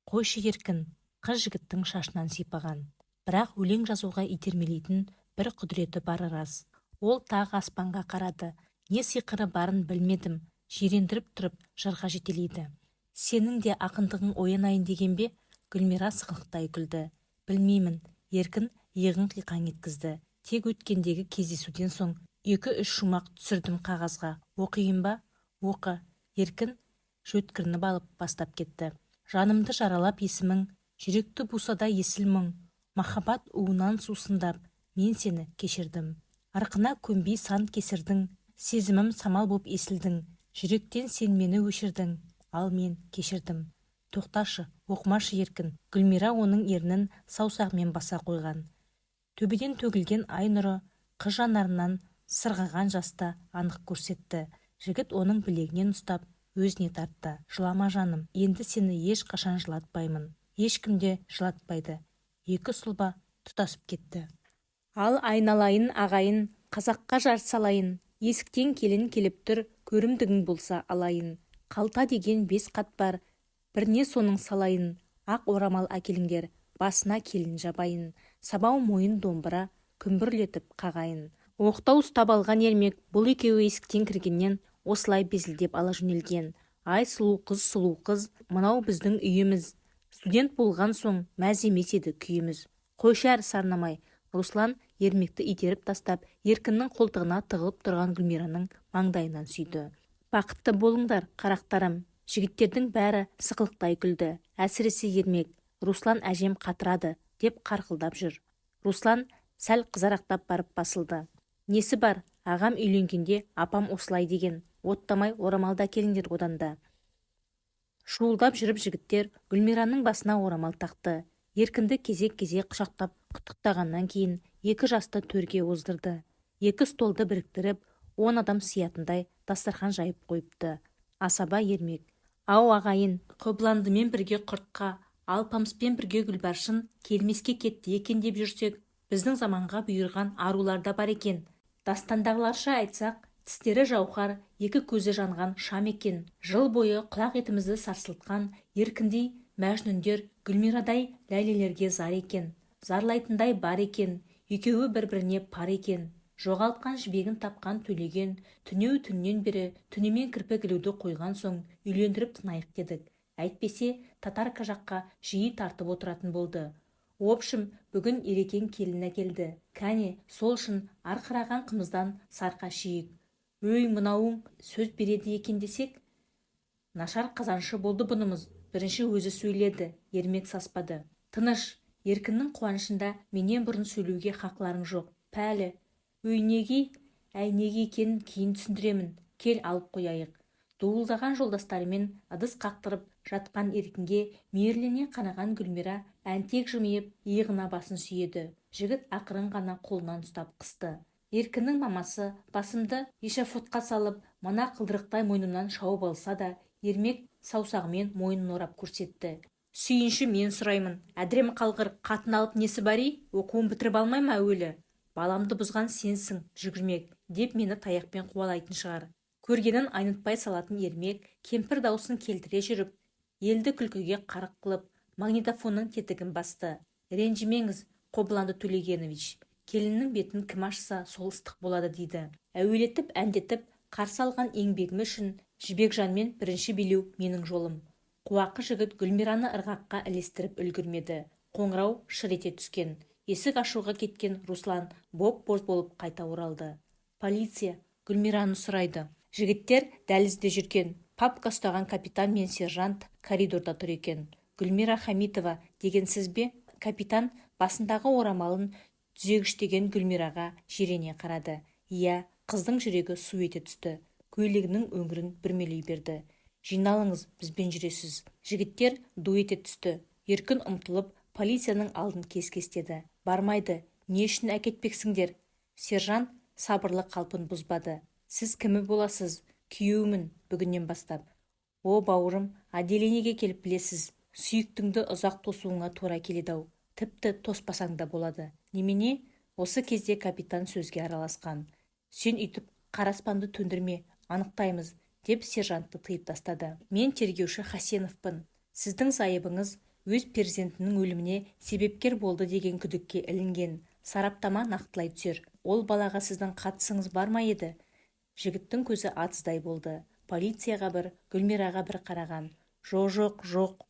Speaker 1: Қойшы, еркін, қыз жігіттің шашынан сипаған. Бірақ өлең жазуға итермелейтін бір құдіреті бары рас. Ол тағы аспанға қарады. Не сиқыры барын білмедім. Жирендіріп тұрып жырға жетелейді. Сенің де ақындығың оянайын деген бе? Гүлмира сықылықтай күлді. Білмеймін. Еркін иығын қиқаң еткізді. Тек өткендегі кездесуден соң 2-3 шумақ түсірдім қағазға. Оқиын ба? Оқы. Еркін жөткірініп алып бастап кетті. Жанымды жаралап есімің, жүректі бусада есіл мұң. Махаббат уынан сусындап, мен сені кешірдім. Арқына көнбей сан кесірдің, сезімім самал боп есілдің. Жүректен сен мені өшірдің, ал мен кешірдім. Тоқташы, оқымашы, еркін. Гүлмира оның ернін саусағымен баса қойған. Төбеден төгілген ай нұры қыз жанарынан сырғаған жасты анық көрсетті. Жігіт оның білегінен ұстап өзіне тартты. Жылама, жаным, енді сені еш қашан жылатпаймын. Ешкімде жылатпайды. Екі сұлба тұтасып кетті. Ал айналайын ағайын, қазаққа жар салайын. Есіктен келін келіп тұр, көрімдігің болса алайын. Қалта деген 5 қат бар, біріне соның салайын. Ақ орамал әкеліңдер, басына келін жабайын. Сабау мойын домбыра, күмбірлетіп қағайын. Оқтау ұстап алған ермек бұл екеуі есіктен кіргеннен осылай безілдеп ала жөнелген. Ай, сұлу қыз, мынау біздің үйіміз. Студент болған соң мәз емес еді күйіміз. Қойшы әрі сарнамай, Руслан Ермекті итеріп тастап, Еркіннің қолтығына тығылып тұрған Гүлмираның маңдайынан сүйді. Бақытты болыңдар, қарақтарым. Жігіттердің бәрі сықылықтай күлді. Әсіресе Ермек. Руслан әжем қатырады, деп қарқылдап жүр. Руслан сәл қызарақтап барып басылды. Несі бар, ағам үйленгенде апам осылай деген. Оттамай орамалда келіңдер одан да. Шуылдап жүріп жігіттер Гүлмираның басына орамал тақты. Еркінді кезек-кезек құшақтап құттықтағаннан кейін екі жасты төрге оздырды. Екі столды біріктіріп, 10 адам сиятындай дастархан жайып қойыпты. Асаба Ермек. Ау ағайын, Қобландымен бірге Құртқа, Алпамыспен бірге Гүлбаршын келмеске кетті екен деп жүрсек, біздің заманға бұйырған арулар да бар екен. Дастандағыларша айтсақ, тістері жауһар, екі көзі жанған шам екен. Жыл бойы құлақ етімізді сарсылтқан Еркіндей Мәжнүндер Гүлмирадай ләйлелерге зар екен. Зарлайтындай бар екен. Екеуі бір-біріне пар екен. Жоғалтқан жібегін тапқан төлеген, түнеу түннен бері түнемен кірпік ілуді қойған соң үйлендіріп тынайық дедік. Әйтпесе татарка жаққа жиі тартып отыратын болды. Общым, бүгін Ерекең келін әкелді. Кәне, сол үшін арқыраған қымыздан сарқа шиік. Өй, мынауың сөз береді екен десек? Нашар қазаншы болды бұнымыз. Бірінші өзі сөйледі, Ермек саспады. Тыныш, Еркіннің қуанышында менен бұрын сөйлеуге хақларың жоқ. Пәлі, өй неге? Әй неге екенін кейін түсіндіремін. Кел алып қояйық. Дуылдаған жолдастарымен ыдыс қақтырып жатқан Еркінге мейірлене қараған Гүлмира әнтек жымиып иығына басын сүйеді. Жігіт ақырын ғана қолынан ұстап қысты. Еркіннің мамасы басымды ешафотқа салып, мана қылдырықтай мойнымнан шауып алса да, Ермек саусағымен мойнын орап көрсетті. Сүйінші мен сұраймын. Әдірем қалғыр, қатын алып несі бари? Оқуын бітіріп алмай ма өлі? Баламды бұзған сенсің, жүгірмек, деп мені таяқпен қуалайтын шығар. Көргенін айнытпай салатын Ермек кемпір даусын келтіре жүріп, елді күлкіге қарық қылып, магнитофонның тетігін басты. Ренжімеңіз, Қобланды Төлегенович. Келіннің бетін кім ашса, сол ыстық болады дейді. Әуелетіп, әндетіп, қарсы алған еңбегім үшін Жібекжанмен бірінші билеу менің жолым. Қуақы жігіт Гүлмираны ырғаққа ілестіріп үлгірмеді. Қоңырау шыр ете түскен. Есік ашуға кеткен Руслан боп-боз болып қайта оралды. Полиция Гүлмираны сұрайды. Жігіттер дәлізде жүрген. Папка ұстаған капитан мен сержант коридорда тұр екен. Гүлмира Хамитова деген сіз бе? Капитан басындағы орамалын түзегіштеген Гүлмираға жирене қарады. Иә, қыздың жүрегі су ете түсті. Көйлегінің өңірін бүрмелей берді. Жиналыңыз, бізбен жүресіз. Жігіттер ду ете түсті. Еркін ұмтылып, полицияның алдын кес-кестеді. Бармайды, не үшін әкетпексіңдер? Сержант сабырлы қалпын бұзбады. Сіз кімі боласыз? Күйеуімін бүгіннен бастап. О, бауырым, Аделинеге келіп білесіз. Сүйіктіңді ұзақ тосуыңа тура келеді-ау. Тіпті тоспасаң да болады. Немене? Осы кезде капитан сөзге араласқан. Сен үйтіп қараспанды төндірме, анықтаймыз, деп сержантты тыйып тастады. Мен тергеуші Хасеновпын. Сіздің зайыбыңыз өз перзентінің өліміне себепкер болды деген күдікке ілінген. Сараптама нақтылай түсер. Ол балаға сіздің қатысыңыз бар ма еді? Жігіттің көзі атыздай болды. Полицияға бір, Гүлмираға бір қараған. Жоқ.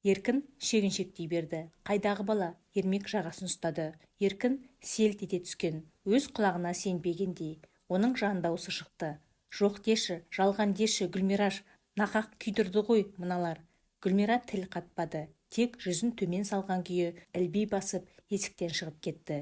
Speaker 1: Еркін шегіншектей берді. Қайдағы бала? Ермек жағасын ұстады. Еркін селт ете түскен. Өз құлағына сенбегендей. Оның жан даусы шықты. Жоқ деші, жалған деші, Гүлмираш, нақақ күйдірді ғой мыналар. Гүлмира тіл қатпады. Тек жүзін төмен салған күйі ілбей басып есіктен шығып кетті.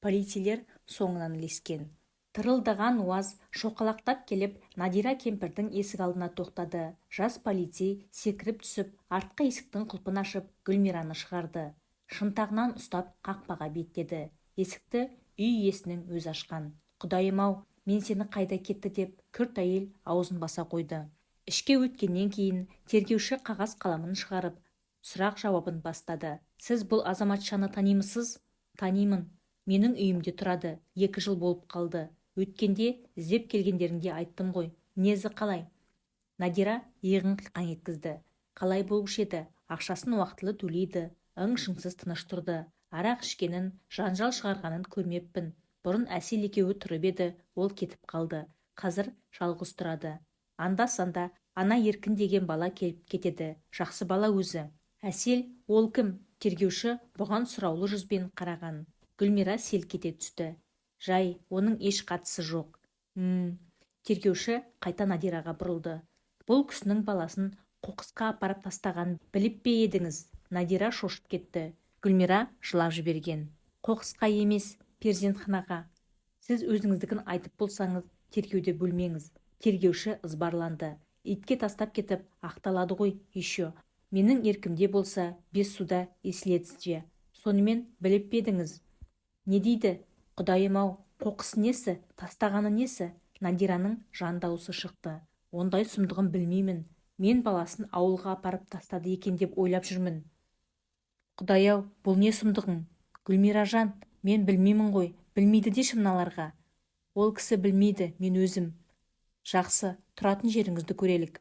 Speaker 1: Полицейлер соңынан ілескен. Тырылдаған уаз шоқалақтап келіп, Надира кемпірдің есік алдына тоқтады. Жас полицей секіріп түсіп, артқы есіктің құлпын ашып, Гүлмираны шығарды. Шынтағынан ұстап қақпаға беттеді. Есікті үй иесінің өзі ашқан. Құдайым-ау, мен сені қайда кетті деп күрт әйел аузын баса қойды. Ішке өткеннен кейін тергеуші қағаз қаламын шығарып, сұрақ жауабын бастады. Сіз бұл азаматшаны танимысыз? Танимын. Менің үйімде тұрады. 2 жыл болып қалды. Өткенде іздеп келгендеріңде айттым ғой. Несі қалай? Надира иығын қиқаң еткізді. Қалай болушы еді? Ақшасын уақытылы төлейді. Ың-шыңсыз тыныш тұрды. Арақ ішкенін, жанжал шығарғанын көрмеппін. Бұрын Әсел екеуі тұрып еді, ол кетіп қалды. Қазір жалғыз тұрады. Анда-санда ана Еркін деген бала келіп кетеді. Жақсы бала өзі. Әсел, ол кім? Тергеуші бұған сұраулы жүзбен қараған. Гүлмира селк ете түсті. Жай, оның еш қатысы жоқ. Тергеуші қайта Надираға бұрылды. Бұл кісінің баласын қоқысқа апарып тастаған біліп пе едіңіз? Надира шошып кетті. Гүлмира жылап жіберген. Қоқысқа емес, перзентханаға. Сіз өзіңіздікін айтып болсаңыз, тергеуде бөлмеңіз. Тергеуші ызбарланды. Итке тастап кетіп, ақталады ғой, еще. Менің еркімде болса, бес суда и следствие. Сонымен біліп бедіңіз. Не дейді? Құдайым-ау, қоқыс несі, тастағаны несі? Надираның жан дауысы шықты. Ондай сұмдығын білмеймін. Мен баласын ауылға апарып тастады екен деп ойлап жүрмін. Құдай-ау, бұл не сұмдығың? Гүлмира жан, мен білмеймін ғой, білмейді деші мыналарға. Ол кісі білмейді, мен өзім. Жақсы, тұратын жеріңізді көрелік.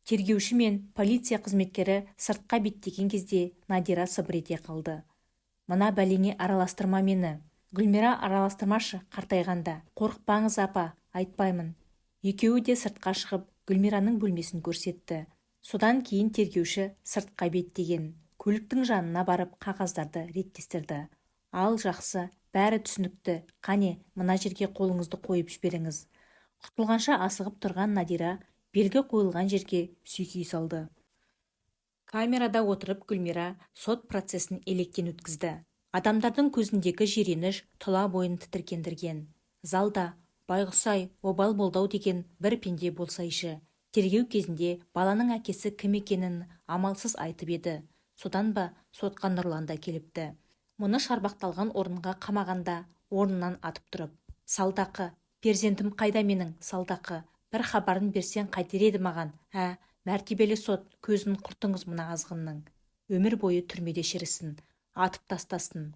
Speaker 1: Тергеуші мен полиция қызметкері сыртқа беттеген кезде Надира сыбыр ете қалды. Мына бәлеңе араластырма мені. Гүлмира араластырмашы, қартайғанда. Қорықпаңыз апа, айтпаймын. Екеуі де сыртқа шығып, Гүлмираның бөлмесін көрсетті. Содан кейін тергеуші сыртқа беттеген. Көліктің жанына барып қағаздарды реттестірді. Ал жақсы, бәрі түсінікті. Қане, мына жерге қолыңызды қойып жіберіңіз. Құтылғанша асығып тұрған Надира белгі қойылған жерге сүйкей салды. Камерада отырып Гүлмира сот процесін електен өткізді. Адамдардың көзіндегі жиреніш тұла бойын тітіркендірген. Залда байғұсай, обал болдау деген бір пенде болсайшы. Тергеу кезінде баланың әкесі кім екенін амалсыз айтып еді. Содан ба сотқа Нұрланда келіпті. Мұны шарбақталған орынға қамағанда орнынан атып тұрып. Салдақы, перзентім қайда менің, салдақы? Бір хабарын берсең қайтер еді маған. Мәртебелі сот, көзін құртыңыз мына азғынның. Өмір бойы түрмеде шірісін, атып тастасын.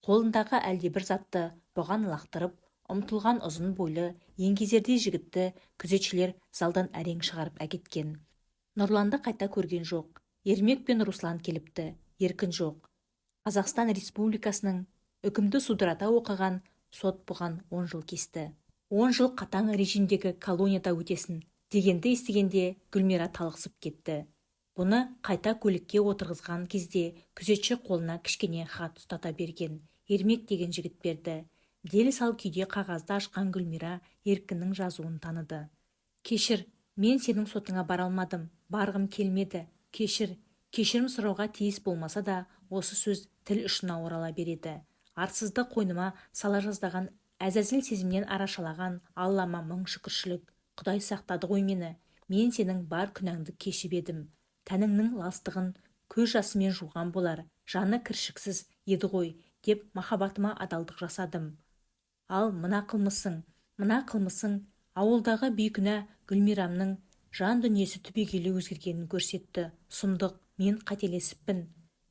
Speaker 1: Қолындағы әлдебір затты бұған лақтырып, ұмтылған ұзын бойлы, еңгезердей жігітті күзетшілер залдан әрең шығарып әкеткен. Нұрланды қайта көрген жоқ. Ермек пен Руслан келіпті, еркін жоқ. Қазақстан Республикасының үкімді судырата оқыған сот бұған 10 жыл кесті. 10 жыл қатаң режимдегі колонияда өтесін дегенді естігенде Гүлмира талықсып кетті. Бұны қайта көлікке отырғызған кезде күзетші қолына кішкене хат ұстата берген. Ермек деген жігіт берді. Дел сал күйде қағазды ашқан Гүлмира еркінің жазуын таныды. Кешір, мен сенің сотыңа бара алмадым, барғым келмеді. Кешірім сұрауға тиіс болмаса да, осы сөз тіл ұшына орала береді. Арсызды қойныма сала жаздаған әзәзіл сезімнен арашалаған Аллама мың шүкіршілік. Құдай сақтады ғой мені. Мен сенің бар күнәңді кешіп едім. Тәніңнің ластығын көз жасымен жуған болар. Жаны кіршіксіз еді ғой, деп махаббатыма адалдық жасадым. Ал мына қылмысың ауылдағы бейкүнә Гүлмирамның жан дүниесі түбегейлі өзгергенін көрсетті. Сұмдық, мен қателесіппін.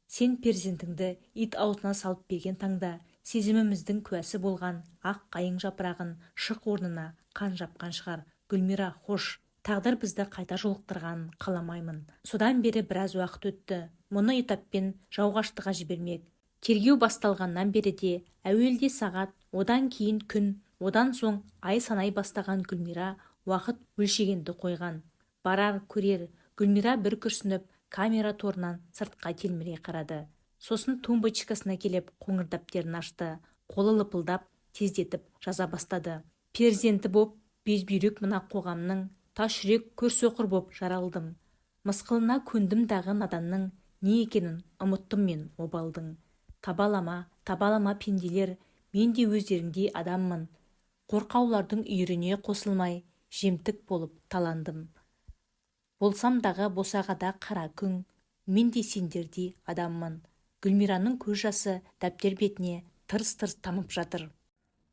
Speaker 1: Сен перзентіңді ит аузына салып берген таңда сезіміміздің куәсі болған ақ қайың жапырағын шық орнына қан жапқан шығар. Гүлмира, хош, тағдыр бізді қайта жолықтырғанын қаламаймын. Содан бері біраз уақыт өтті. Мұны этаппен жауғаштыға жібермек. Тергеу басталғаннан бері де әуелде сағат, одан кейін күн, одан соң ай санай бастаған Гүлмира уақыт өлшегенді қойған. Барар көрер. Гүлмира бір күрсініп камера торынан сыртқа телміре қарады. Сосын тумбочкасына келіп қоңыр дәптерін ашты. Қолы лыпылдап, тездетіп жаза бастады. Перзенті боп, безбүйрек мына қоғамның, тас жүрек көрсоқыр боп жаралдым. Мысқылына көндім дағы наданның, не екенін ұмыттым мен обалдың. Табалама пенделер, мен де өздеріңдей адаммын. Қорқаулардың үйіріне қосылмай, жемтік болып таландым. Болсам дағы босағада қара күң, мен де сендердей адаммын. Гүлмираның көз жасы дәптер бетіне тырс-тырс тамып жатыр.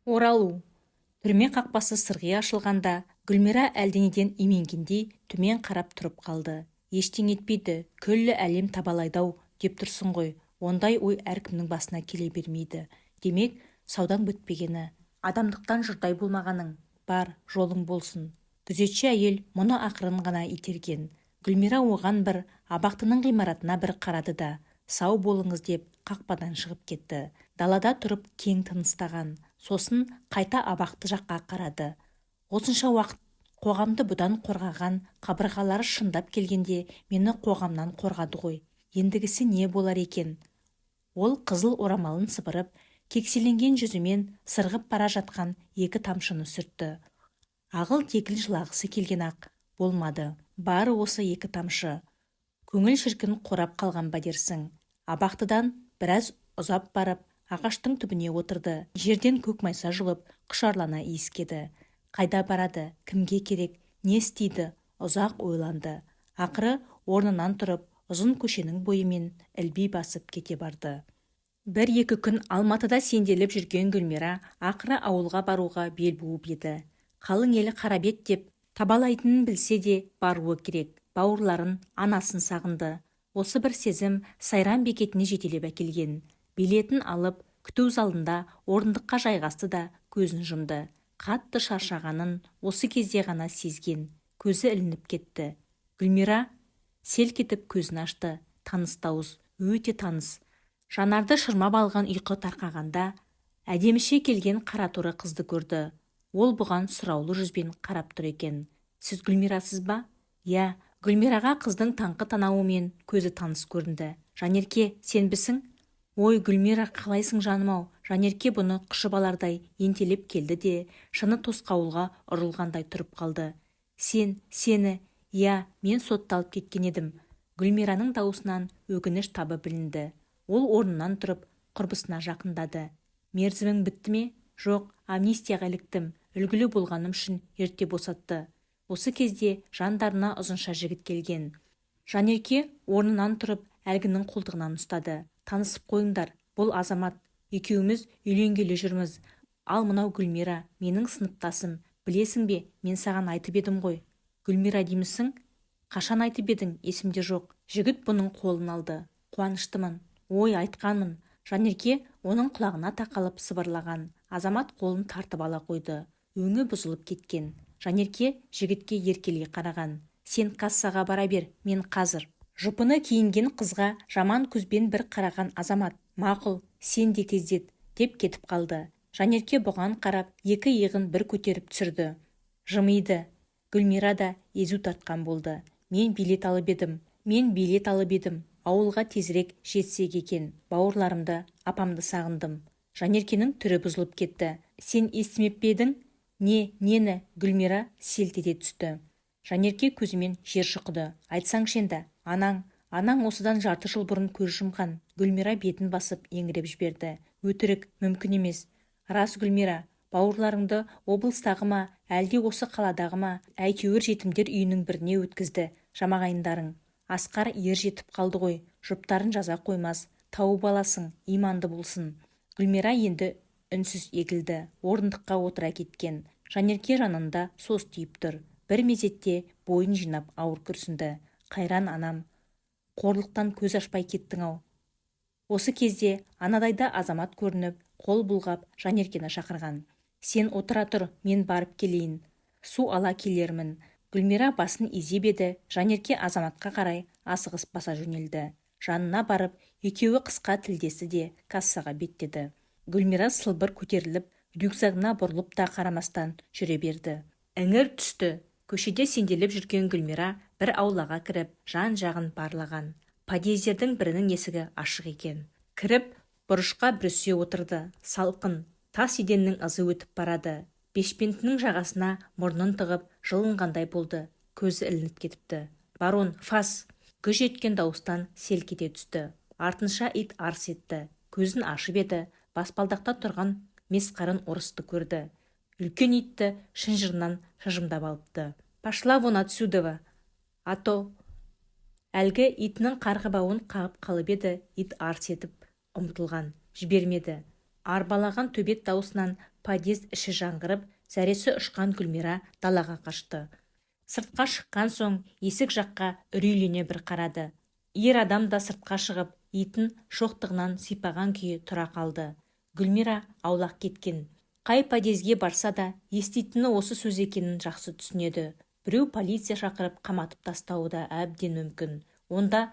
Speaker 1: Оралу. Түрме қақпасы сырғи ашылғанда, Гүлмира әлденеден именгендей төмен қарап тұрып қалды. Ештеңе етпейді, күллі әлем табалайдау деп тұрсың ғой. Ондай ой әркімнің басына келе бермейді. Демек, саудаң бітпегені, адамдықтан жұрдай болмағаның. Бар, жолың болсын. Күзетші әйел мұны ақырын ғана итерген. Гүлмира оған бір абақтының ғимаратына бір қарады да, сау болыңыз деп қақпадан шығып кетті. Далада тұрып кең тыныстаған. Сосын қайта абақты жаққа қарады. Осынша уақыт қоғамды бұдан қорғаған қабырғалары шындап келгенде мені қоғамнан қорғады ғой. Ендігісі не болар екен? Ол қызыл орамалын сыпырып, Кекселенген жүзімен сырғып бара жатқан екі тамшыны сүртті. Ағыл-текіл жылағысы келген ақ болмады. Бары осы екі тамшы. Көңіл шіркін қорап қалған ба дерсің. Абақтыдан біраз ұзап барып, ағаштың түбіне отырды. Жерден көк майса жұлып, құшарлана иіскеді. Қайда барады, кімге керек, не істейді, ұзақ ойланды. Ақыры орнынан тұрып, ұзын көшенің бойымен ілби басып кете барды. Бір-екі күн Алматыда сенделіп жүрген Гүлмира ақыры ауылға баруға бел буып еді. Қалың елі қарабет деп табалайтынын білсе де баруы керек. Бауырларын, анасын сағынды. Осы бір сезім Сайран бекетіне жетелеп әкелген. Билетін алып, күту залында орындыққа жайғасты да көзін жұмды. Қатты шаршағанын осы кезде ғана сезген. Көзі ілініп кетті. Гүлмира селк етіп көзін ашты. Таныс дауыс, өте таныс. Жанарды шырмап алған ұйқы тарқағанда әдеміше келген қараторы қызды көрді. Ол бұған сұраулы жүзбен қарап тұр екен. Сіз Гүлмирасыз ба? Я, Гүлмираға қыздың таңқы танауымен көзі таныс көрінді. Жанерке, сен бісің? Ой, Гүлмира, қалайсың жаным-ау? Жанерке бұны құшып алардай ентелеп келді де, шыны тосқауылға ұрылғандай тұрып қалды. Сені, я, мен сотталып кеткен едім. Гүлмираның дауысынан өкініш табы білінді. Ол орнынан тұрып, құрбысына жақындады. Мерзімің бітті ме? Жоқ, амнистияға іліктім. Үлгілі болғаным үшін ерте босатты. Осы кезде жандарына ұзынша жігіт келген. Жанерке орнынан тұрып, әлгінің қолтығынан ұстады. Танысып қойыңдар, бұл Азамат. Екеуміз үйленгелі жүрміз. Ал мынау Гүлмира, менің сыныптасым. Білесің бе, мен саған айтып едім ғой. Гүлмира деймісің? Қашан айтып едің, есімде жоқ. Жігіт бұның қолын алды. Қуаныштымын. Ой, айтқанмын. Жанерке оның құлағына тақалып сыбырлаған. Азамат қолын тартып ала қойды. Өңі бұзылып кеткен. Жанерке жігітке еркелей қараған. Сен кассаға бара бер, мен қазір. Жұпыны киінген қызға жаман көзбен бір қараған Азамат. Мақұл, сен де тездет, деп кетіп қалды. Жанерке бұған қарап, екі иығын бір көтеріп түсірді. Жымиды. Гүлмира да езу тартқан болды. Мен билет алып едім. Ауылға тезірек жетсек екен. Бауырларымды, апамды сағындым. Жанеркенің түрі бұзылып кетті. Сен естімеп пе едің? Нені? Гүлмира селт ете түсті. Жанерке көзімен жер шұқыды. Айтсаңшы енді, анаң осыдан жарты жыл бұрын көз жұмған. Гүлмира бетін басып еңіреп жіберді. Өтірік, мүмкін емес. Рас Гүлмира, бауырларыңды облыстағы ма, әлде осы қаладағы ма, әйтеуір жетімдер үйінің біріне өткізді жамағайындарың. Асқар ер жетіп қалды ғой, жұптарын жаза қоймас, тауып аласың, иманды болсын. Гүлмира енді үнсіз егілді, орындыққа отыра кеткен. Жанерке жанында состиып тұр. Бір мезетте бойын жинап ауыр күрсінді. Қайран анам, қорлықтан көз ашпай кеттің-ау. Осы кезде анадайда Азамат көрініп, қол бұлғап Жанеркені шақырған. Сен отыра тұр, мен барып келейін. Су ала келермін. Гүлмира басын изеп еді, Жанерке Азаматқа қарай асығыс баса жөнелді. Жанына барып, екеуі қысқа тілдесі де кассаға беттеді. Гүлмира сылбыр көтеріліп, рюкзагына бұрылып та қарамастан жүре берді. Іңір түсті. Көшеде сенделіп жүрген Гүлмира бір аулаға кіріп, жан-жағын барлаған. Подъездердің бірінің есігі ашық екен. Кіріп, бұрышқа бүрісе отырды. Салқын, тас еденнің ызы өтіп барады. Бешпентінің жағасына мұрнын тығып, жылынғандай болды. Көзі ілініп кетіпті. Барон, фас! Гүж еткен дауыстан селк ете түсті. Артынша ит арс етті. Көзін ашып еді, баспалдақта тұрған месқарын орысты көрді. Үлкен итті шынжырынан шыжымдап алыпты. Пошла вон отсюда, а то... Әлгі итінің қарғыбауын қағып қалып еді, ит арс етіп ұмтылған, жібермеді. Арбалаған төбет дауысынан подъезд іші жаңғырып, зәресі ұшқан Гүлмира далаға қашты. Сыртқа шыққан соң есік жаққа үрейлене бір қарады. Ер адам да сыртқа шығып, итін шоқтығынан сипаған күйі тұра қалды. Гүлмира аулақ кеткен. Қай подъезге барса да еститіні осы сөз екенін жақсы түсінеді. Біреу полиция шақырып қаматып тастауы да әбден мүмкін. Онда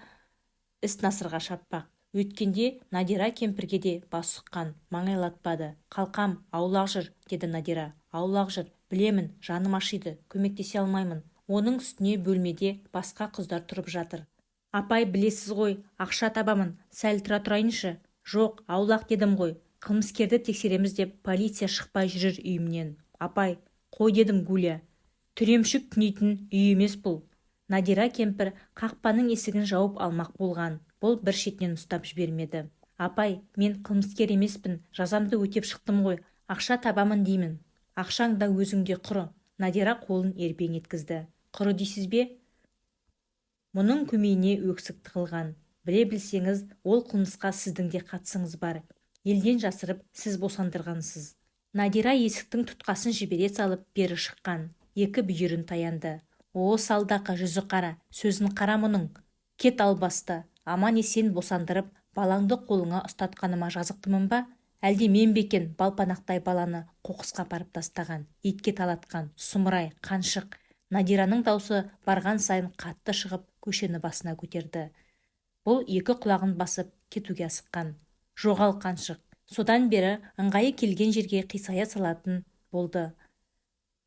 Speaker 1: іс насырға шаппақ. Өткенде Надира кемпірге де бас сұққан, маңайлатпады. Қалқам, аулақ жүр, деді Надира. Аулақ жүр, білемін, жаным ашиды, көмектесе алмаймын. Оның үстіне бөлмеде басқа қыздар тұрып жатыр. Апай, білесіз ғой, ақша табамын, сәл тұра тұрайыншы. Жоқ, аулақ дедім ғой. қылмыскерді тексереміз деп полиция шықпай жүрер үйімнен. Апай, қой дедім Гуля. Түремшік түнейтін үй емес бұл. Надира кемпір қақпаның есігін жауып алмақ болған. Бұл бір шетінен ұстап жібермеді. Апай, мен қылмыскер емеспін, жазамды өтеп шықтым ғой, ақша табамын деймін. Ақшаң да өзіңде құры. Надира қолын ербең еткізді. Құры дейсіз бе? Мұның көмейіне өксік тығылған. Біле білсеңіз, ол қылмысқа сіздің де қатысыңыз бар. Елден жасырып, сіз босандырғансыз. Надира есіктің тұтқасын жібере салып бері шыққан. Екі бүйірін таянды. О, салдақы, жүзі қара, сөзін қара мұның. Кет албасты, аман есен босандырып, балаңды қолыңа ұстатқаныма жазықтымын ба? Әлде мен бекен балпанақтай баланы қоқысқа апарып тастаған, итке талатқан, сұмырай, қаншық. Надираның даусы барған сайын қатты шығып, көшені басына көтерді. Бұл екі құлағын басып кетуге асыққан. Жоғал қаншық. Содан бері ыңғайы келген жерге қисая салатын болды.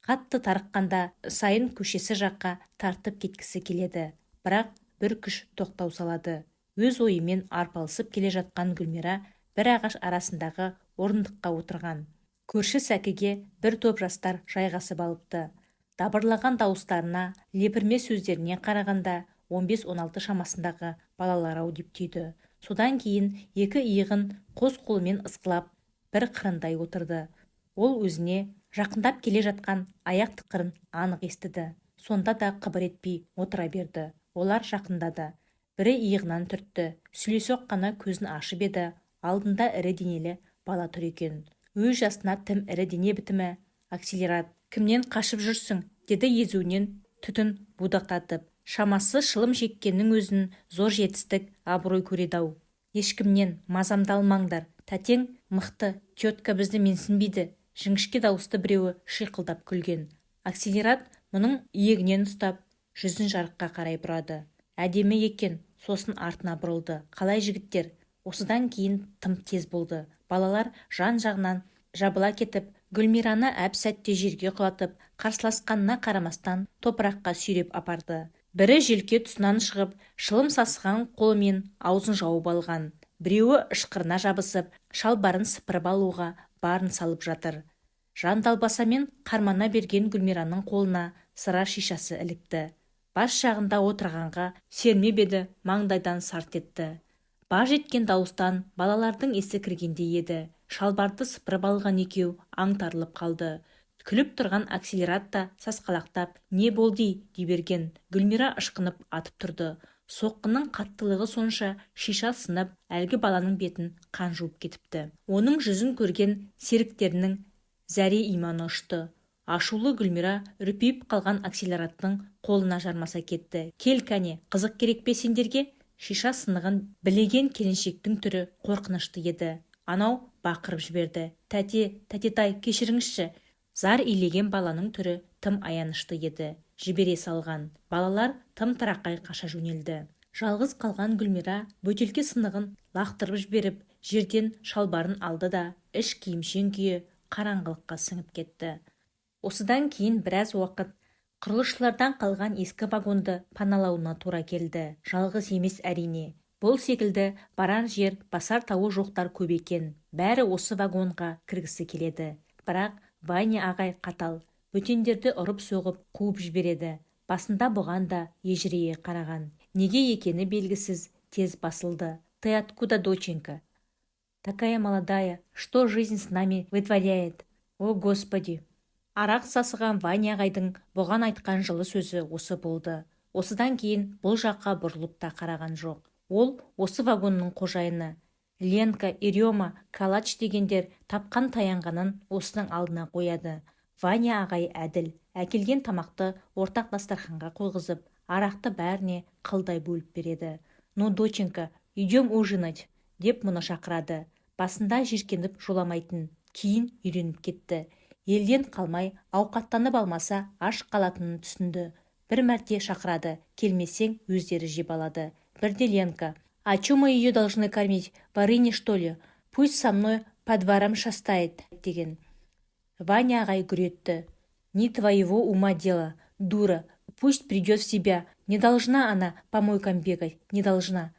Speaker 1: Қатты тарыққанда сайын көшесі жаққа тартып кеткісі келеді. Бірақ бір күш тоқтау салады. Өз ойымен арпалысып келе жатқан Гүлмира бір ағаш арасындағы орындыққа отырған. Көрші сәкіге бір топ жастар жайғасып алыпты. Дабырлаған дауыстарына, лепірме сөздеріне қарағанда 15-16 шамасындағы балалар-ау деп түйді. Содан кейін екі иығын қос қолымен ысқылап бір қырындай отырды. Ол өзіне жақындап келе жатқан аяқ тықырын анық естіді. Сонда да қыбыр етпей отыра берді. Олар жақындады. Бірі иығынан түртті. Сүлесоқ қана көзін ашып еді. Алдында ірі денелі бала тұр екен. Өз жасына тым ірі дене бітімі. Акселерат, кімнен қашып жүрсің? Деді езуінен түтін будақтатып. Шамасы шылым жеккеннің өзін зор жетістік, абырой көреді-ау. Ешкімнен мазамды алмаңдар. Тәтең мықты, тетка бізді менсінбейді. Жіңішке дауысты біреуі шиқылдап күлген. Акселерат мұның иегінен ұстап, жүзін жарыққа қарай бұрады. Әдемі екен, сосын артына бұрылды. Қалай жігіттер? Осыдан кейін тым тез болды. Балалар жан-жағынан жабыла кетіп, Гүлмираны әп-сәтте жерге құлатып, қарсыласқанына қарамастан топыраққа сүйреп апарды. Бірі желке тұсынан шығып, шылым сасыған қолымен аузын жауып алған. Біреуі ышқырына жабысып, шалбарын сыпырып алуға барын салып жатыр. Жандалбасамен қармана берген Гүлмираның қолына сыра шишасы ілікті. Бас жағында отырғанға сермеп еді, маңдайдан сарт етті. Баж еткен дауыстан балалардың есі кіргендей еді. Шалбарды сыпырып алған екеу аңтарылып қалды. Күліп тұрған Акселерат та сасқалақтап, не болды дей берген. Гүлмира ышқынып атып тұрды. Соққының қаттылығы сонша шиша сынып, әлгі баланың бетін қан жуып кетіпті. Оның жүзін көрген серіктерінің зәре иманы ұшты. Ашулы Гүлмира үрпиіп қалған Акселераттың қолына жармаса кетті. Кел кәне, қызық керек пе сендерге? Шиша сынығын білеген келіншектің түрі қорқынышты еді. Анау бақырып жіберді. Тәтетай, кешіріңізші. Зар илеген баланың түрі тым аянышты еді. Жібере салған. Балалар тым тырақай қаша жөнелді. Жалғыз қалған Гүлмира бөтелке сынығын лақтырып жіберіп, жерден шалбарын алды да, іш киімшең күйі қараңғылыққа сіңіп кетті. Осыдан кейін біраз уақыт құрылысшылардан қалған ескі вагонды паналауына тура келді. Жалғыз емес әрине. Бұл секілді барар жер, басар тауы жоқтар көп екен. Бәрі осы вагонға кіргісі келеді. Бірақ Ваня ағай қатал. Бөтендерді ұрып-соғып қуып жібереді. Басында бұған да ежірейе қараған. Неге екені белгісіз тез басылды. Ты откуда, доченька? Такая молодая, что жизнь с нами вытворяет? О, Господи! Арақ сасыған Ваня ағайдың бұған айтқан жылы сөзі осы болды. Осыдан кейін бұл жаққа бұрылып та қараған жоқ. Ол осы вагонның қожайыны. Ленка, Ирема, Калач дегендер тапқан таянғанын осының алдына қояды. Ваня ағай әділ. Әкелген тамақты ортақ дастарханға қойғызып, арақты бәріне қылдай бөліп береді. Ну, доченька, идем ужинать, деп мұны шақырады. Басында жиркеніп жоламайтын, кейін үйреніп кетті. Елден қалмай, ауқаттанып алмаса аш қалатынын түсінді. Бір мәрте шақырады, келмесең өздері жеп алады. Бірде Ленка: «А чё мы ее должны кормить? Барыни, что ли? Пусть со мной по дворам шастает», деген. Ваня ағай гүретті. «Не твоего ума дело, дура. Пусть придет в себя. Не должна она по мойкам бегать, не должна».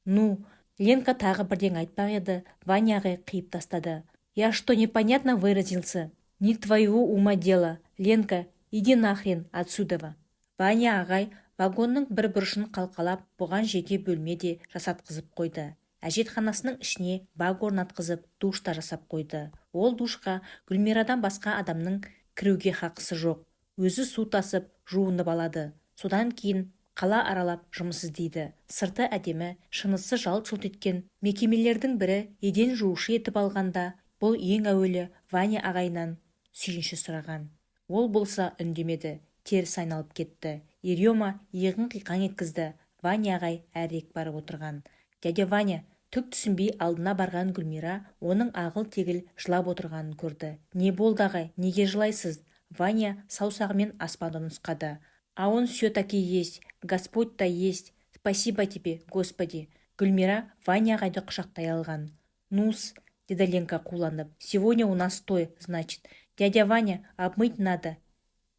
Speaker 1: «Ну, Ленка тағы бірден айтпақ еді, Ваня ағай қиып тастады. «Я что, непонятно выразился? Не твоего ума дело. Ленка, иди нахрен отсюда!» Ваня ағай вагонның бір бұрышын қалқалап, бұған жеке бөлмеде жасатқызып қойды. Әжетханасының ішіне баг орнатқызып, душта жасап қойды. Ол душқа Гүлмирадан басқа адамның кіруге хақысы жоқ. Өзі су тасып, жуынып алады. Содан кейін қала аралап жұмыс іздейді. Сырты әдемі, шынысы жалт-жұлт еткен мекемелердің бірі еден жуушы етіп алғанда, бұл ең әуелі Ваня ағайынан сүйінші сұраған. Ол болса үндемеді, теріс айналып кетті. Ерема иығын қиқаң еткізді. Ваня ағай әрірек барып отырған. Дядя Ваня түк түсінбей алдына барған Гүлмира оның ағыл-тегіл жылап отырғанын көрді. «Не болды ағай, неге жылайсыз?» Ваня саусағымен аспанды нұсқады. «А он все-таки есть, Господь-то есть, спасибо тебе, Господи!» Гүлмира Ваня ағайды құшақтай алған. «Ну-с», деді Ленка қуланып, «сегодня у нас той, значит. Дядя Ваня, обмыть надо.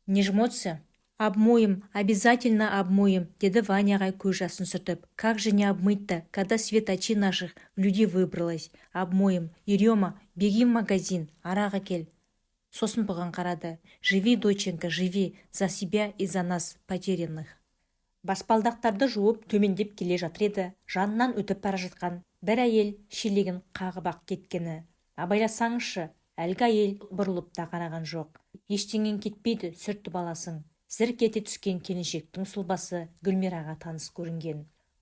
Speaker 1: Не жмется?» «Обмоем, обязательно обмоем», деді Ваня ағай көз жасын сүртіп. «Как же не обмыть-то, когда светочи наших людей выбралось? Обмоем. Ерема, беги в магазин, арақ әкел». Сосын бұған қарады. «Живи, доченька, живи, за себя и за нас, потерянных». Баспалдақтарды жуып төмендеп келе жатыр еді, жанынан өтіп бара жатқан бір әйел шелегін қағып ақ кеткені. «Абайласаңызшы», әлгі әйел бұрылып та қараған жоқ. «Ештеңен кетпейді, сүртіп аласың». Зір кете түскен келіншектің сұлбасы Гүлмираға таныс көрінген.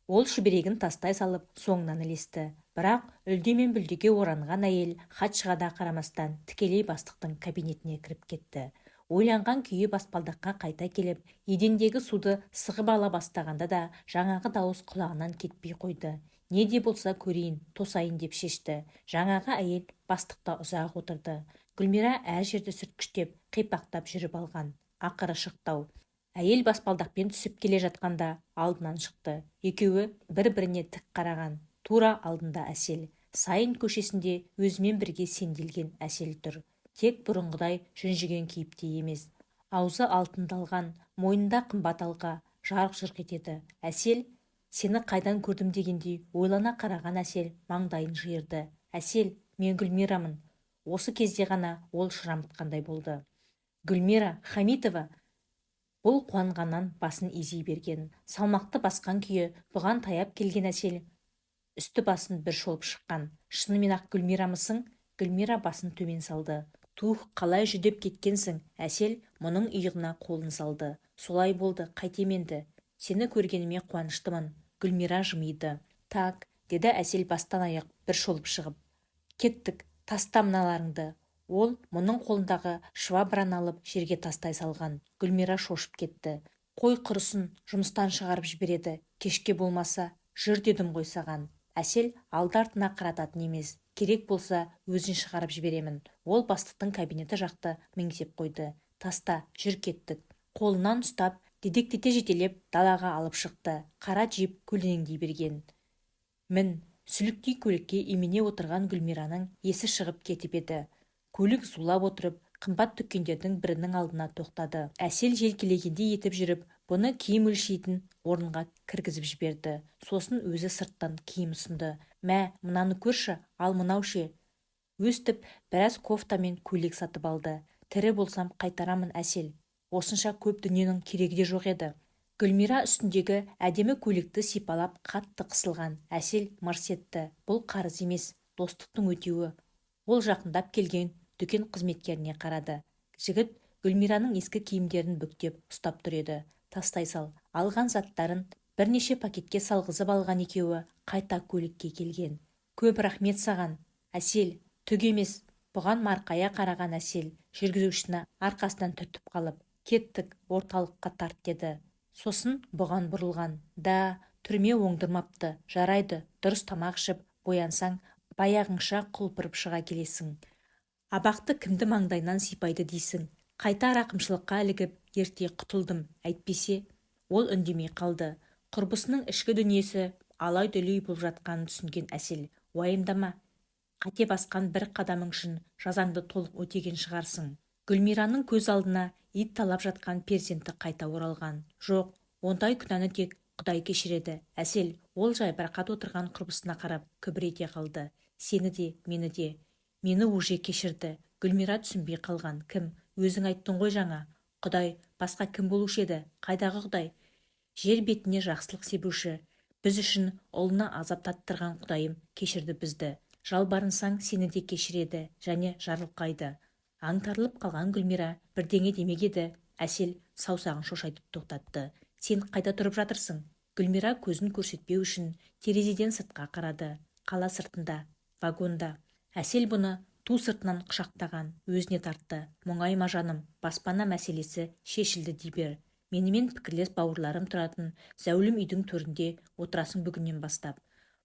Speaker 1: Ол шүберегін тастай салып соңынан ілесті. Бірақ үлдемен бүлдеге оранған әйел хатшыға да қарамастан тікелей бастықтың кабинетіне кіріп кетті. Ойланған күйі баспалдаққа қайта келіп, едендегі суды сығып ала бастағанда да жаңағы дауыс құлағынан кетпей қойды. Не де болса көрейін, тосайын деп шешті. Жаңағы әйел бастықта ұзақ отырды. Гүлмира әр жерді сүрткіштеп, қипақтап жүріп алған. Ақыры шықтау. Әйел баспалдақпен түсіп келе жатқанда алдынан шықты. Екеуі бір-біріне тік қараған. Тура алдында Әсел. Сайын көшесінде өзімен бірге сенделген Әсел тұр. Тек бұрынғыдай жүнжіген кейіпте емес. Аузы алтындалған, мойнында қымбат алқа, жарқ-жұрқ етеді. Әсел, «Сені қайдан көрдім» дегендей ойлана қараған Әсел маңдайын жиырды. «Әсел, мен Гүлмирамын». Осы кезде ғана ол шырамытқандай болды. Гүлмира Хамитова. Бұл қуанғаннан басын изей берген. Салмақты басқан күйі бұған таяп келген Әсел үсті басын бір шолып шыққан. «Шынымен ақ Гүлмирамысың?» Гүлмира басын төмен салды. «Тух, қалай жүдеп кеткенсің?» Әсел мұның иығына қолын салды. «Солай болды, қайтеменді. Сені көргеніме қуаныштымын». Гүлмира жымиды. «Так», деді Әсел бастан аяқ бір шолып шығып. «Кеттік, таста мыналарыңды». Ол мұның қолындағы швабраны алып жерге тастай салған. Гүлмира шошып кетті. «Қой құрысын, жұмыстан шығарып жібереді. Кешке болмаса, жүр дедім ғой саған». Әсел алды-артына қарататын емес. Керек болса, өзін шығарып жіберемін. Ол бастықтың кабинеті жақты меңзеп қойды. «Таста, жүр кеттік». Қолынан ұстап, дедектете жетелеп далаға алып шықты. Қара джип көлденеңдей берген. «Мін». Сүліктей көлікке имене отырған Гүлмираның есі шығып кетіп еді. Көлік зулап отырып, қымбат дүкендердің бірінің алдына тоқтады. Әсел желкелегендей етіп жүріп, бұны киім өлшейтін орынға кіргізіп жіберді. Сосын өзі сырттан киім ұсынды. «Мә, мынаны көрші, ал мынау ше». Өстіп, біраз кофта мен көйлек сатып алды. «Тірі болсам қайтарамын, Әсел. Осынша көп дүниенің керегі де жоқ еді». Гүлмира үстіндегі әдемі көйлекті сипалап қатты қысылған. Әсел мырс етті. Бұл қарыз емес, достықтың өтеуі. Ол жақындап келген дүкен қызметкеріне қарады. Жігіт Гүлмираның ескі киімдерін бүктеп ұстап тұр еді. «Тастай сал». Алған заттарын бірнеше пакетке салғызып алған екеуі қайта көлікке келген. «Көп рахмет саған, Әсел». «Түк емес». Бұған марқая қараған Әсел жүргізушіні арқасынан түртіп қалып, «Кеттік, орталыққа тарт» деді. Сосын бұған бұрылған. «Да, түрме оңдырмапты. Жарайды, дұрыс тамақ ішіп, боянсаң, баяғыңша құлпырып шыға келесің. Абақты кімді маңдайынан сипайды дейсің. Қайта рақымшылыққа ілігіп, ерте құтылдым, әйтпесе». Ол үндемей қалды. Құрбысының ішкі дүниесі алай-дүлей болып жатқанын түсінген Әсел. «Уайымдама. Қате басқан бір қадамың үшін жазаңды толық өтеген шығарсың». Гүлмираның көз алдына ит талап жатқан перзенті қайта оралған. Жоқ, ондай күнәні тек Құдай кешіреді. Әсел ол жайбарақат отырған құрбысына қарап күбір ете қалды. Сені де, мені де. Мені уже кешірді. Гүлмира түсінбей қалған. Кім? Өзің айттың ғой жаңа. Құдай, басқа кім болушы еді? Қайдағы Құдай? Жер бетіне жақсылық себуші, біз үшін ұлына азап таттырған Құдайым кешірді бізді. Жалбарынсаң сені де кешіреді және жарылқайды. Аңтарылып қалған Гүлмира бірдеңе демек еді. Әсел саусағын шошайтып тоқтатты. Сен қайда тұрып жатырсың? Гүлмира көзін көрсетпеу үшін терезеден сыртқа қарады. Қала сыртында, вагонда. Әсел бұны ту сыртынан құшақтаған, өзіне тартты. Мұңайма жаным, баспана мәселесі шешілді дей бер. Менімен пікірлес бауырларым тұратын зәулім үйдің төрінде отырасың бүгіннен бастап.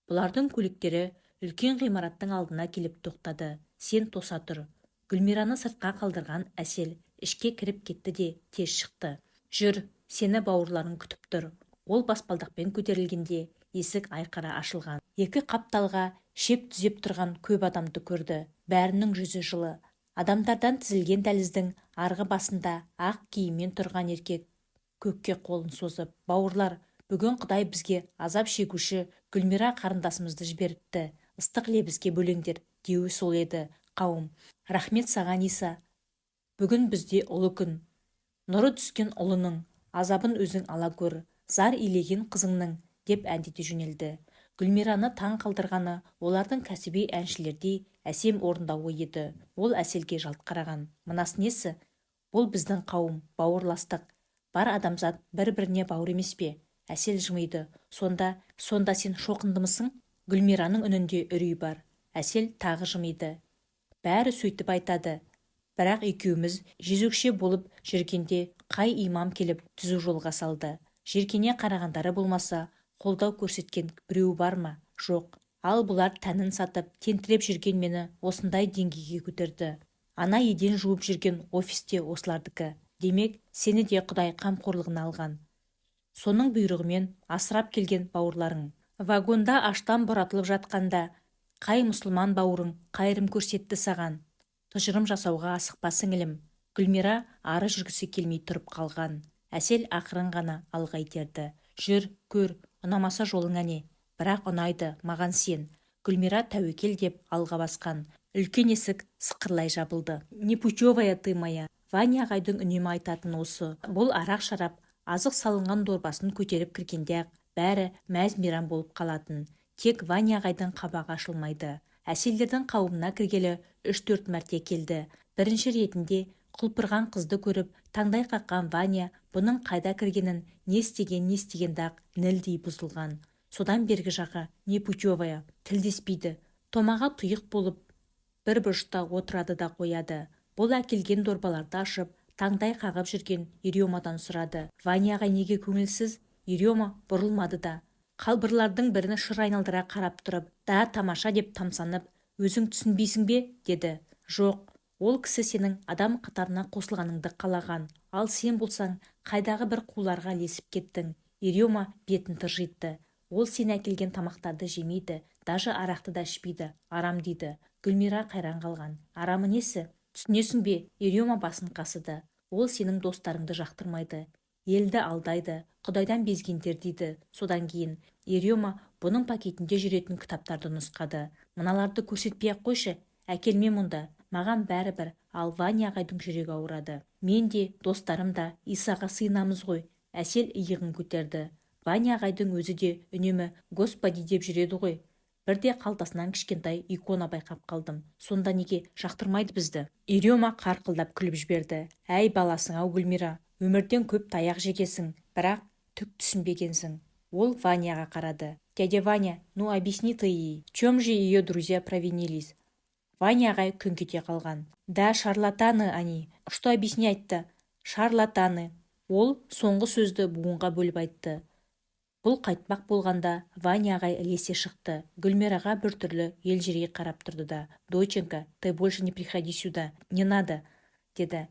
Speaker 1: Бұлардың көліктері үлкен ғимараттың алдына келіп тоқтады. Сен тоса тұр. Гүлмираны сыртқа қалдырған Әсел ішке кіріп кетті де тез шықты. Жүр, сені бауырларың күтіп тұр. Ол баспалдақпен көтерілгенде есік айқара ашылған. Екі қапталға шеп түзеп тұрған көп адамды көрді. Бәрінің жүзі жылы. Адамдардан тізілген дәліздің арғы басында ақ киіммен тұрған еркек көкке қолын созып, бауырлар, бүгін Құдай бізге азап шегуші Гүлмира қарындасымызды жіберіпті. Ыстық лебізге бөлеңдер, деуі сол еді. Қауым, рахмет саған Иса. Бүгін бізде ұлы күн. Нұры түскен ұлының, азабын өзің ала көр, зар илеген қызыңның, деп әндете жөнелді. Гүлмираны таң қалдырғаны олардың кәсіби әншілердей әсем орындауы еді. Ол Әселге жалт қараған. Мынасы несі? Бұл біздің қауым, бауырластық. Бар адамзат бір-біріне бауыр емес пе? Әсел жымиды. Сонда сен шоқындымысың? Гүлмираның үнінде үрей бар. Әсел тағы жымиды. Бәрі сөйтіп айтады. Бірақ екеуміз жезөкше болып жүргенде қай имам келіп түзу жолға салды. Жеркене қарағандары болмаса, қолдау көрсеткен біреу бар ма? Жоқ. Ал бұлар тәнін сатып, тентіреп жүрген мені осындай деңгейге көтерді. Ана еден жуып жүрген офисте осылардікі. Демек, сені де Құдай қамқорлығына алған. Соның бұйрығымен асырап келген бауырларың. Вагонда аштан бұратылып жатқанда, қай мұсылман бауырың қайырым көрсетті саған? Тұжырым жасауға асықпа сіңілім. Гүлмира ары жүргісі келмей тұрып қалған. Әсел ақырын ғана алға итерді. Жүр, көр, ұнамаса жолыңа не? Бірақ ұнайды, маған сен. Гүлмира тәуекел деп алға басқан. Үлкен есік сықырлай жабылды. Непутевая ты моя. Ваня ағайдың үнемі айтатын осы. Бұл арақ шарап, азық салынған дорбасын көтеріп кіргенде бәрі мәз-мейрам болып қалатын. Тек Ваня ағайдың қабағы ашылмайды. Әселдердің қауымына кіргелі 3-4 мәрте келді. Бірінші ретінде құлпырған қызды көріп, таңдай қаққан Ваня бұның қайда кіргенін, не істеген-ақ нілдей бұзылған. Содан бергі жағы непутевая, тілдеспейді. Томаға тұйық болып, бір бұрышта отырады да қояды. Бұл әкелген дорбаларды ашып, таңдай қағып жүрген Иремадан сұрады. Ваняға неге көңілсіз? Ирема бұрылмады да. Қалбырлардың біріні шыр айналдыра қарап тұрып, да тамаша деп тамсанып, өзің түсінбейсің бе? Деді. Жоқ, ол кісі сенің адам қатарына қосылғаныңды қалаған. Ал сен болсаң, қайдағы бір қуларға ілесіп кеттің. Ирема бетін тыржитты. Ол сен әкелген тамақтарды жемейді, даже арақты да ішпейді, арам дейді. Гүлмира қайран қалған. Арамы несі? Түсінесің бе? Ирема басын қасыды. Ол сенің достарыңды жақтырмайды. Елді алдайды, Құдайдан безгендер дейді. Содан кейін Ирема бұның пакетінде жүретін кітаптарды нұсқады. Мыналарды көрсетпей-ақ қойшы, әкелме мұнда. Маған бәрібір, ал Ваня ағайдың жүрегі ауырады. Мен де, достарым да Исаға сыйынамыз ғой. Әсел иығын көтерді. Ваня ағайдың өзі де үнемі Господи деп жүреді ғой. Бірде қалтасынан кішкентай икона байқап қалдым. Сонда неге жақтырмайды бізді? Ирема қарқылдап күліп жіберді. Әй баласың-ау Гүлмира, өмірден көп таяқ жегесің, бірақ түк түсінбегенсің. Ол Ваняға қарады. Дядя Ваня, ну объясни ты ей, в чем же ее друзья провинились? Ваня ағай күңкете қалған. Да, шарлатаны они. Что объяснять-то? Шарлатаны. Ол соңғы сөзді буынға бөліп айтты. Бұл қайтпақ болғанда Ваня ағай ілесе шықты. Гүлмираға біртүрлі елжірей қарап тұрды да. Доченька, ты больше не приходи сюда. Не надо, деді.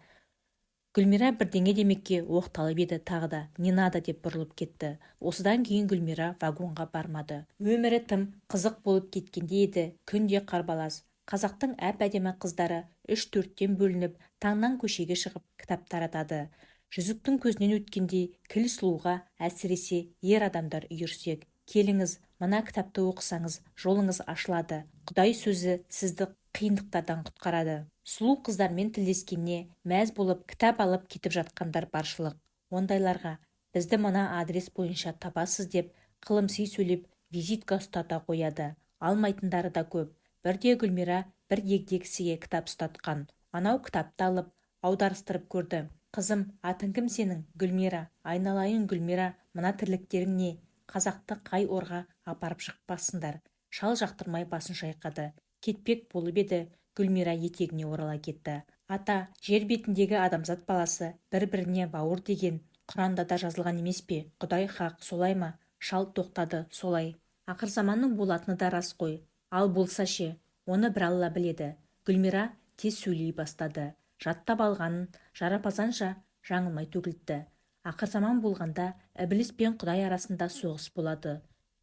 Speaker 1: Гүлмира бірдеңе демекке оқталып еді тағы да. Не надо деп бұрылып кетті. Осыдан кейін Гүлмира вагонға бармады. Өмірі тым қызық болып кеткенде еді. Күнде қарбалас. Қазақтың әп-әдемі қыздары 3-4-тен бөлініп, таңнан көшеге шығып кітап таратады. Жүзіктің көзінен өткендей кіл сұлуға әсіресе ер адамдар үйірсек. Келіңіз, мына кітапты оқысаңыз, жолыңыз ашылады. Құдай сөзі сізді қиындықтардан құтқарады. Сұлу қыздармен тілдескенне мәз болып кітап алып кетіп жатқандар баршылық. Ондайларға бізді мына адрес бойынша табасыз деп қылымсый сөйлеп визитка ұстата қояды. Алмайтындары да көп. Бірде Гүлмира бір егде кісіге кітап ұстатқан. Анау кітапты алып аударыстырып көрді. Қызым, атың кім сенің? Гүлмира. Айналайын Гүлмира, мына тірліктерің не? Қазақты қай орға апарып шықпасындар. Шал жақтырмай басын шайқады. Кетпек болып еді, Гүлмира етегіне орала кетті. Ата, жер бетіндегі адамзат баласы бір-біріне бауыр деген Құранда да жазылған емес пе? Құдай хақ, солай ма? Шал тоқтады, солай. Ақырзаманның болатыны да рас қой. Ал болса ше, оны бір Алла біледі. Гүлмира тез сөйлей бастады. Жаттап алғанын жарапазанша жаңылмай төгілтті. Ақырзаман болғанда ібіліс пен Құдай арасында соғыс болады.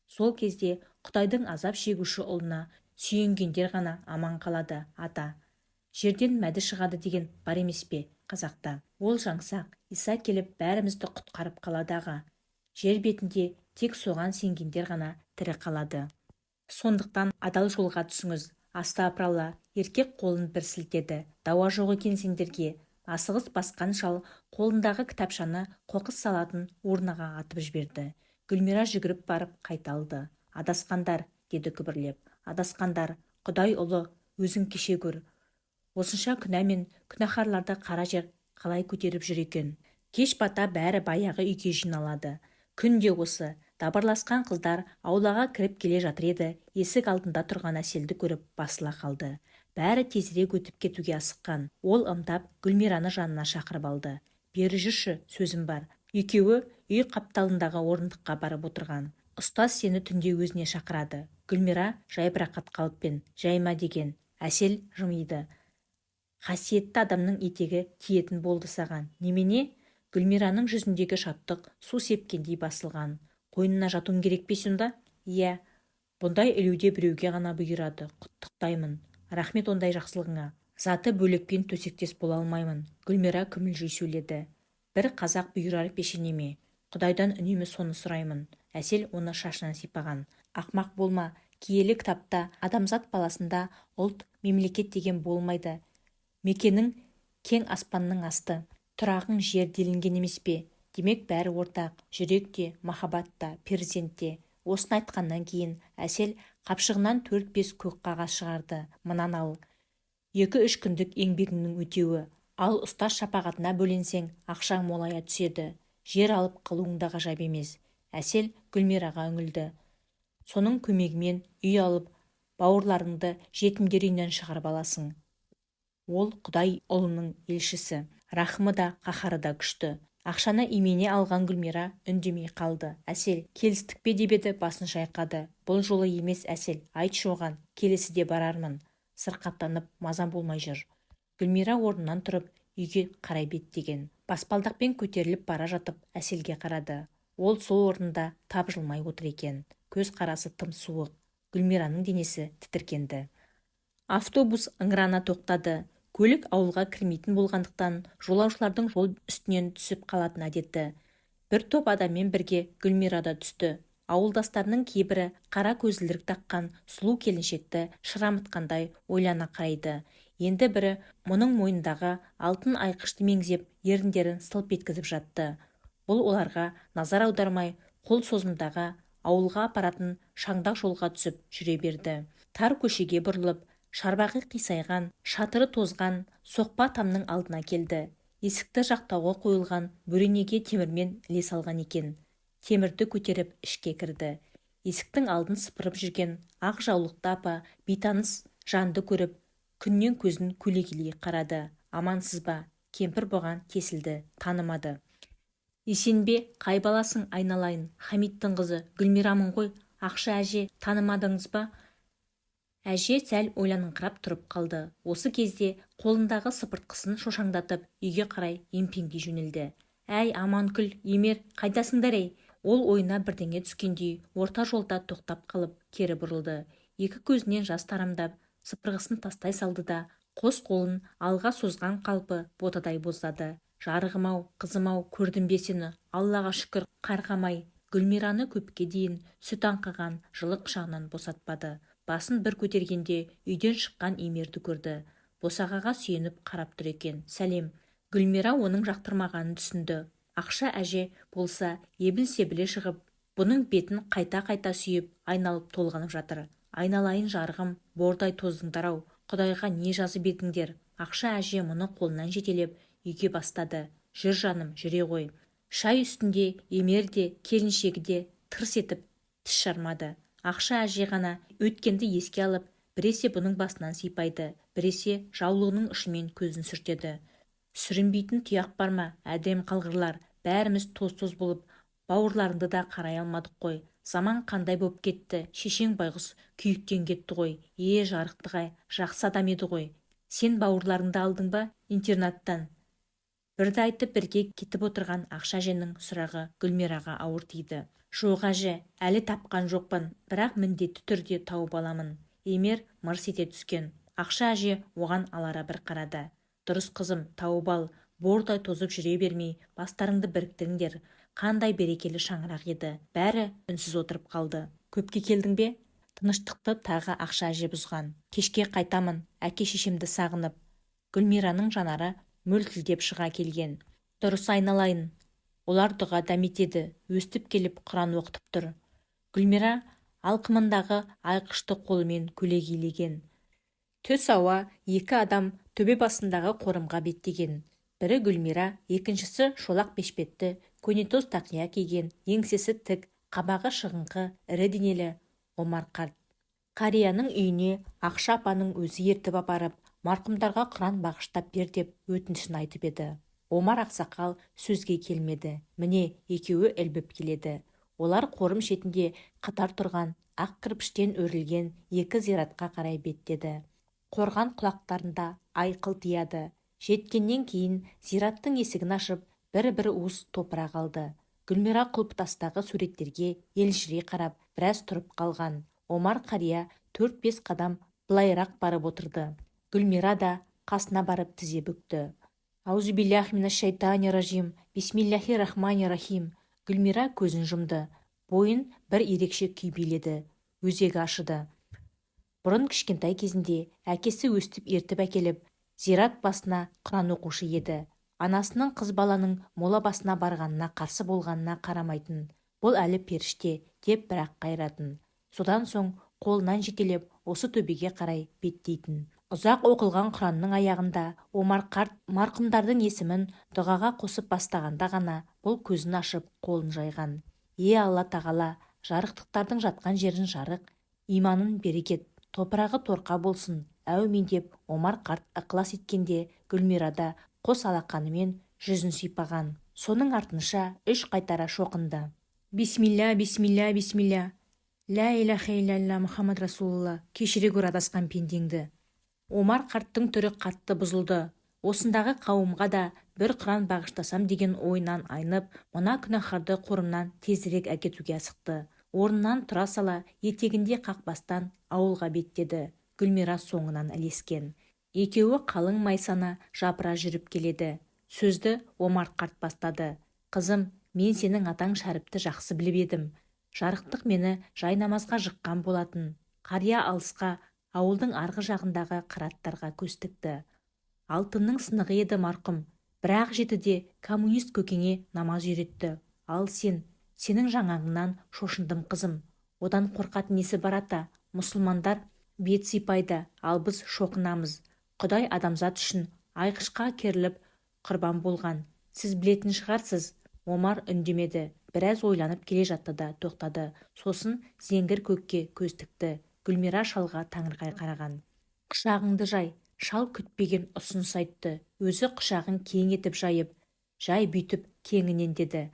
Speaker 1: Сол кезде Құдайдың азап шегуші ұлына сүйенгендер ғана аман қалады, ата. Жерден мәді шығады деген бар емес пе қазақта? Ол жаңсақ, Иса келіп бәрімізді құтқарып қалады аға. Жер бетінде тек соған сенгендер ғана тірі қалады. Сондықтан адал жолға түсіңіз. Астапыралла, еркек қолын бір сілтеді. Дауа жоқ екен сендерге. Асығыс басқан шал қолындағы кітапшаны қоқыс салатын урнаға атып жіберді. Гүлмира жүгіріп барып қайталды. Адасқандар, деді күбірлеп. Адасқандар, Құдай ұлы, өзің кеше көр. Осынша күнә мен күнәһарларды қара жер қалай көтеріп жүр екен. Кеш бата бәрі баяғы үйге жиналады. Күнде осы. Дабырласқан қыздар аулаға кіріп келе жатыр еді, есік алдында тұрған Әселді көріп басыла қалды. Бәрі тезірек өтіп кетуге асыққан. Ол ымдап Гүлмираны жанына шақырып алды. Бері жүрші, сөзім бар. Екеуі үй қапталындағы орындыққа барып отырған. Ұстаз сені түнде өзіне шақырады. Гүлмира жайбарақат қалыппен, жайма деген. Әсел жымиды. Қасиетті адамның етегі тиетін болды саған. Немене? Гүлмираның жүзіндегі шаттық су сепкендей басылған. Қойнына жатуым керек пе сонда? Иә, бұндай ілуде біреуге ғана бұйырады. Құттықтаймын. Рахмет ондай жақсылығыңа. Заты бөлекпен төсектес бола алмаймын. Гүлмира күмілжи сөйледі. Бір қазақ бұйырар пешенеме. Құдайдан үнемі соны сұраймын. Әсел оны шашынан сипаған. Ақмақ болма. Киелі кітапта адамзат баласында ұлт, мемлекет деген болмайды. Мекенің кең аспанның асты. Тұрағың жер делінген емес пе? Демек бәрі ортақ, жүрек те, махаббат та, перзент те. Осыны айтқаннан кейін Әсел қапшығынан 4-5 көк қағаз шығарды. Мынаны ал. 2-3 күндік еңбегіңнің өтеуі. Ал ұстаз шапағатына бөленсең, ақшаң молая түседі. Жер алып қалуың да ғажап емес. Әсел Гүлмираға үңілді. Соның көмегімен үй алып, бауырларыңды жетімдер үйінен шығарып аласың. Ол Құдай ұлының елшісі. Рахымы да, қаһары да күшті. Ақшаны имене алған Гүлмира үндемей қалды. Әсел, келістік пе деп еді, басын шайқады. Бұл жолы емес Әсел, айтшы оған, келесіде барармын. Сырқаттанып, мазам болмай жүр. Гүлмира орнынан тұрып, үйге қарай беттеген. Баспалдақпен көтеріліп бара жатып, Әселге қарады. Ол сол орнында тапжылмай отыр екен. Көз қарасы тым суық. Гүлмираның денесі тітіркенді. Автобус ыңырана тоқтады. Көлік ауылға кірмейтін болғандықтан жолаушылардың жол үстінен түсіп қалатын әдеті. Бір топ адаммен бірге Гүлмира да түсті. Ауылдастарының кейбірі қара көзілдірік таққан сұлу келіншекті шырамытқандай ойлана қарайды. Енді бірі мұның мойнындағы алтын айқышты меңзеп еріндерін сылп еткізіп жатты. Бұл оларға назар аудармай қол созымдағы ауылға апаратын шаңдақ жолға түсіп жүре берді. Тар көшеге бұрылып, шарбағы қисайған, шатыры тозған соқпа тамның алдына келді. Есікті жақтауға қойылған бөренеге темірмен іле салған екен. Темірді көтеріп ішке кірді. Есіктің алдын сыпырып жүрген ақ жаулықты апа бейтаныс жанды көріп, күннен көзін көлегейлей қарады. Амансыз ба? Кемпір бұған тесілді, танымады. Есенбе, қай баласың айналайын? Хамиттің қызы, Гүлмирамын ғой. Ақша әже, танымадыңыз ба? Әже сәл ойланыңқырап тұрып қалды. Осы кезде қолындағы сыпыртқысын шошаңдатып үйге қарай емпеңге жөнелді. Әй, Аманкүл, Емер, қайдасыңдар ей? Ол ойына бірдеңе түскендей орта жолда тоқтап қалып кері бұрылды. Екі көзінен жас тарамдап, сыпырғысын тастай салды да, қос қолын алға созған қалпы ботадай боздады. жарығым-ау, қызым-ау, көрдім бе сені, Аллаға шүкір, қарғамай. Гүлмираны көпке дейін сүт аңқыған жылы құшағынан босатпады. Басын бір көтергенде үйден шыққан Эмирді көрді. Босағаға сүйеніп қарап тұр екен. Сәлем. Гүлмира оның жақтырмағанын түсінді. Ақша әже болса ебіл-себіле шығып, бұның бетін қайта-қайта сүйіп, айналып толғанып жатыр. Айналайын жарығым, бордай тоздыңдар-ау, Құдайға не жазып едіңдер? Ақша әже мұны қолынан жетелеп үйге бастады. Жүр жаным, жүре ғой. Шай үстінде Эмир де, келіншегі де тырс етіп тіс жармады. Ақша әже ғана өткенді еске алып, біресе бұның басынан сипайды, біресе жаулығының ұшымен көзін сүртеді. Сүрінбейтін тұяқ бар ма, әдем қалғырлар, бәріміз тоз-тоз болып, бауырларыңды да қарай алмадық қой. Заман қандай боп кетті, шешең байғұс күйіктен кетті ғой. Жарықтығай, жақсы адам еді ғой. Сен бауырларыңды алдың ба интернаттан? Бірді айтып бірге кетіп отырған Ақша әженің сұрағы Гүлмираға ауыр тиді. Жоқ әже, әлі тапқан жоқпын, бірақ міндетті түрде тауып аламын. Эмир мырс ете түскен. Ақша әже оған алара бір қарады. Дұрыс қызым, тауып ал, бордай тозып жүре бермей, бастарыңды біріктіріңдер. Қандай берекелі шаңырақ еді. Бәрі үнсіз отырып қалды. Көпке келдің бе? Тыныштықты тағы Ақша әже бұзған. Кешке қайтамын, әке шешемді сағынып. Гүлмираның жанары мөлтілдеп шыға келген. Дұрыс айналайын. Олар дұға дәметеді, өстіп келіп Құран оқытып тұр. Гүлмира алқымындағы айқышты қолымен көлегейлеген. Түс ауа екі адам төбе басындағы қорымға беттеген. Бірі Гүлмира, екіншісі шолақ бешпетті, көнетоз тақия киген, еңсесі тік, қабағы шығыңқы, ірі денелі Омар қарт. Қарияның үйіне Ақша апаның өзі ертіп апарып, марқұмдарға Құран бағыштап бер деп өтінішін айтып еді. Омар ақсақал сөзге келмеді. Міне екеуі ілбіп келеді. Олар қорым шетінде қатар тұрған ақ кірпіштен өрілген екі зиратқа қарай беттеді. Қорған құлақтарында ай қылтияды. Жеткеннен кейін зираттың есігін ашып, бір-бір уыс топырақ алды. Гүлмира құлпытастағы суреттерге елжірей қарап, біраз тұрып қалған. Омар қария 4-5 қадам былайырақ барып отырды. Гүлмира да қасына барып тізе бүкті. Аузубилляхи минаш-шайтани-ражим, бисмиллахи-рахмани-рахим. Гүлмира көзін жұмды. Бойын бір ерекше күй биледі. Өзегі ашыды. Бұрын кішкентай кезінде әкесі өстіп ертіп әкеліп, зират басына Құран оқушы еді. Анасының қыз баланың мола басына барғанына қарсы болғанына қарамайтын. Бұл әлі періште деп бірақ қайратын. Содан соң қолынан жетелеп осы төбеге қарай беттейтін. Ұзақ оқылған Құранның аяғында Омар қарт марқұмдардың есімін дұғаға қосып бастағанда ғана бұл көзін ашып қолын жайған. Алла тағала, жарықтықтардың жатқан жерін жарық, иманын берекет, топырағы торқа болсын, әумин деп Омар қарт ықылас еткенде Гүлмирада қос алақанымен жүзін сипаған. Соның артынша 3 қайтара шоқынды. Бисмилля, бисмилля, бисмилля. Ля илаха илlallah Мұхаммад Расулалла. Кешіре гөр адасқан пендеңді. Омар қарттың түрі қатты бұзылды. Осындағы қауымға да бір Құран бағыштасам деген ойынан айнып, мына күнәһарды қорымнан тезірек әкетуге асықты. Орнынан тұра сала, етегінде қақбастан ауылға беттеді. Гүлмира соңынан ілескен. Екеуі қалың майсана жапыра жүріп келеді. Сөзді Омар қарт бастады. Қызым, мен сенің атаң Шәріпті жақсы біліп едім. Жарықтық мені жай намазға жыққан болатын. Қария алысқа, ауылдың арғы жағындағы қыраттарға көз тікті. Алтынның сынығы еді марқұм. Бірақ жетіде коммунист көкеңе намаз үйретті. Ал сенің жаңағыңнан шошындым қызым. Одан қорқатын несі бар ата? Мұсылмандар бет сипайды, ал біз шоқынамыз. Құдай адамзат үшін айқышқа керіліп құрбан болған. Сіз білетін шығарсыз. Омар үндемеді. Біраз ойланып келе жатты да тоқтады. Сосын зеңгір көкке көз тікті. Гүлмира шалға таңырқай қараған. Құшағыңды жай. Шал күтпеген ұсыныс айтты. Өзі құшағын кең етіп жайып, жай бүйтіп кеңінен деді.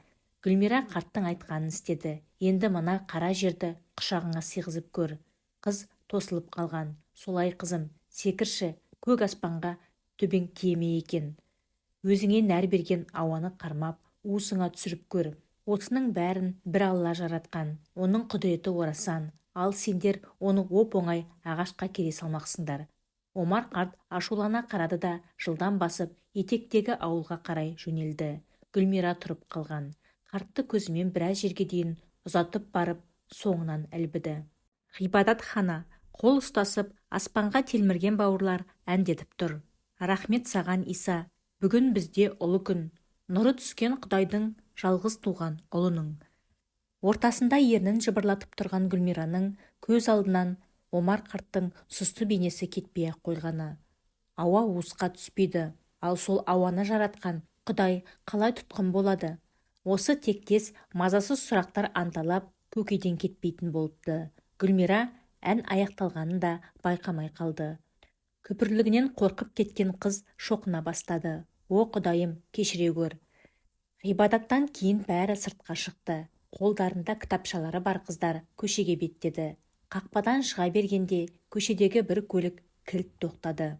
Speaker 1: Гүлмира қарттың айтқанын істеді. Енді мына қара жерді құшағыңа сыйғызып көр. Қыз тосылып қалған. Солай қызым, секірші, көк аспанға төбең тиеме екен. Өзіңе нәр берген ауаны қармап, уысыңа түсіріп көр. Осының бәрін бір Алла жаратқан. Оның құдіреті орасан. Ал сендер оны оп-оңай ағашқа кере салмақсыңдар. Омар қарт ашулана қарады да жылдан басып етектегі ауылға қарай жөнелді. Гүлмира тұрып қалған. Қартты көзімен біраз жерге дейін ұзатып барып, соңынан ілбіді. Ғибадат хана, қол ұстасып, аспанға телмірген бауырлар әндетіп тұр. Рахмет саған, Иса, бүгін бізде ұлы күн. Нұры түскен Құдайдың жалғыз туған ұлының. Ортасында ернін жыбырлатып тұрған Гүлмираның көз алдынан Омар қарттың сұсты бейнесі кетпей қойғаны. Ауа уысқа түспейді, ал сол ауаны жаратқан Құдай қалай тұтқын болады? Осы тектес мазасыз сұрақтар анталап көкейден кетпейтін болыпты. Гүлмира ән аяқталғанын да байқамай қалды. Күпірлігінен қорқып кеткен қыз шоқына бастады. О Құдайым, кешіре көр. Ғибадаттан кейін бәрі сыртқа шықты. Қолдарында кітапшалары бар қыздар көшеге беттеді. Қақпадан шыға бергенде көшедегі бір көлік кілт тоқтады.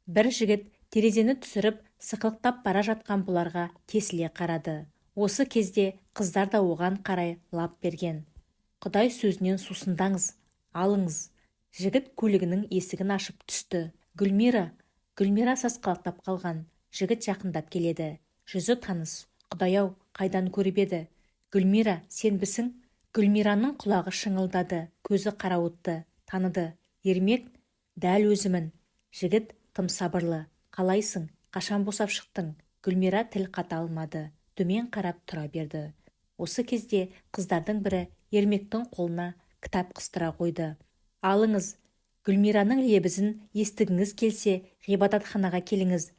Speaker 1: Бір жігіт терезені түсіріп, сықылықтап бара жатқан бұларға тесіле қарады. Осы кезде қыздар да оған қарай лап берген. Құдай сөзінен сусындаңыз, алыңыз. Жігіт көлігінің есігін ашып түсті. Гүлмира сасқалақтап қалған. Жігіт жақындап келеді. Жүзі таныс. Құдай-ау, қайдан көріп еді? Гүлмира, сен бісің? Гүлмираның құлағы шыңылдады, көзі қарауытты, таныды. Ермек, дәл өзімін. Жігіт тым сабырлы. Қалайсың? Қашан босап шықтың? Гүлмира тіл қата алмады. Төмен қарап тұра берді. Осы кезде қыздардың бірі Ермектің қолына кітап қыстыра қойды. Алыңыз, Гүлмираның лебізін естігіңіз келсе, ғибадатханаға келіңіз.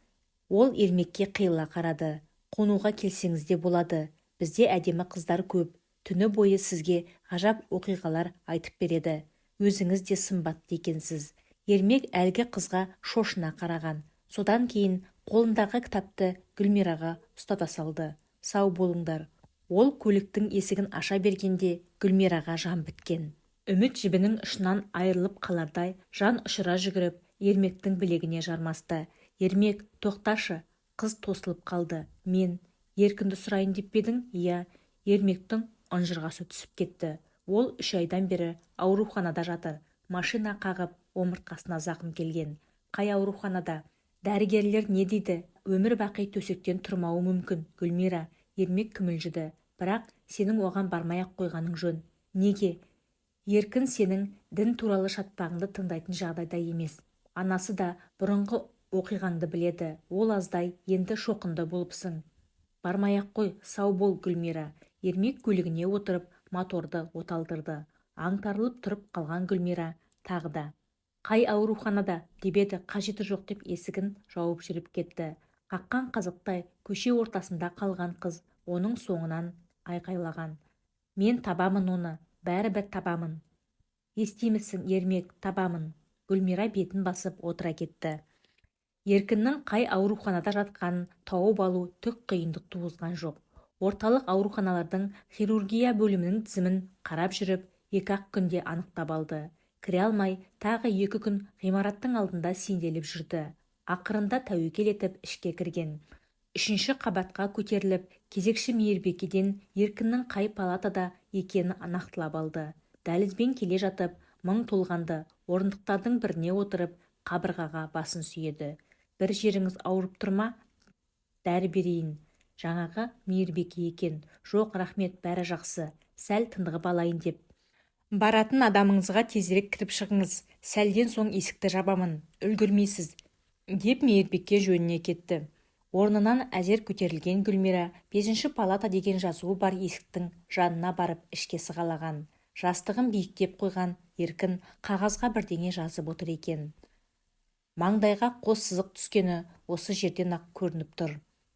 Speaker 1: Ол Ермекке қиыла қарады. Қонуға келсеңіз де болады. Бізде әдемі қыздар көп. Түні бойы сізге ғажап оқиғалар айтып береді. Өзіңіз де сымбатты екенсіз. Ермек әлгі қызға шошына қараған. Содан кейін қолындағы кітапты Гүлмираға ұстата салды. Сау болыңдар. Ол көліктің есігін аша бергенде Гүлмираға жан біткен. Үміт жібінің ұшынан айырылып қалардай жан ұшыра жүгіріп, Ермектің білегіне жармасты. Ермек, тоқташы. Қыз тосылып қалды. Мен еркінді сұрайын деп едің? Иә. Ермектің ұнжырғасы түсіп кетті. Ол 3 айдан бері ауруханада жатыр. Машина қағып, омыртқасына зақым келген. Қай ауруханада? Дәрігерлер не дейді? Өмір бақи төсектен тұрмауы мүмкін. Гүлмира, Ермек күмілжіді. Бірақ сенің оған бармай-ақ қойғаның жөн. Неге? Еркін сенің дін туралы шатпағыңды тыңдайтын жағдайда емес. Анасы да бұрынғы оқиғаңды біледі. Ол аздай енді шоқында болыпсың. Бармай-ақ қой, сау бол, Гүлмира. Ермек көлігіне отырып моторды оталдырды. Аңтарылып тұрып қалған Гүлмира тағы да. Қай ауруханада? Деп еді, қажеті жоқ деп есігін жауып жүріп кетті. Қаққан қазықтай көше ортасында қалған қыз оның соңынан айқайлаған. Мен табамын оны, бәрібір табамын. Естимісің, Ермек, табамын. Гүлмира бетін басып отыра кетті. Еркіннің қай ауруханада жатқанын тауып алу түк қиындық туғызған жоқ. Орталық ауруханалардың хирургия бөлімінің тізімін қарап жүріп, 2-ақ күнде анықтап алды. Кіре алмай, тағы 2 күн ғимараттың алдында сенделіп жүрді. Ақырында тәуекел етіп ішке кірген. 3-ші қабатқа көтеріліп, кезекші мейірбекеден Еркіннің қай палатада екенін нақтылап алды. Дәлізбен келе жатып, мың толғанды. Орындықтардың біріне отырып, қабырғаға басын сүйеді. Бір жеріңіз ауырып тұрма? Дәрі берейін. Жаңағы мейірбеке екен. Жоқ, рахмет, бәрі жақсы. Сәл тындығып алайын деп. Баратын адамыңызға тезірек кіріп шығыңыз. Сәлден соң есікті жабамын. Үлгірмейсіз. Деп мейірбеке жөніне кетті. Орнынан әзер көтерілген Гүлмира 5-ші палата деген жазуы бар есіктің жанына барып ішке сығалаған. Жастығын биіктеп қойған Еркін қағазға бірдеңе жазып отыр екен. Маңдайға қос сызық түскені осы жерден ақ көрініп тұр.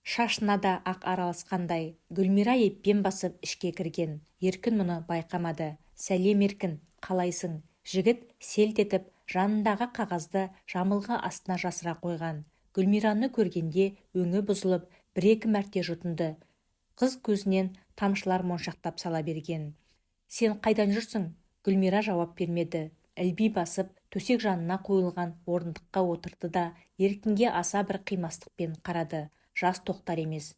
Speaker 1: Шашына да ақ араласқандай. Гүлмира еппен басып ішке кірген. Еркін мұны байқамады. Сәлем, Еркін, қалайсың? Жігіт селт етіп жанындағы қағазды жамылғы астына жасыра қойған. Гүлмираны көргенде өңі бұзылып, 1-2 мәрте жұтынды. Қыз көзінен тамшылар моншақтап сала берген. Сен қайдан жүрсің? Гүлмира жауап бермеді. Ілби басып, төсек жанына қойылған орындыққа отырды да Еркінге аса бір қимастықпен қарады. Жас тоқтар емес.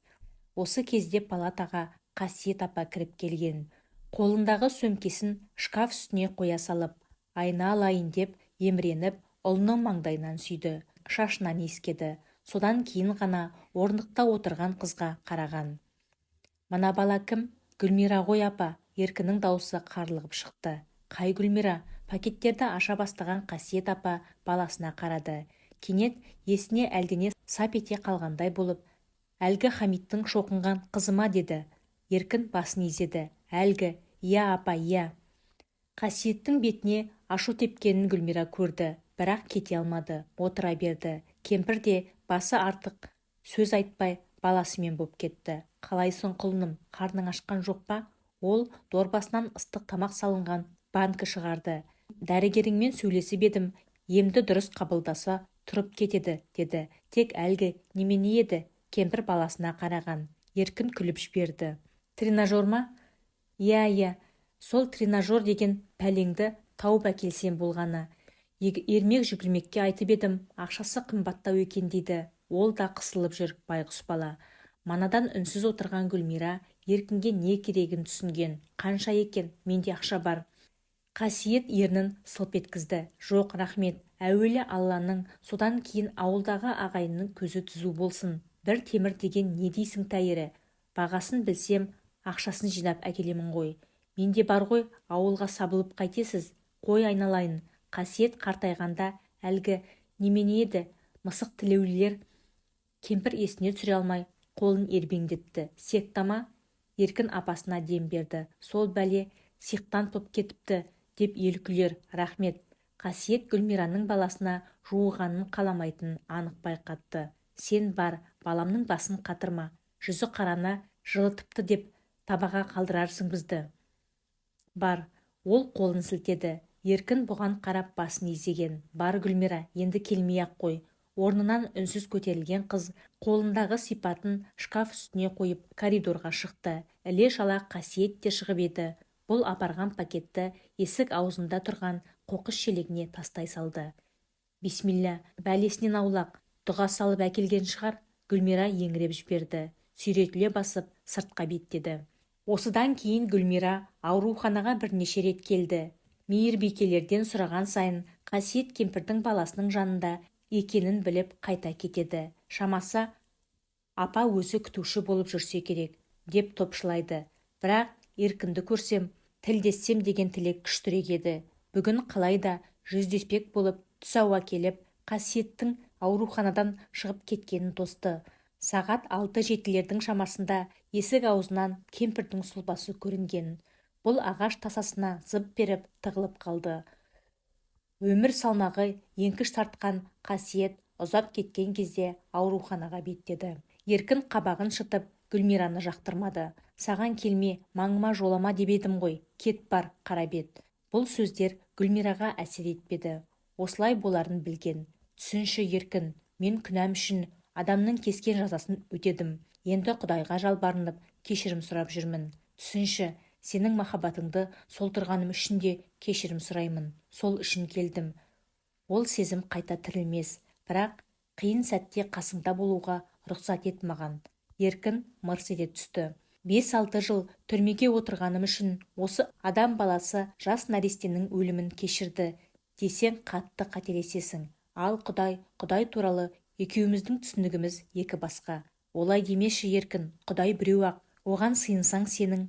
Speaker 1: Осы кезде палатаға Қасиет апа кіріп келген. Қолындағы сөмкесін шкаф үстіне қоя салып, айна алайын деп емреніп, ұлының маңдайынан сүйді. Шашынан иіскеді. Содан кейін ғана орындықта отырған қызға қараған. Мына бала кім? Гүлмира ғой апа. Еркіннің дауысы қарлығып шықты. Қай Гүлмира? Пакеттерді аша бастаған Қасиет апа баласына қарады. Кенет есіне әлдене сап ете қалғандай болып, әлгі Хамиттің шоқынған қызыма деді. Еркін басын изеді. Әлгі, иә апа, иә. Қасиеттің бетіне ашу тепкенін Гүлмира көрді, бірақ кете алмады, отыра берді. Кемпір де басы артық сөз айтпай баласымен боп кетті. Қалайсың құлыным, қарның ашқан жоқ па? Ол дорбасынан ыстық тамақ салынған банкі шығарды. Дәрігеріңмен сөйлесіп едім, емді дұрыс қабылдаса тұрып кетеді, деді. Тек әлгі немене еді? Кемпір баласына қараған. Еркін күліп жіберді. Тренажер ма? Иә, сол тренажер деген пәлеңді тауып әкелсем болғаны. Ермек жүгірмекке айтып едім, ақшасы қымбаттау екен дейді. Ол да қысылып жүр, байғұс бала. Манадан үнсіз отырған Гүлмира Еркінге не керегін түсінген. Қанша екен? Менде ақша бар. Қасиет ернін сылп еткізді. Жоқ, рахмет. Әуелі Алланың, содан кейін ауылдағы ағайынның көзі түзу болсын. Бір темір деген не дейсің тәйірі? Бағасын білсем, ақшасын жинап әкелемін ғой. Менде бар ғой, ауылға сабылып қайтесіз. Қой айналайын. Қасиет қартайғанда әлгі немене еді? Мысық тілеулілер. Кемпір есіне түсіре алмай қолын ербеңдетті. Секта ма? Еркін апасына дем берді. Сол бәле сиқтан топ кетіпті, деп ел күлер. Рахмет. Қасиет Гүлмираның баласына жуығанын қаламайтынын анық байқатты. Сен бар, баламның басын қатырма. Жүзі қарана жылытыпты деп табаға қалдырарсың бізді. Бар. Ол қолын сілтеді. Еркін бұған қарап басын изеген. Бар Гүлмира, енді келмей-ақ қой. Орнынан үнсіз көтерілген қыз қолындағы сипатын шкаф үстіне қойып коридорға шықты. Іле-шала Қасиет те шығып еді. Бұл апарған пакетті есік аузында тұрған қоқыс шелегіне тастай салды. Бисмилля, бәлесінен аулақ, дұға салып әкелген шығар. Гүлмира еңіреп жіберді. Сүйретіле басып сыртқа беттеді. Осыдан кейін Гүлмира ауруханаға бірнеше рет келді. Мейірбикелерден сұраған сайын Қасиет кемпірдің баласының жанында екенін біліп қайта кетеді. Шамасы апа өзі күтуші болып жүрсе керек, деп топшылайды. Бірақ Еркінді көрсем, тілдессем деген тілек күштірек еді. Бүгін қалайда жүздеспек болып түс ауа келіп, Қасиеттің ауруханадан шығып кеткенін тосты. Сағат 6-7-лердің шамасында есік аузынан кемпірдің сұлбасы көрінген. Бұл ағаш тасасына зып беріп тығылып қалды. Өмір салмағы еңкіш тартқан Қасиет ұзап кеткен кезде ауруханаға беттеді. Еркін қабағын шытып Гүлмираны жақтырмады. Саған келме, маңыма жолама деп едім ғой, кет бар, қара бет. Бұл сөздер Гүлмираға әсер етпеді. Осылай боларын білген. Түсінші Еркін, мен күнәм үшін адамның кескен жазасын өтедім. Енді Құдайға жалбарынып кешірім сұрап жүрмін. Түсінші, сенің махаббатыңды солтырғаным үшін де кешірім сұраймын. Сол үшін келдім. Ол сезім қайта тірілмес, бірақ қиын сәтте қасыңда болуға рұқсат ет маған. Еркін мырс ете түсті. 5-6 жыл түрмеге отырғаным үшін осы адам баласы жас нәрестенің өлімін кешірді десең қатты қателесесің. Ал Құдай туралы екеуміздің түсінігіміз екі басқа. Олай демеші Еркін, Құдай біреу-ақ. Оған сыйынсаң сенің.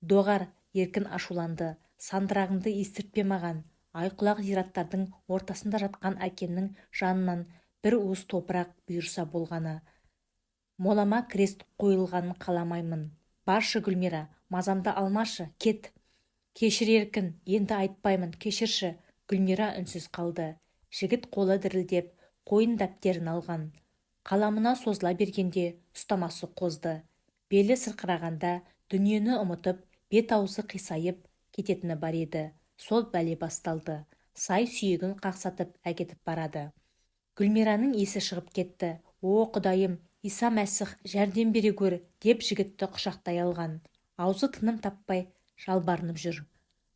Speaker 1: Доғар, Еркін ашуланды. Сандырағыңды естіртпе маған. Айқұлақ зираттардың ортасында жатқан әкемнің жанынан бір уыс топырақ бұйырса болғаны. Молама крест қойылғанын қаламаймын. Баршы Гүлмира, мазамды алмашы, кет. Кешір Еркін, енді айтпаймын, кешірші. Гүлмира үнсіз қалды. Жігіт қолы дірілдеп, қойын дәптерін алған. Қаламына созыла бергенде ұстамасы қозды. Белі сырқырағанда дүниені ұмытып, бет аузы қисайып кететіні бар еді. Сол бәле басталды. Сай сүйегін қақсатып әкетіп барады. Гүлмираның есі шығып кетті. О, Құдайым, Иса Мәсіх, жәрдем бере көр, деп жігітті құшақтай алған. Аузы тыным таппай жалбарынып жүр.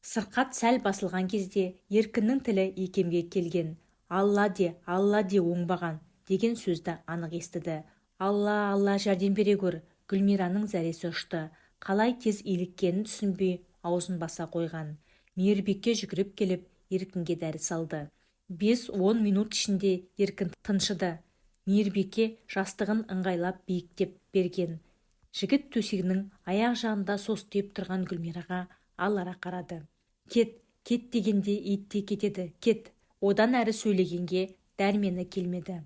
Speaker 1: Сырқат сәл басылған кезде Еркіннің тілі икемге келген. Алла де оңбаған деген сөзді анық естіді. Алла, жәрдем бере көр. Гүлмираның зәресі ұшты. Қалай тез иліккенін түсінбей аузын баса қойған. Мейірбекке жүгіріп келіп Еркінге дәрі салды. 5-10 минут ішінде Еркін тыншыды. Мейірбике жастығын ыңғайлап биіктеп берген. Жігіт төсегінің аяқ жағында состиып тұрған Гүлмираға алара қарады. Кет, кет дегенде ит те кетеді, кет. Одан әрі сөйлегенге дәрмені келмеді.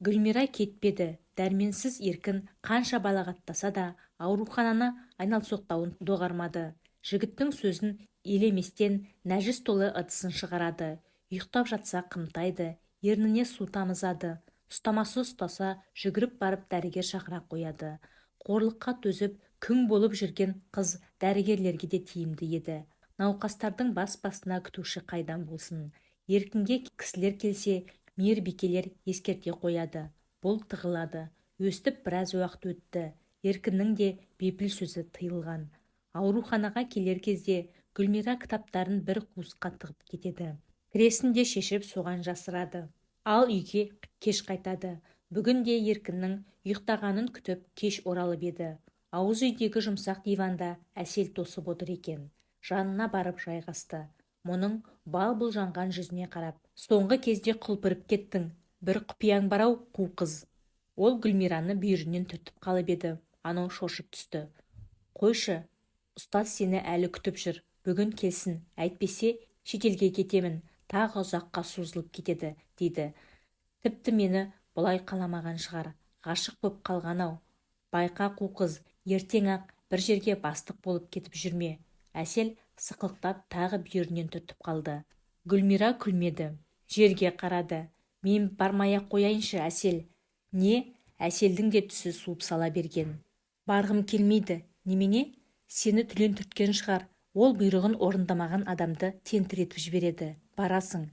Speaker 1: Гүлмира кетпеді. Дәрменсіз еркін қанша балағаттаса да аурухананы айналсоқтауын доғармады. Жігіттің сөзін елеместен нәжіс толы ыдысын шығарады. Ұйықтап жатса қымтайды, ерніне су тамызады. Ұстамасы ұстаса жүгіріп барып дәрігер шақыра қояды. Қорлыққа төзіп күң болып жүрген қыз дәрігерлерге де тиімді еді. Науқастардың бас-басына күтуші қайдан болсын. Еркінге кісілер келсе, мейірбикелер ескерте қояды. Бұл тығылады. Өстіп біраз уақыт өтті. Еркіннің де бейпіл сөзі тыйылған. Ауруханаға келер кезде Гүлмира кітаптарын бір қуысқа тығып кетеді. Кіресін де шешіп соған жасырады. Ал үйге кеш қайтады. Бүгін де Еркіннің ұйықтағанын күтіп кеш оралып еді. Ауыз үйдегі жұмсақ диванда Әсел тосып отыр екен. Жанына барып жайғасты. Мұның бал-бұл жанған жүзіне қарап, соңғы кезде құлпырып кеттің. Бір құпияң барау, қу қыз. Ол Гүлмираны бүйірінен түртіп қалып еді. Анау шошып түсті. Қойшы, ұстаз сені әлі күтіп жүр. Бүгін келсін, әйтпесе шетелге кетемін. Тағы ұзаққа созылып кетеді, дейді. Тіпті мені бұлай қаламаған шығар. Ғашық боп қалған-ау. Байқа қу қыз, ертең-ақ бір жерге бастық болып кетіп жүрме. Әсел сықылықтап тағы бүйірінен түртіп қалды. Гүлмира күлмеді. Жерге қарады. Мен бармай-ақ қояйыншы, Әсел. Не? Әселдің де түсі суып сала берген. Барғым келмейді. Немене? Сені түлен түрткен шығар. Ол бұйрығын орындамаған адамды тентіретіп жібереді. Барасың.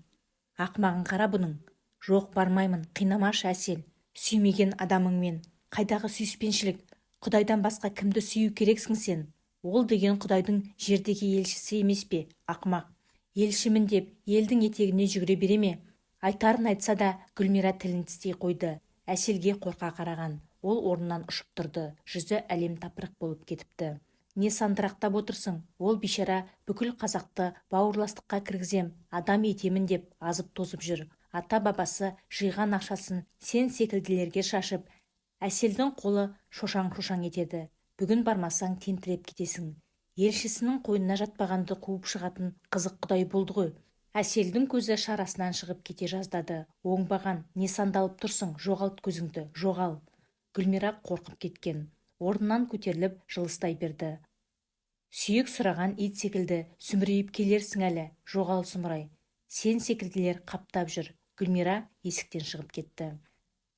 Speaker 1: Ақмағын қара бұның. Жоқ, бармаймын. Қинамашы, Әсел. Сүймеген адамыңмен. Қайдағы сүйіспеншілік? Құдайдан басқа кімді сүю керексің сен? Ол деген Құдайдың жердегі елшісі емес пе, ақмақ? Елшімін деп елдің етегіне жүгіре бере ме? Айтарын айтса да Гүлмира тілін тістей қойды. Әселге қорқа қараған. Ол орнынан ұшып тұрды. Жүзі әлем тапырық болып кетіпті. Не сандырақтап отырсың? Ол бишара бүкіл қазақты бауырластыққа кіргізем, адам етемін деп азып тозып жүр. Ата-бабасы жиған ақшасын сен секілділерге шашып, Әселдің қолы шошаң-шошаң етеді. Бүгін бармасаң тентіреп кетесің. Елшісінің қойнына жатпағанды қуып шығатын қызық Құдай болды ғой. Әселдің көзі шарасынан шығып кете жаздады. Оңбаған, не сандалып тұрсың? Жоғалт көзіңді, жоғал. Гүлмира қорқып кеткен. Орнынан көтеріліп жылыстай берді. Сүйек сұраған ит секілді сүмірейіп келерсің әлі. Жоғал, сұмырай. Сен секілділер қаптап жүр. Гүлмира есіктен шығып кетті.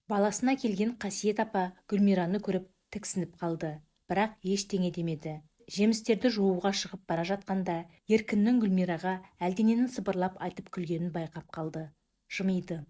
Speaker 1: Баласына келген Қасиет апа Гүлмираны көріп тіксініп қалды. Бірақ ештеңе демеді. Жемістерді жууға шығып бара жатқанда Еркіннің Гүлмираға әлденені сыбырлап айтып күлгенін байқап қалды. Жымиды.